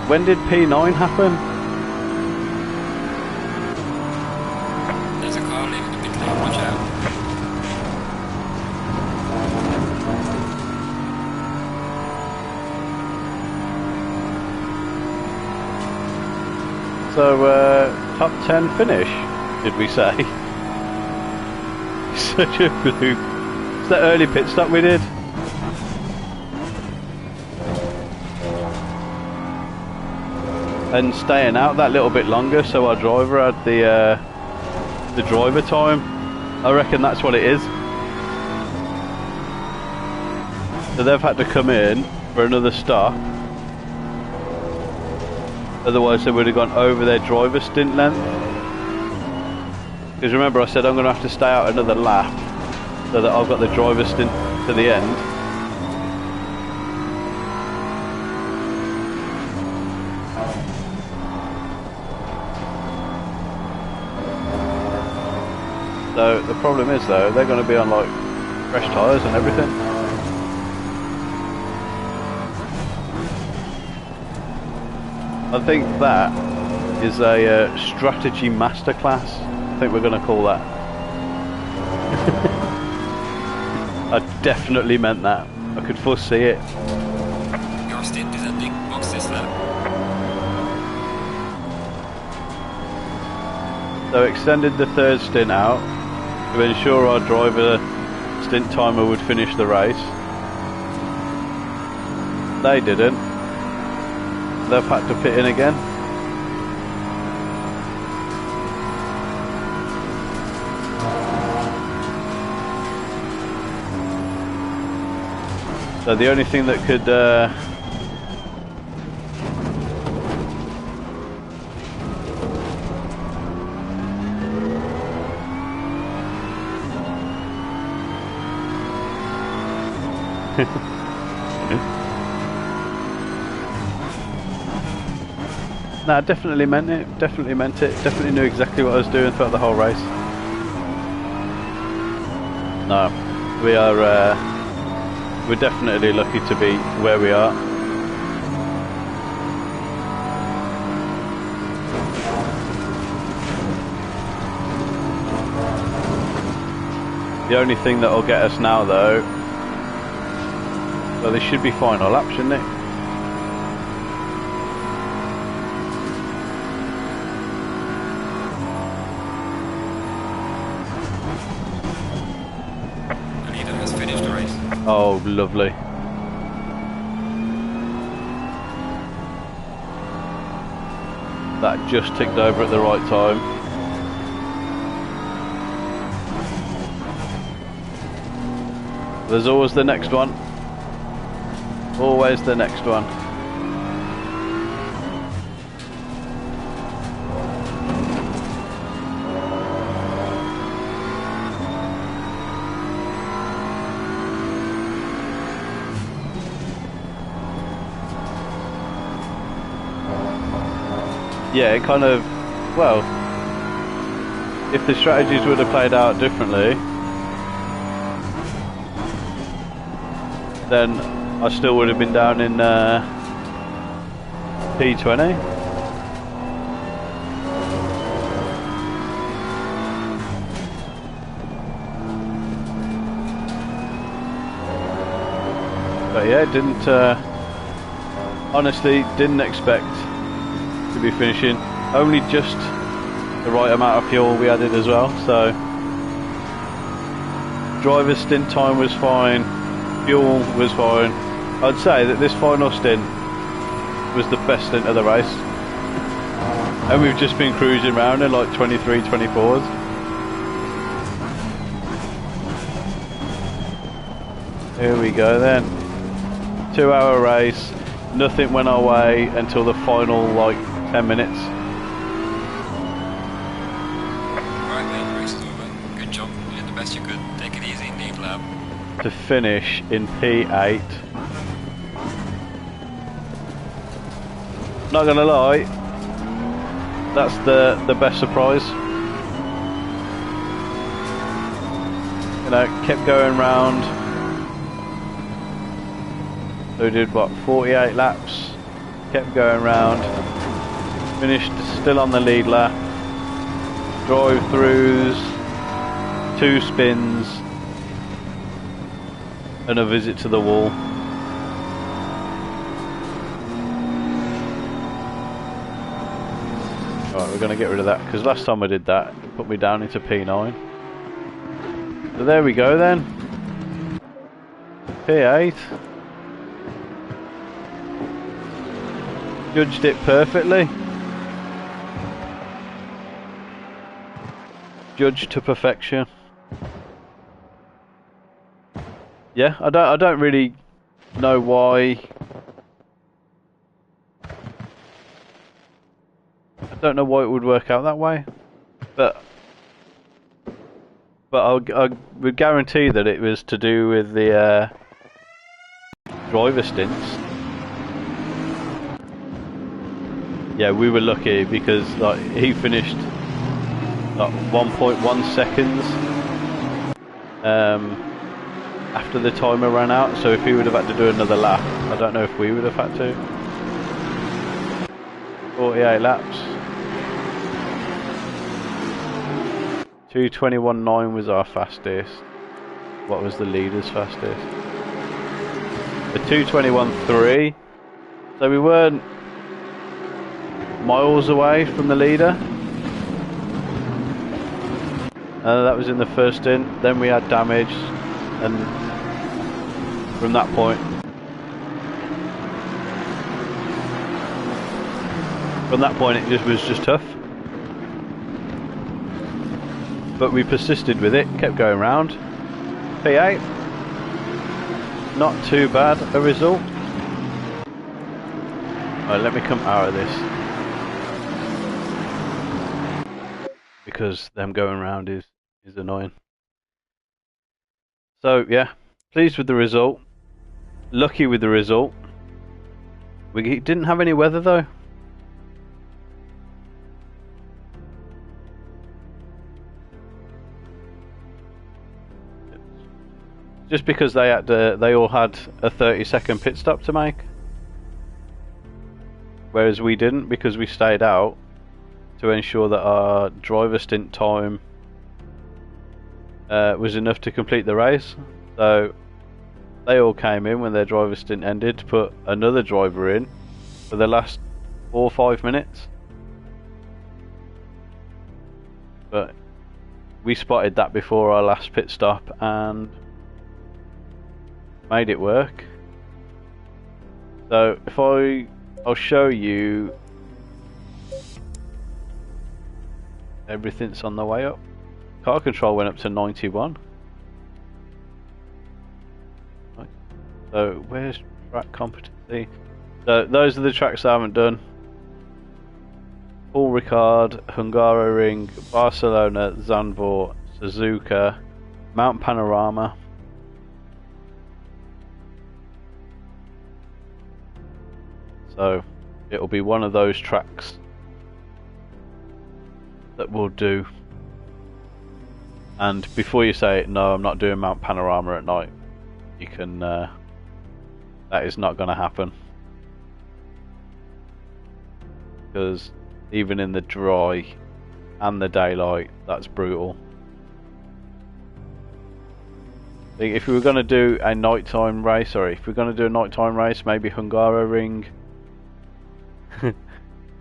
When did P9 happen? There's a car leaving the pit lane, watch out. So, top 10 finish, did we say? Such a fluke. It's that early pit stop we did. And staying out that little bit longer, so our driver had the driver time. I reckon that's what it is. So they've had to come in for another stop. Otherwise they would have gone over their driver stint length. Because remember I said I'm going to have to stay out another lap so that I've got the driver stint to the end. So the problem is though, they're going to be on like fresh tyres and everything. I think that is a strategy masterclass. I think we're going to call that. I definitely meant that. I could foresee it. Your stint is ending. Box this lap. So extended the third stint out to ensure our driver stint timer would finish the race. They didn't. They've had to pit in again. So the only thing that could no, definitely meant it. Definitely meant it. Definitely knew exactly what I was doing throughout the whole race. No, we are. We're definitely lucky to be where we are. The only thing that will get us now, though, well, this should be final lap, shouldn't it? Oh, lovely. That just ticked over at the right time. There's always the next one. Always the next one. Yeah, it kind of, well, if the strategies would have played out differently, then I still would have been down in P20. But yeah, didn't, honestly, didn't expect to be finishing. Only just the right amount of fuel we added as well, so driver's stint time was fine, fuel was fine. I'd say that this final stint was the best stint of the race, and we've just been cruising around in like 23, 24s. Here we go then. 2-hour race, nothing went our way until the final like 10 minutes. Alright man, race is over. Good job. You did the best you could. Take it easy, neat lap. To finish in P8. Not gonna lie, that's the best surprise. You know, kept going round. So we did what, 48 laps, kept going round. Finished still on the lead lap. Drive-throughs, 2 spins, and a visit to the wall. Alright, we're going to get rid of that, because last time I did that, it put me down into P9. So there we go then. P8. Judged it perfectly. Judged to perfection. Yeah, I don't really know why. I don't know why it would work out that way, but I would guarantee that it was to do with the driver stints. Yeah, we were lucky because like he finished like 1.1 seconds after the timer ran out. So if he would have had to do another lap, I don't know if we would have had to. 48 laps. 2:21.9 was our fastest. What was the leader's fastest? A 2:21.3. So we weren't miles away from the leader. That was in the first stint. Then we had damage, and from that point, it was just tough. But we persisted with it, kept going round. P8, not too bad a result. Right, let me come out of this, because them going round is annoying. So yeah, pleased with the result, lucky with the result. We didn't have any weather though. Just because they all had a 30-second pit stop to make, whereas we didn't, because we stayed out to ensure that our driver stint time was enough to complete the race. So they all came in when their driver stint ended to put another driver in for the last 4 or 5 minutes. But we spotted that before our last pit stop and made it work. So if I'll show you everything's on the way up. Car control went up to 91. Right. So where's track competency? So those are the tracks I haven't done. Paul Ricard, Hungaroring, Barcelona, Zandvoort, Suzuka, Mount Panorama. So it'll be one of those tracks that we'll do. And before you say, no, I'm not doing Mount Panorama at night, you can, that is not going to happen. Because even in the dry and the daylight, that's brutal. If we were going to do a nighttime race, maybe Hungaroring,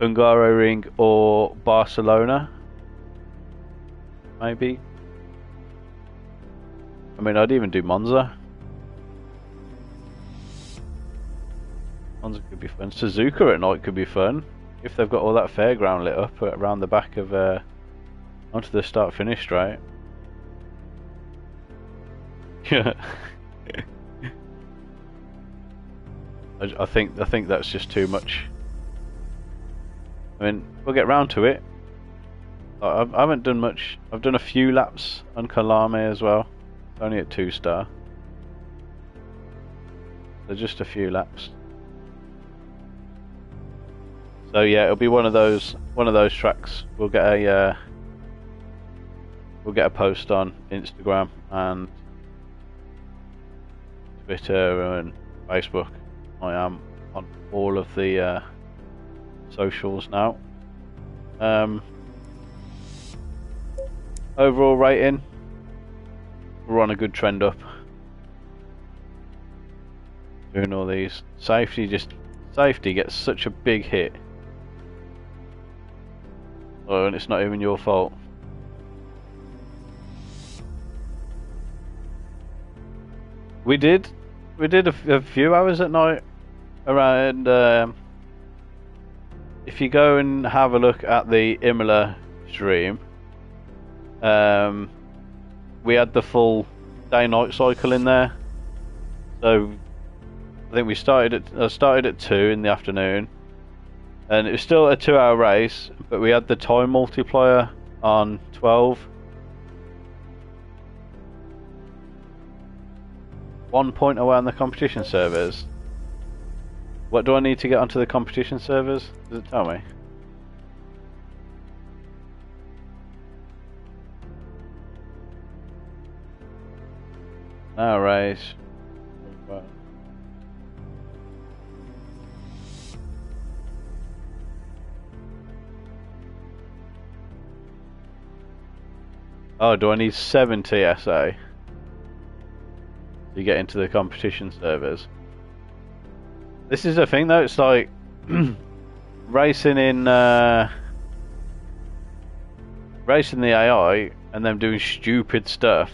Hungaroring or Barcelona, maybe. I mean, I'd even do Monza. Monza could be fun. Suzuka at night could be fun if they've got all that fairground lit up around the back of onto the start-finish straight. Yeah. I think that's just too much. I mean, we'll get round to it. I haven't done much. I've done a few laps on Kalame as well. Only at 2-star. So just a few laps. So yeah, it'll be one of those tracks. We'll get a post on Instagram and Twitter and Facebook. I am on all of the socials now. Overall rating, we're on a good trend up. Doing all these. Safety gets such a big hit. Oh, and it's not even your fault. We did a few hours at night around. If you go and have a look at the Imola stream, we had the full day-night cycle in there. So I think I started at 2 in the afternoon, and it was still a 2-hour race, but we had the time multiplier on 12. 1 point away on the competition servers. What do I need to get onto the competition servers? Does it tell me? Now race. Oh, do I need 70 SA to get into the competition servers? This is the thing though, it's like racing the AI and them doing stupid stuff.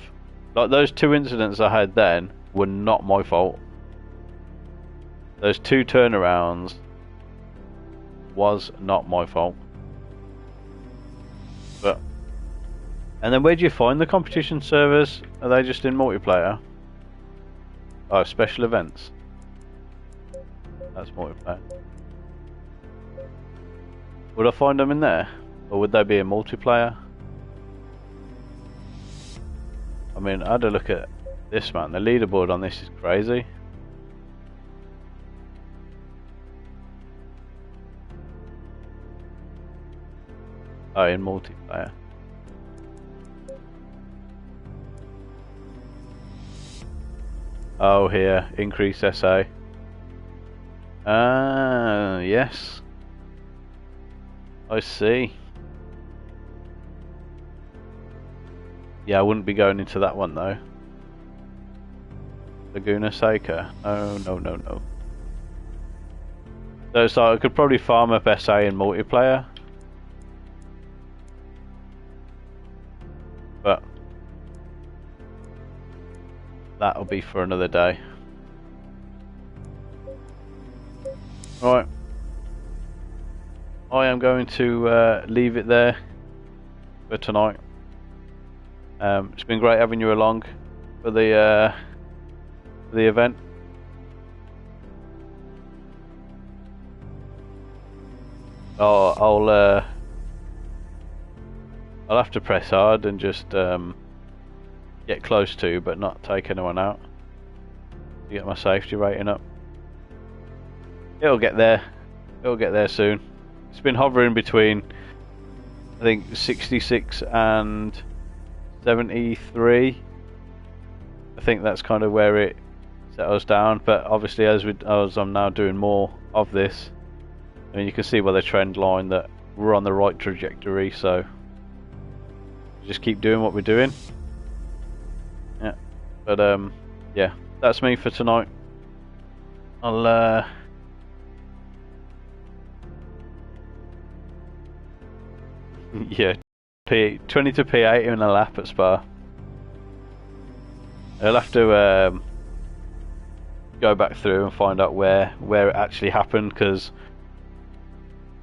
Like those 2 incidents I had then were not my fault. Those 2 turnarounds was not my fault. But and then where do you find the competition servers? Are they just in multiplayer? Oh, special events. That's multiplayer. Would I find them in there? Or would they be in multiplayer? I mean, I had a look at this, man. The leaderboard on this is crazy. Oh, in multiplayer. Oh, here, increase SA. Ah, yes. I see. Yeah, I wouldn't be going into that one though. Laguna Seca. No, no, no, no. So it's like I could probably farm up SA in multiplayer. But that'll be for another day. Right. I am going to leave it there for tonight. It's been great having you along for the event. I'll have to press hard and just get close to, but not take anyone out to get my safety rating up. It'll get there. It'll get there soon. It's been hovering between, I think, 66 and 73. I think that's kind of where it settles down. But obviously, as I'm now doing more of this, I mean, you can see by the trend line that we're on the right trajectory. So just keep doing what we're doing. Yeah. But yeah, that's me for tonight. I'll yeah, 20 to P8 in a lap at Spa. I'll have to go back through and find out where it actually happened, because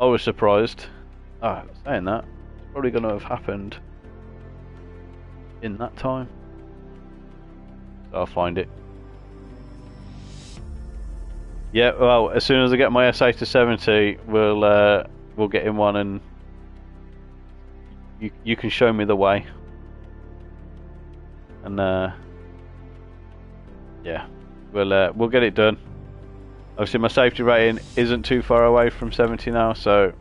I was surprised. Oh, saying that, it's probably going to have happened in that time. So I'll find it. Yeah, well, as soon as I get my SA to 70, we'll get in one, and you can show me the way. And yeah, we'll get it done. Obviously, my safety rating isn't too far away from 70 now, so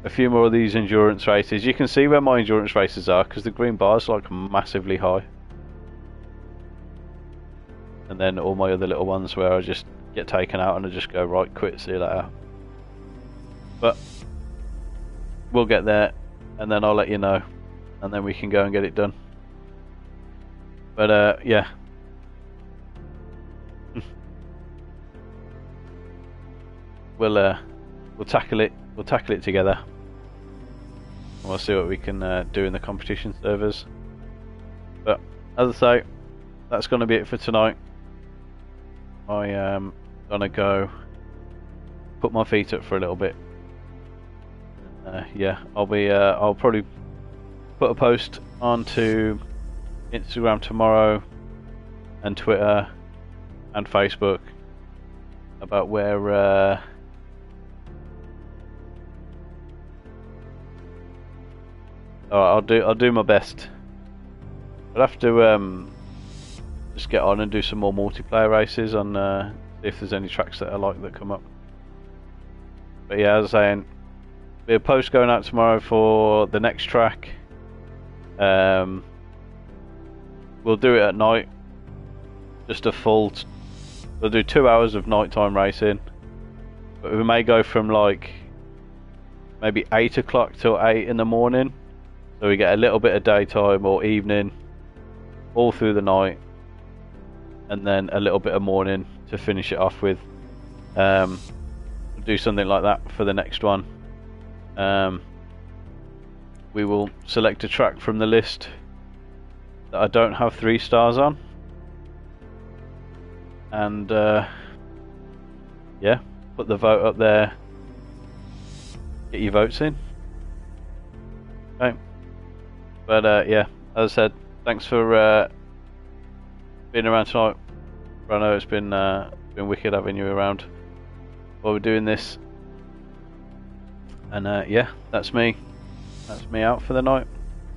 a few more of these endurance races. You can see where my endurance races are, because the green bar is like massively high. And then all my other little ones where I just get taken out and I just go, right, quit, see you later. But we'll get there, and then I'll let you know, and then we can go and get it done. But yeah. We'll tackle it. We'll tackle it together. And we'll see what we can do in the competition servers. But as I say, that's going to be it for tonight. I am gonna go put my feet up for a little bit. Yeah, I'll probably put a post onto Instagram tomorrow, and Twitter, and Facebook, about where alright, I'll do my best. I'll have to just get on and do some more multiplayer races on see if there's any tracks that I like that come up. But yeah, as I was saying, be a post going out tomorrow for the next track. We'll do it at night. Just a full. We'll do 2 hours of nighttime racing, but we may go from like maybe 8 o'clock till 8 in the morning, so we get a little bit of daytime or evening all through the night, and then a little bit of morning to finish it off with. We'll do something like that for the next one. We will select a track from the list that I don't have 3 stars on, and yeah, put the vote up there. Get your votes in. Okay. But yeah, as I said, thanks for being around tonight. I know it's been wicked having you around while we're doing this. And yeah, that's me. That's me out for the night.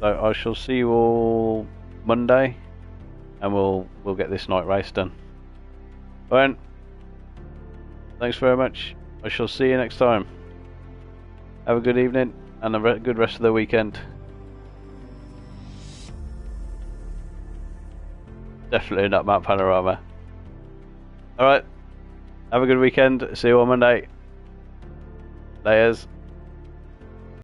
So I shall see you all Monday, and we'll get this night race done. Alright. Thanks very much. I shall see you next time. Have a good evening and a good rest of the weekend. Definitely not Mount Panorama. Alright. Have a good weekend. See you on Monday. Layers.